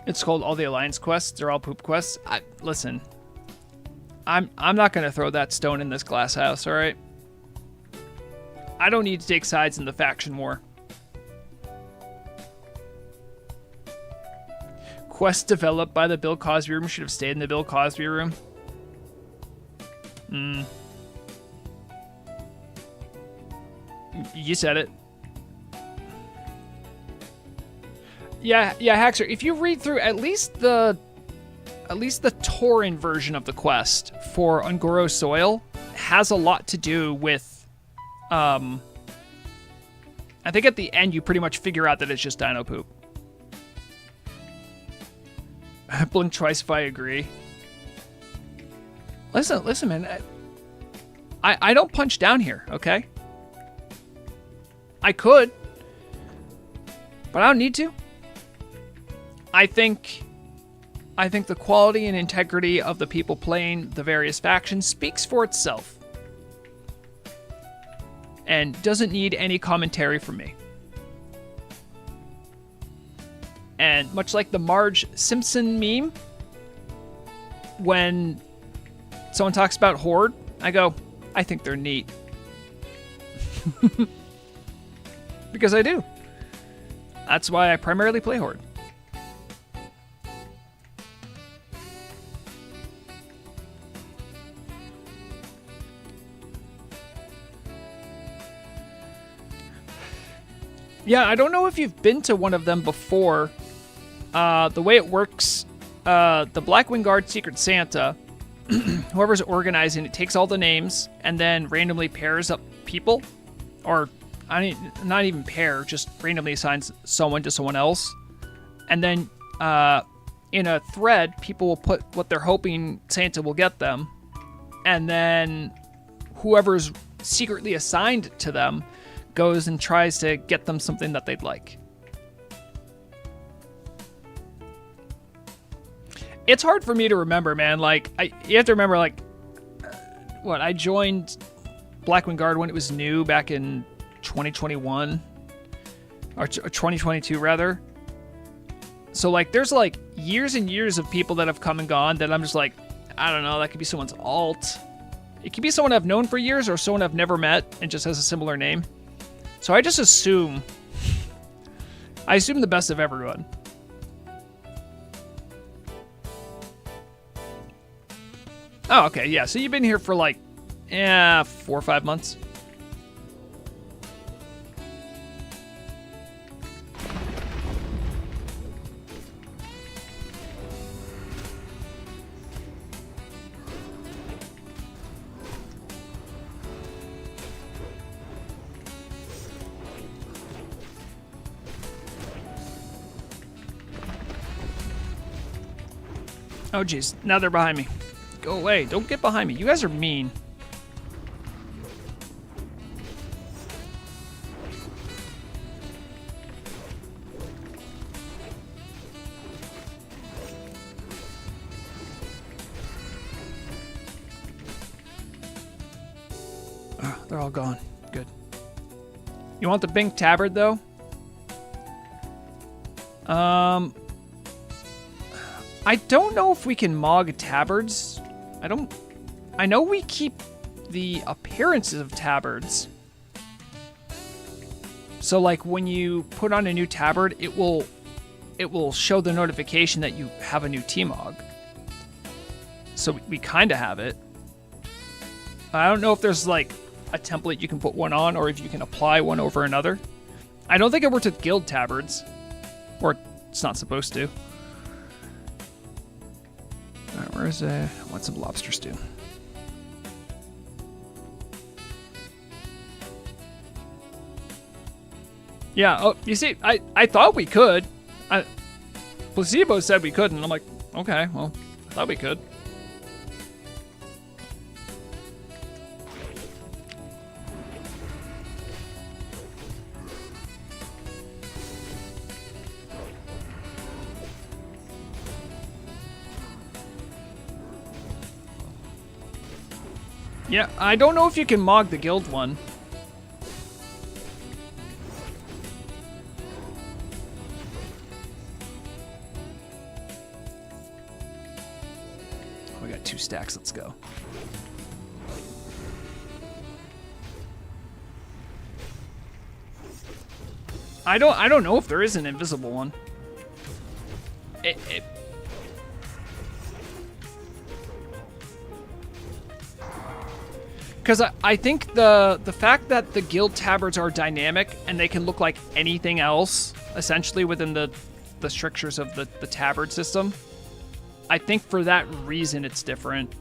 A: It's called all the Alliance quests. They're all poop quests. Listen, I'm not gonna throw that stone in this glass house. All right. I don't need to take sides in the faction war. Quest developed by the Bill Cosby room should have stayed in the Bill Cosby room. You said it. Yeah, Haxer, if you read through at least the Tauren version of the quest for Ungoro Soil has a lot to do with I think at the end you pretty much figure out that it's just dino poop. Blink twice if I agree. Listen, man. I don't punch down here, okay? I could, but I don't need to. I think the quality and integrity of the people playing the various factions speaks for itself and doesn't need any commentary from me. And much like the Marge Simpson meme, when someone talks about Horde, I go, I think they're neat. Because I do. That's why I primarily play Horde. Yeah, I don't know if you've been to one of them before. The way it works, the Blackwing Guard Secret Santa, whoever's organizing it takes all the names and then randomly pairs up people. Or, I mean, not even pair, just randomly assigns someone to someone else. And then in a thread, people will put what they're hoping Santa will get them. And then whoever's secretly assigned to them goes and tries to get them something that they'd like. It's hard for me to remember, man. Like, you have to remember, like, I joined Blackwing Guard when it was new back in 2021. Or 2022, rather. So, like, there's, like, years and years of people that have come and gone that I'm just like, I don't know, that could be someone's alt. It could be someone I've known for years or someone I've never met and just has a similar name. So I just assume... I assume the best of everyone. Oh, okay, yeah. So you've been here for like, 4 or 5 months. Oh, jeez. Now they're behind me. Go away. Don't get behind me. You guys are mean. Oh, they're all gone. Good. You want the Bink Tabard, though? I don't know if we can Mog Tabards. I know we keep the appearances of Tabards. So, like, when you put on a new Tabard, it will show the notification that you have a new T-Mog. So we kind of have it. I don't know if there's, like, a template you can put one on or if you can apply one over another. I don't think it works with Guild Tabards. Or it's not supposed to. Alright, where's I want some lobster stew. Yeah, oh, you see, I thought we could. Placebo said we couldn't. I'm like, okay, well, I thought we could. Yeah, I don't know if you can Mog the guild one. We got 2 stacks, let's go. I don't know if there is an invisible one. Because I think the fact that the guild tabards are dynamic and they can look like anything else, essentially within the strictures of the tabard system, I think for that reason it's different.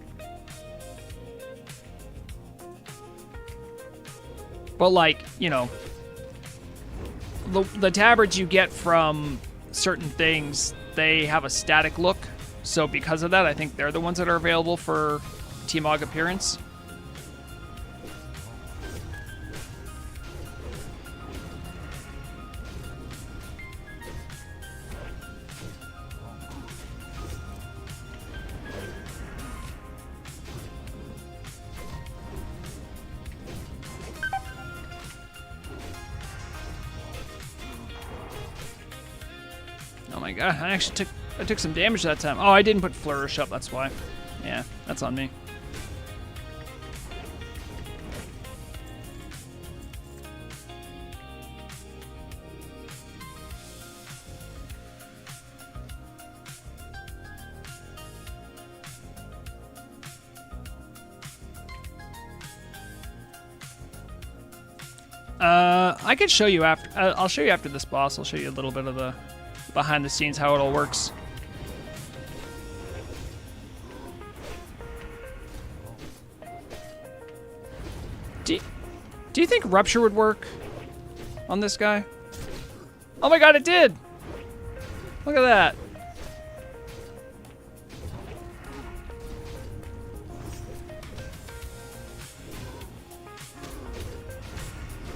A: But like, you know, the tabards you get from certain things, they have a static look. So because of that, I think they're the ones that are available for T-Mog appearance. Oh my god, I actually took some damage that time. Oh, I didn't put Flourish up, that's why. Yeah, that's on me. I could show you after. I'll show you after this boss. I'll show you a little bit of the behind the scenes, how it all works. Do you think Rupture would work on this guy? Oh my god, it did! Look at that.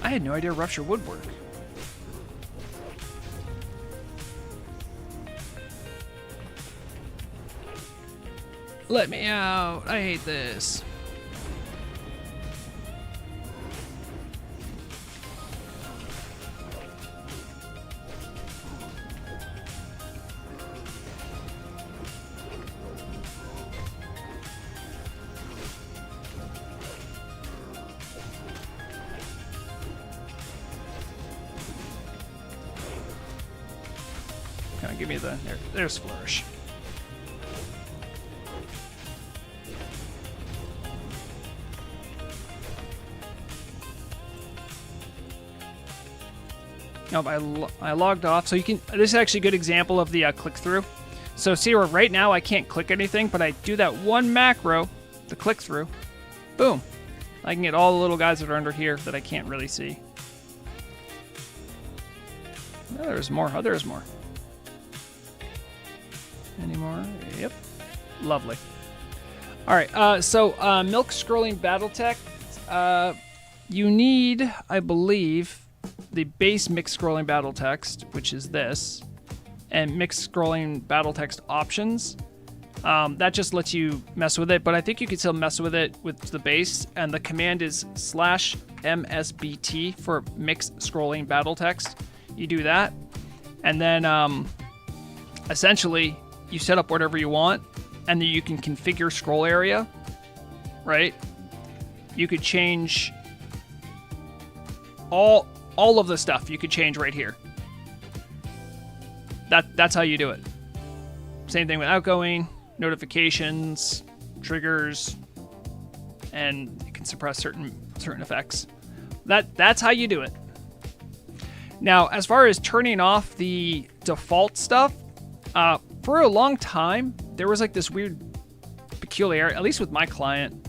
A: I had no idea Rupture would work. Let me out. I hate this. Kind of give me the... There's Flourish. Nope, I logged off. So you can... This is actually a good example of the click-through. So see where right now I can't click anything, but I do that one macro, the click-through. Boom. I can get all the little guys that are under here that I can't really see. Oh, there's more. Oh, there's more. Any more? Yep. Lovely. All right. So milk scrolling battle tech. You need, I believe, the base mixed scrolling battle text, which is this, and mixed scrolling battle text options. That just lets you mess with it, but I think you can still mess with it with the base, and the command is /msbt for mixed scrolling battle text. You do that, and then essentially you set up whatever you want, and then you can configure scroll area, right? You could change all of the stuff you could change right here. That's how you do it. Same thing with outgoing, notifications, triggers, and you can suppress certain effects. That's how you do it. Now, as far as turning off the default stuff, for a long time, there was like this weird peculiarity, at least with my client.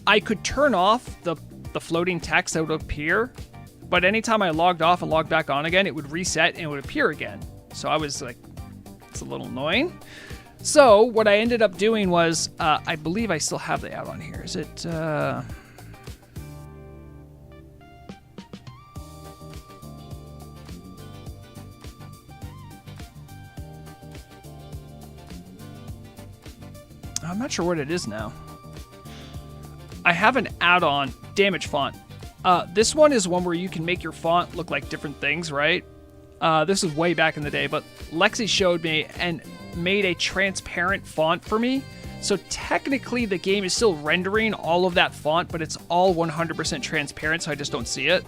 A: I could turn off the floating text that would appear, but anytime I logged off and logged back on again, it would reset and it would appear again. So I was like, it's a little annoying. So what I ended up doing was, I believe I still have the add-on here. Is it... I'm not sure what it is now. I have an add-on, damage font. This one is one where you can make your font look like different things, right? This is way back in the day, but Lexi showed me and made a transparent font for me. So technically the game is still rendering all of that font, but it's all 100% transparent, so I just don't see it.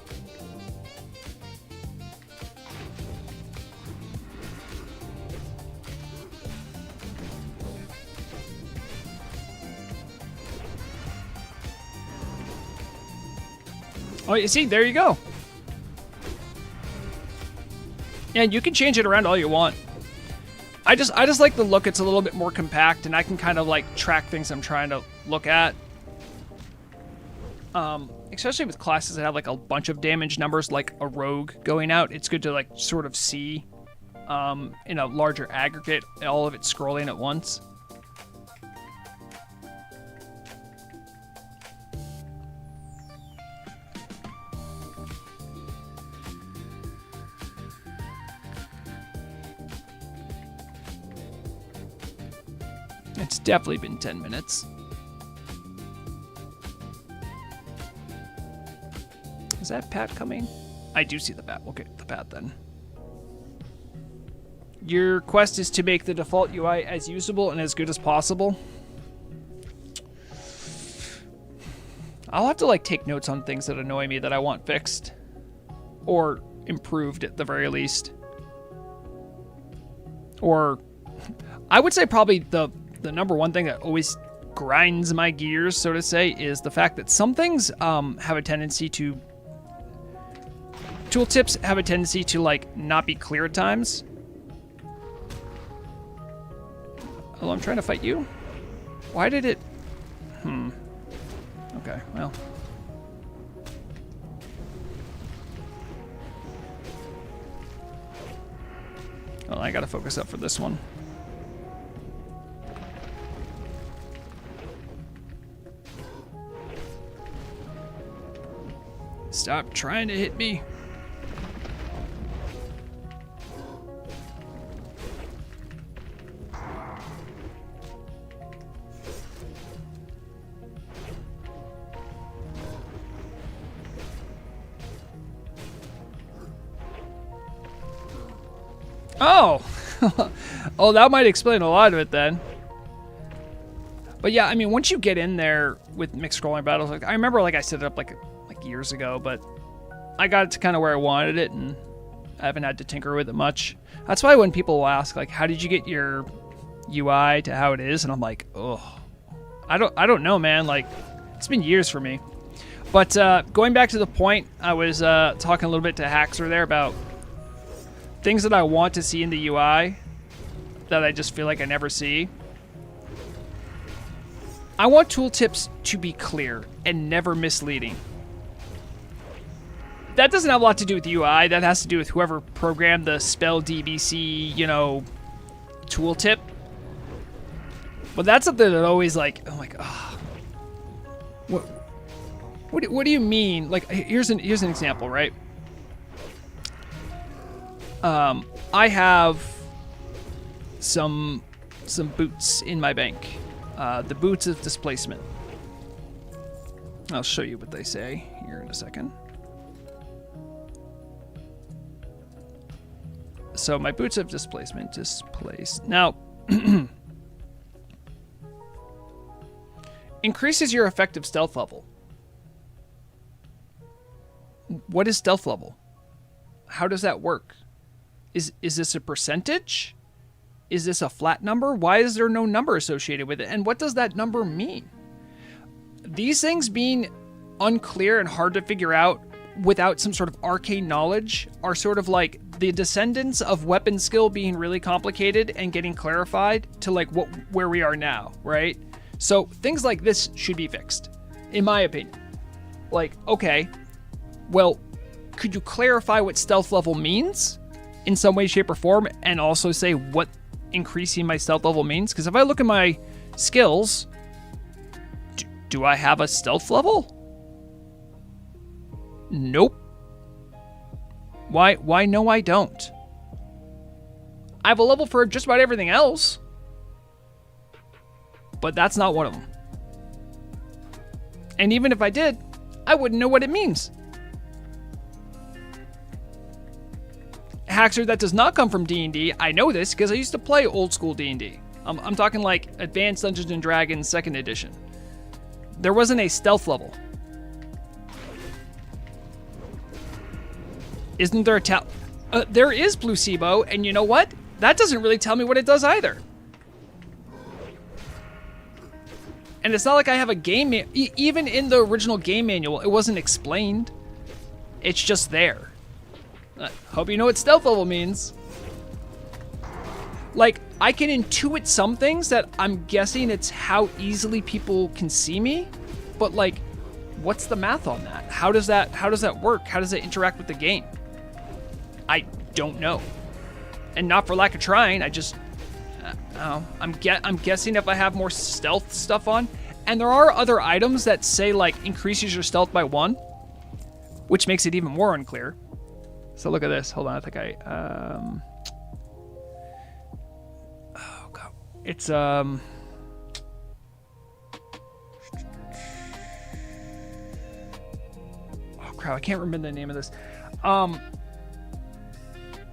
A: Oh, you see, there you go. And you can change it around all you want. I just like the look. It's a little bit more compact, and I can kind of like track things I'm trying to look at. Especially with classes that have like a bunch of damage numbers, like a rogue going out. It's good to like sort of see in a larger aggregate, all of it scrolling at once. It's definitely been 10 minutes. Is that Pat coming? I do see the Pat. We'll get the Pat then. Your quest is to make the default UI as usable and as good as possible. I'll have to like take notes on things that annoy me that I want fixed. Or improved at the very least. Or I would say probably the number one thing that always grinds my gears, so to say, is the fact that some things have a tendency to... Tooltips have a tendency to, like, not be clear at times. Oh, I'm trying to fight you? Why did it... Okay, well... Well, I gotta focus up for this one. Stop trying to hit me. Oh! Oh, that might explain a lot of it then. But yeah, I mean, once you get in there with mixed scrolling battles, like I remember like I set it up like years ago, but I got it to kind of where I wanted it, and I haven't had to tinker with it much. That's why when people will ask, like, how did you get your UI to how it is? And I'm like, oh, I don't know, man. Like, it's been years for me. But going back to the point, I was talking a little bit to Haxer there about things that I want to see in the UI that I just feel like I never see. I want tooltips to be clear and never misleading. That doesn't have a lot to do with the UI. That has to do with whoever programmed the spell DBC, you know, tooltip. But that's something that always like, I'm like, oh, what do you mean? Like, here's an example, right? I have some boots in my bank. The boots of displacement. I'll show you what they say here in a second. So my boots of displacement displace. Now, increases your effective stealth level. What is stealth level? How does that work? Is this a percentage? Is this a flat number? Why is there no number associated with it? And what does that number mean? These things being unclear and hard to figure out without some sort of arcane knowledge are sort of like the descendants of weapon skill being really complicated and getting clarified to like where we are now, right? So things like this should be fixed, in my opinion. Like, okay, well, could you clarify what stealth level means in some way, shape, or form, and also say what increasing my stealth level means? Because if I look at my skills, do I have a stealth level? Nope. Why no, I don't. I have a level for just about everything else, but that's not one of them. And even if I did, I wouldn't know what it means. Haxer, that does not come from D&D. I know this because I used to play old school D&D. I'm talking like Advanced Dungeons and Dragons 2nd edition. There wasn't a stealth level. Isn't there a there is Placebo, and you know what? That doesn't really tell me what it does either. And it's not like I have a game even in the original game manual, it wasn't explained. It's just there. Hope you know what stealth level means. Like, I can intuit some things that I'm guessing it's how easily people can see me, but like, what's the math on that? How does that work? How does it interact with the game? I don't know. And not for lack of trying, I just, I'm guessing if I have more stealth stuff on, and there are other items that say like increases your stealth by 1, which makes it even more unclear. So look at this. Hold on, I think oh god, it's oh crap, I can't remember the name of this.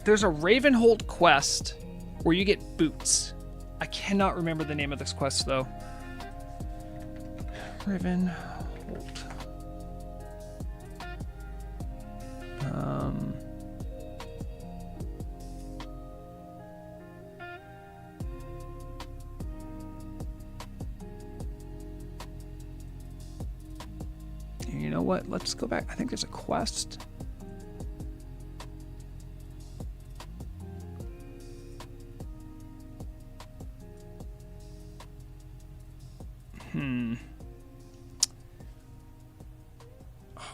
A: There's a Ravenhold quest where you get boots. I cannot remember the name of this quest though. Ravenhold. You know what? Let's go back. I think there's a quest.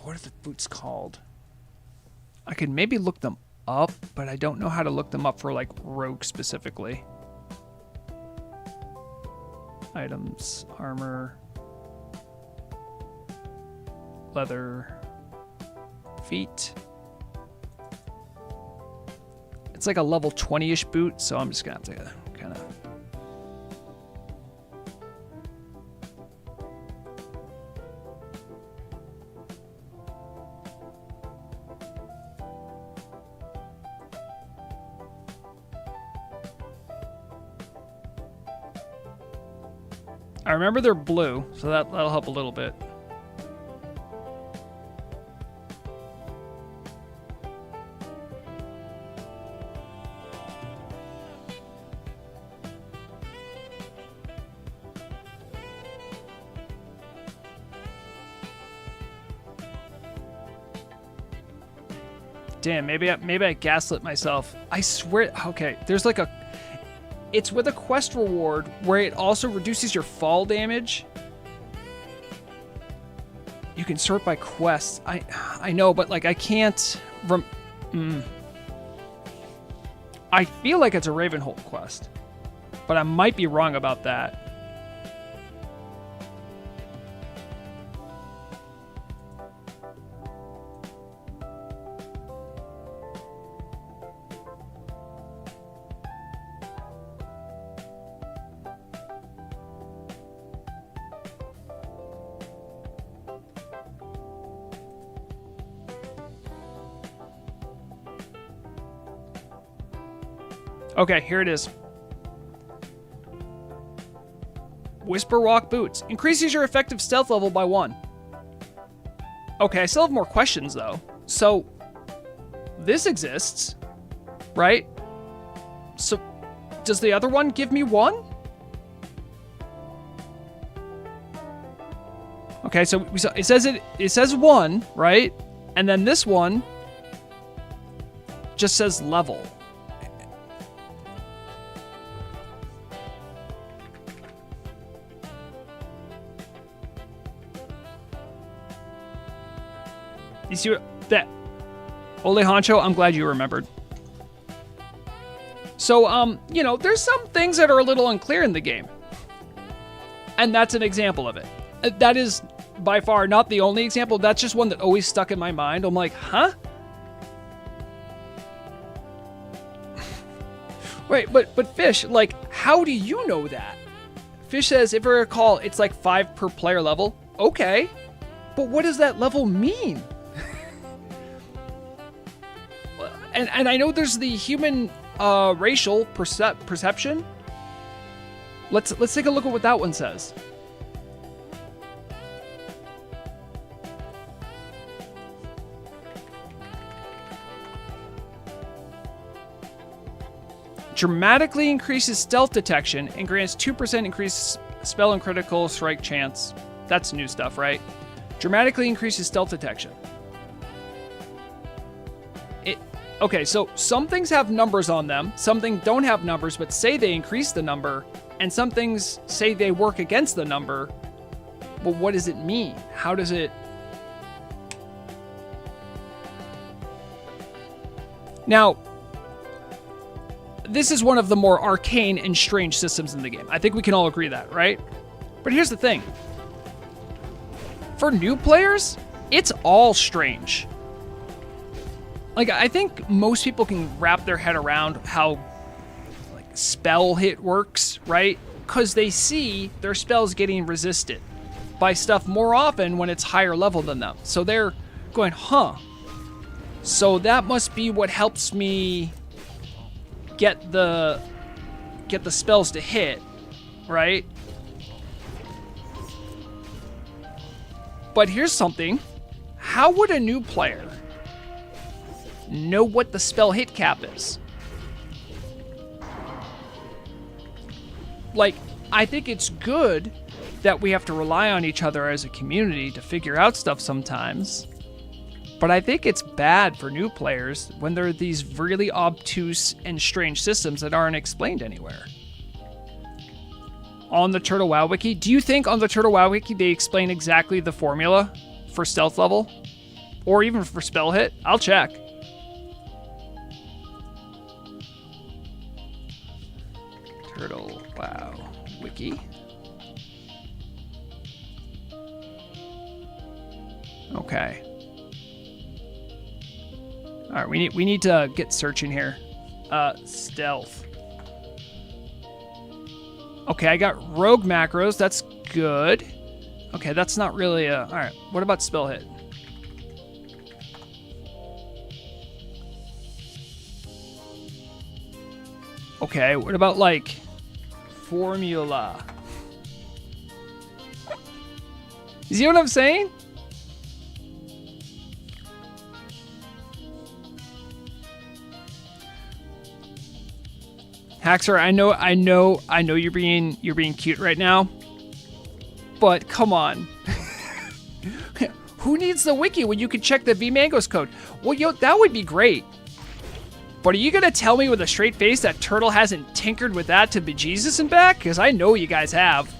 A: What are the boots called? I could maybe look them up, but I don't know how to look them up for like rogue specifically. Items, armor, leather, feet. It's like a level 20-ish boot, so I'm just gonna have to kind of. I remember they're blue, so that'll help a little bit. Damn, maybe I gaslit myself. I swear. Okay, there's like a. It's with a quest reward where it also reduces your fall damage. You can sort by quests. I know, but like I can't. I feel like it's a Ravenhold quest, but I might be wrong about that. Okay, here it is. Whisper Walk Boots. Increases your effective stealth level by 1. Okay, I still have more questions, though. So, this exists, right? So, does the other one give me 1? Okay, so it says 1, right? And then this one just says level. You see what that Ole Honcho, I'm glad you remembered. So, you know, there's some things that are a little unclear in the game. And that's an example of it. That is by far not the only example. That's just one that always stuck in my mind. I'm like, huh? Wait, but Fish, like, how do you know that? Fish says, if I recall, it's like 5 per player level. Okay. But what does that level mean? And I know there's the human racial perception. Let's take a look at what that one says. Dramatically increases stealth detection and grants 2% increased spell and critical strike chance. That's new stuff, right? Dramatically increases stealth detection. Okay, so some things have numbers on them, some things don't have numbers but say they increase the number, and some things say they work against the number. But what does it mean? How does it... Now, this is one of the more arcane and strange systems in the game. I think we can all agree that, right? But here's the thing. For new players, it's all strange. Like, I think most people can wrap their head around how, like, spell hit works, right? Because they see their spells getting resisted by stuff more often when it's higher level than them. So they're going, huh. So that must be what helps me get the spells to hit, right? But here's something. How would a new player know what the spell hit cap is? Like, I think it's good that we have to rely on each other as a community to figure out stuff sometimes. But I think it's bad for new players when there are these really obtuse and strange systems that aren't explained anywhere. On the Turtle WoW Wiki, do you think on the Turtle WoW Wiki they explain exactly the formula for stealth level? Or even for spell hit? I'll check. Turtle WoW Wiki. Okay. All right, we need to get searching here. Stealth. Okay, I got rogue macros. That's good. Okay, that's not really a... All right, what about spell hit? Okay, what about, like, formula? You see what I'm saying? Haxer, I know you're being cute right now, but come on. Who needs the wiki when you can check the VMangos code? Well, yo, that would be great. But are you gonna tell me with a straight face that Turtle hasn't tinkered with that to bejesus and back? Because I know you guys have.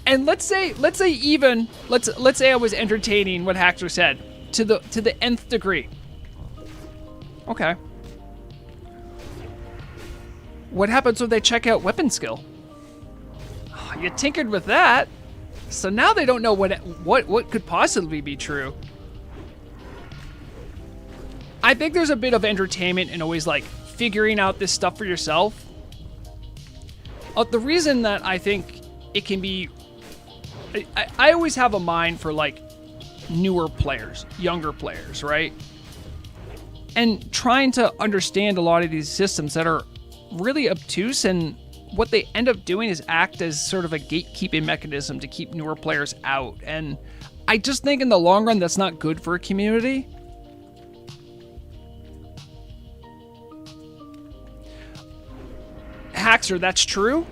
A: And let's say I was entertaining what Haxer said to the nth degree. Okay. What happens when they check out weapon skill? Oh, you tinkered with that, so now they don't know what could possibly be true. I think there's a bit of entertainment in always like figuring out this stuff for yourself. The reason that I think it can be, I always have a mind for like newer players, younger players, right? And trying to understand a lot of these systems that are really obtuse, and what they end up doing is act as sort of a gatekeeping mechanism to keep newer players out. And I just think in the long run, that's not good for a community. Haxer, that's true.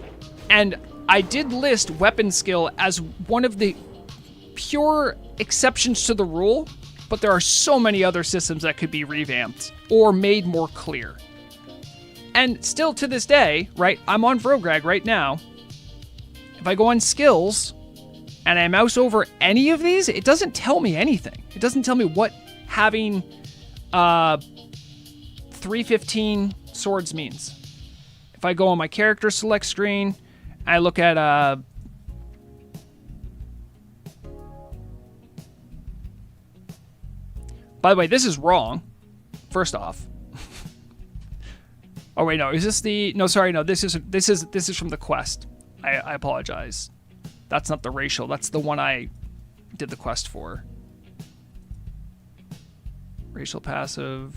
A: And I did list weapon skill as one of the pure exceptions to the rule, but there are so many other systems that could be revamped or made more clear. And still to this day, right, I'm on Vrograg right now. If I go on skills and I mouse over any of these, it doesn't tell me anything. It doesn't tell me what having 315 swords means. If I go on my character select screen, I look at by the way, this is wrong. First off. Oh wait, no. Is this the? No, sorry, no. This is from the quest. I apologize. That's not the racial. That's the one I did the quest for. Racial passive.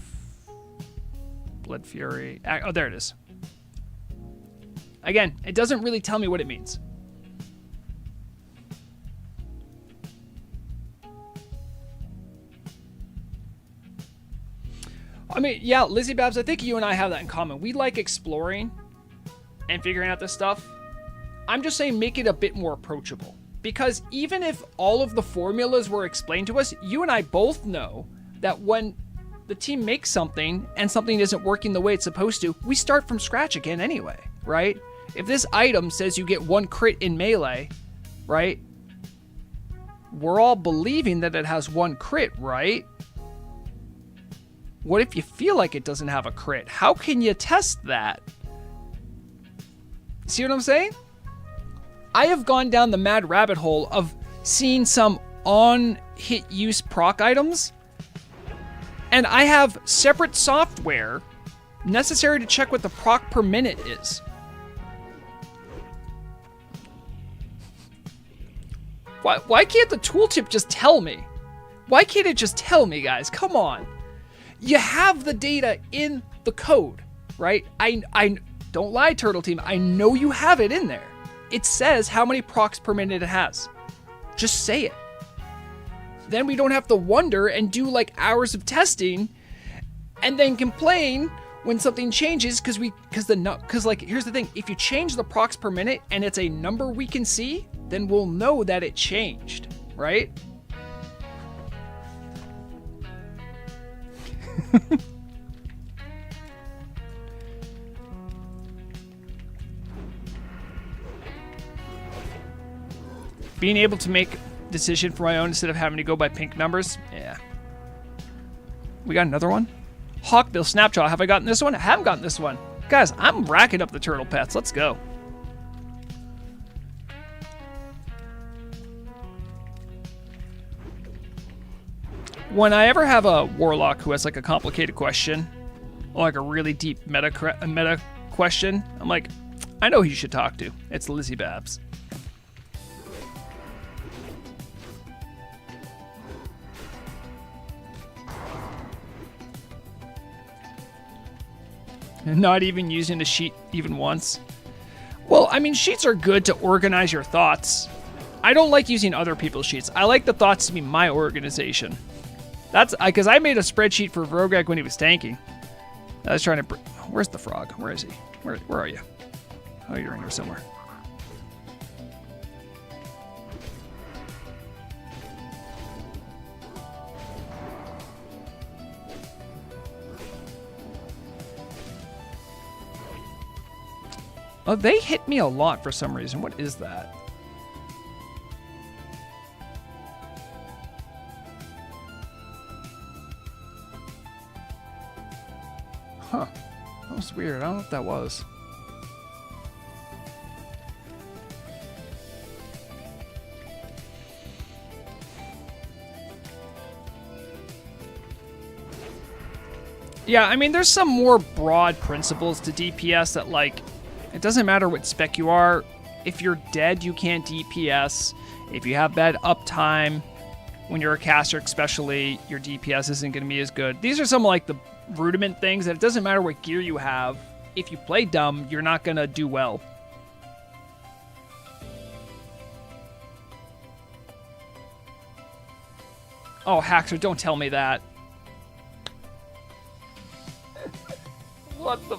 A: Blood Fury. Oh, there it is. Again, it doesn't really tell me what it means. I mean, yeah, Lizzie Babs, I think you and I have that in common. We like exploring and figuring out this stuff. I'm just saying make it a bit more approachable. Because even if all of the formulas were explained to us, you and I both know that when the team makes something and something isn't working the way it's supposed to, we start from scratch again anyway, right? If this item says you get 1 crit in melee, right? We're all believing that it has 1 crit, right? What if you feel like it doesn't have a crit? How can you test that? See what I'm saying? I have gone down the mad rabbit hole of seeing some on-hit use proc items, and I have separate software necessary to check what the proc per minute is. Why can't the tooltip just tell me? Why can't it just tell me, guys? Come on. You have the data in the code, right? I don't lie, Turtle Team. I know you have it in there. It says how many procs per minute it has. Just say it. Then we don't have to wonder and do like hours of testing and then complain when something changes because here's the thing, if you change the procs per minute and it's a number we can see, then we'll know that it changed, right? Being able to make decision for my own instead of having to go by pink numbers. Yeah. We got another one? Hawkbill Snapjaw. Have I gotten this one? I haven't gotten this one. Guys, I'm racking up the turtle pets. Let's go. When I ever have a warlock who has like a complicated question, or like a really deep meta question, I'm like, I know who you should talk to. It's Lizzie Babs. Not even using a sheet even once. Well, I mean, sheets are good to organize your thoughts. I don't like using other people's sheets. I like the thoughts to be my organization. That's because I made a spreadsheet for Vrogag when he was tanking. I was trying to... Where's the frog? Where is he? Where are you? Oh, you're in here somewhere. Oh, they hit me a lot for some reason. What is that? Huh. That was weird. I don't know what that was. Yeah, I mean, there's some more broad principles to DPS that, like, it doesn't matter what spec you are. If you're dead, you can't DPS. If you have bad uptime, when you're a caster especially, your DPS isn't going to be as good. These are some like the rudiment things that it doesn't matter what gear you have. If you play dumb, you're not going to do well. Oh, Haxer, don't tell me that. What the...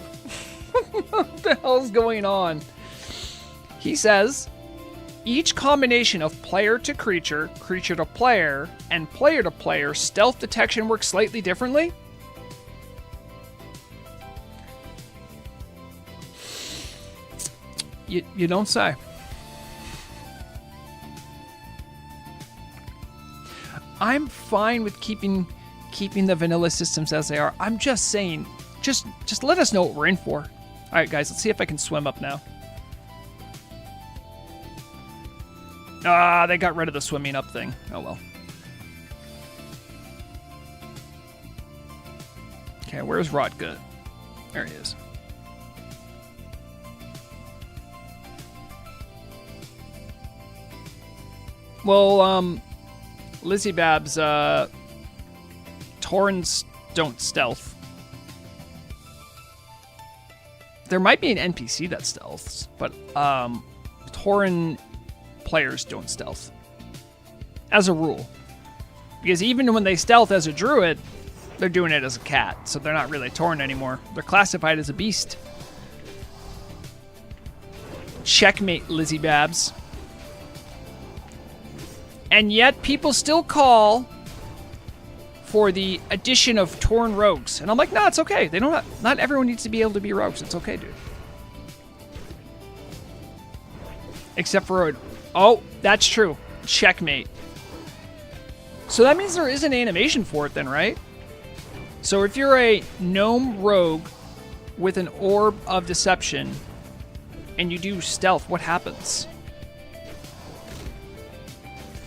A: what the hell's going on? He says, each combination of player to creature, creature to player, and player to player stealth detection works slightly differently. You don't say. I'm fine with keeping the vanilla systems as they are. I'm just saying, just let us know what we're in for. All right, guys, let's see if I can swim up now. Ah, they got rid of the swimming up thing. Oh, well. Okay, where's Rotgut? There he is. Well, Lizzie Babs, Taurens don't stealth. There might be an NPC that stealths, but Tauren players don't stealth. As a rule. Because even when they stealth as a druid, they're doing it as a cat, so they're not really Tauren anymore. They're classified as a beast. Checkmate, Lizzie Babs. And yet people still call for the addition of Torn Rogues. And I'm like, no, it's okay. They don't. Not everyone needs to be able to be rogues. It's okay, dude. Except for... Oh, that's true. Checkmate. So that means there is an animation for it then, right? So if you're a gnome rogue with an orb of deception and you do stealth, what happens?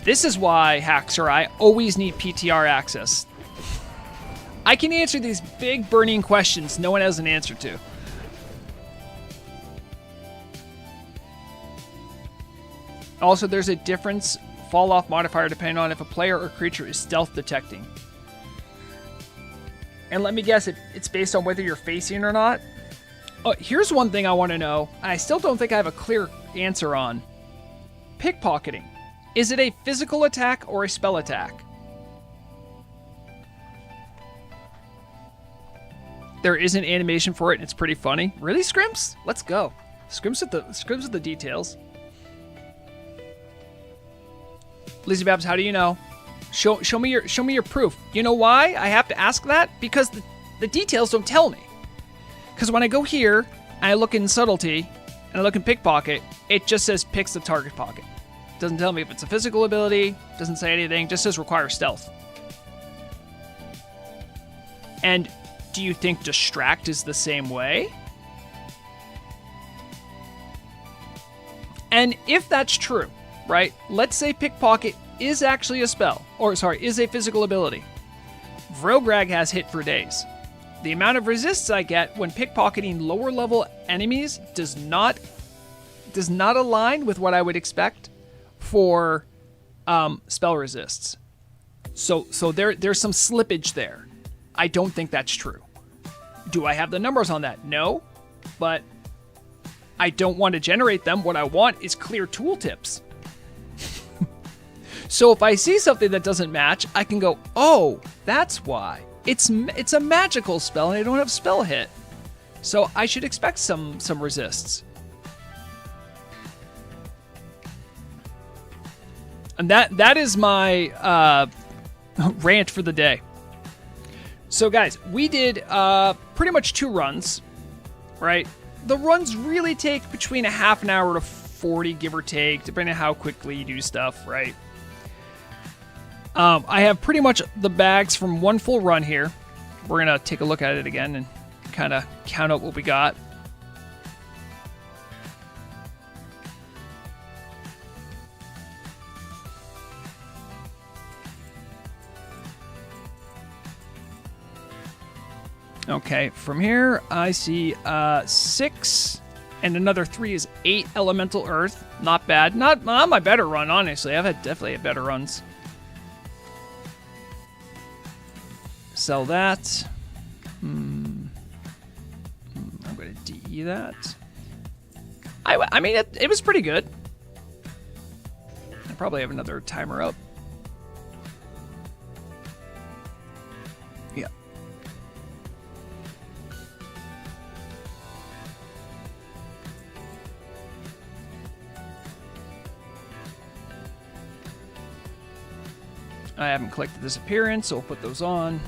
A: This is why, Haxer, I always need PTR access. I can answer these big burning questions no one has an answer to. Also, there's a difference fall off modifier depending on if a player or creature is stealth detecting. And let me guess, it's based on whether you're facing or not. Oh, here's one thing I want to know, and I still don't think I have a clear answer on. Pickpocketing. Is it a physical attack or a spell attack? There is an animation for it, and it's pretty funny. Really, Scrimps? Let's go. Scrimps with the details. Lizzie Babs, how do you know? Show me your proof. You know why I have to ask that? Because the details don't tell me. Because when I go here and I look in subtlety and I look in pickpocket, it just says picks the target pocket. Doesn't tell me if it's a physical ability. Doesn't say anything. Just says require stealth. And do you think distract is the same way? And if that's true, right? Let's say pickpocket is actually a spell, or sorry, is a physical ability. Vrograg has hit for days. The amount of resists I get when pickpocketing lower level enemies does not align with what I would expect for spell resists. So there's some slippage there. I don't think that's true. Do I have the numbers on that? No, but I don't want to generate them. What I want is clear tooltips. So if I see something that doesn't match, I can go, oh, that's why. It's a magical spell and I don't have spell hit. So I should expect some resists. And that is my rant for the day. So guys, we did pretty much 2 runs, right? The runs really take between a half an hour to 40, give or take, depending on how quickly you do stuff, right? I have pretty much the bags from one full run here. We're going to take a look at it again and kind of count out what we got. Okay, from here I see 6 and another 3 is 8 elemental earth. Not bad. Not my better run, honestly. I've definitely had better runs. Sell that. I'm going to DE that. I mean, it was pretty good. I probably have another timer up. Yeah. I haven't collected this appearance, so we'll put those on.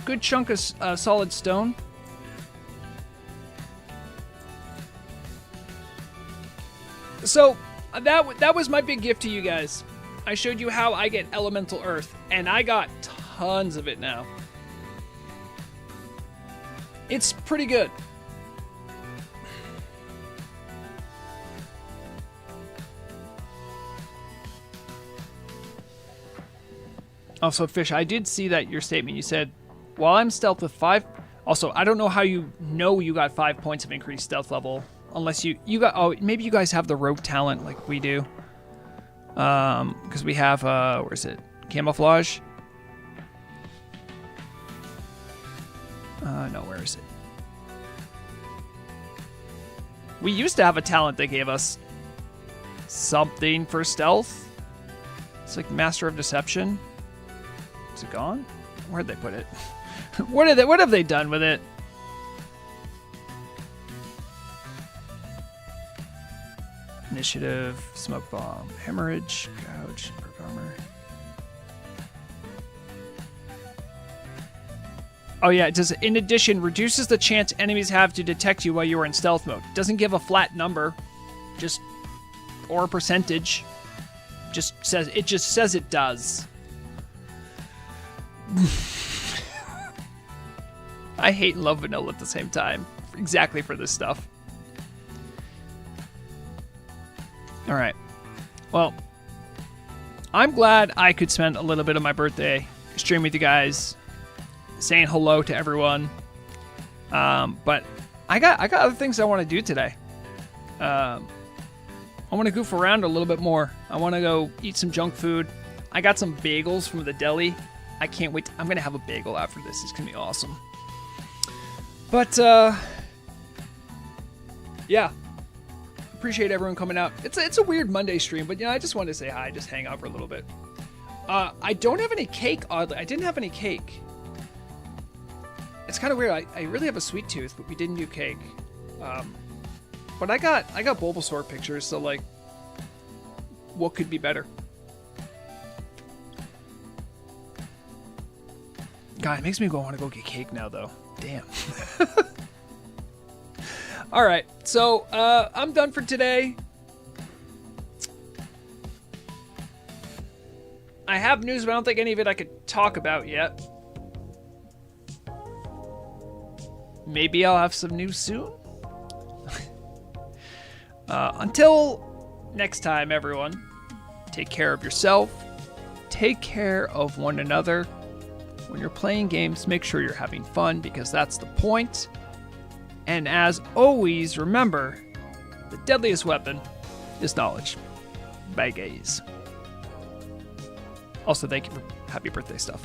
A: Good chunk of solid stone. So that was my big gift to you guys. I showed you how I get elemental earth, and I got tons of it now. It's pretty good. Also, Fish, I did see that your statement. You said, while I'm stealth with 5... Also, I don't know how you know you got 5 points of increased stealth level. Unless you got... Oh, maybe you guys have the rogue talent like we do. Because we have... where is it? Camouflage? No, where is it? We used to have a talent that gave us something for stealth. It's like Master of Deception. Is it gone? Where'd they put it? What have they done with it? Initiative, smoke bomb, hemorrhage, gouge, perk armor. Oh yeah, it does. In addition, reduces the chance enemies have to detect you while you are in stealth mode. Doesn't give a flat number, just or a percentage. Just says it does. I hate and love vanilla at the same time. Exactly for this stuff. All right. Well, I'm glad I could spend a little bit of my birthday streaming with you guys, saying hello to everyone. But I got other things I want to do today. I want to goof around a little bit more. I want to go eat some junk food. I got some bagels from the deli. I can't wait. I'm going to have a bagel after this. It's going to be awesome. But, yeah. Appreciate everyone coming out. It's a weird Monday stream, but, I just wanted to say hi, just hang out for a little bit. I don't have any cake, oddly. I didn't have any cake. It's kind of weird. I really have a sweet tooth, but we didn't do cake. But I got Bulbasaur pictures, so, like, what could be better? God, it makes me want to go get cake now, though. Damn. All right, so I'm done for today. I have news, but I don't think any of it I could talk about yet. Maybe I'll have some news soon. Until next time, everyone, take care of yourself. Take care of one another. When you're playing games, make sure you're having fun, because that's the point. And as always, remember, the deadliest weapon is knowledge. Bye, guys. Also, thank you for happy birthday stuff.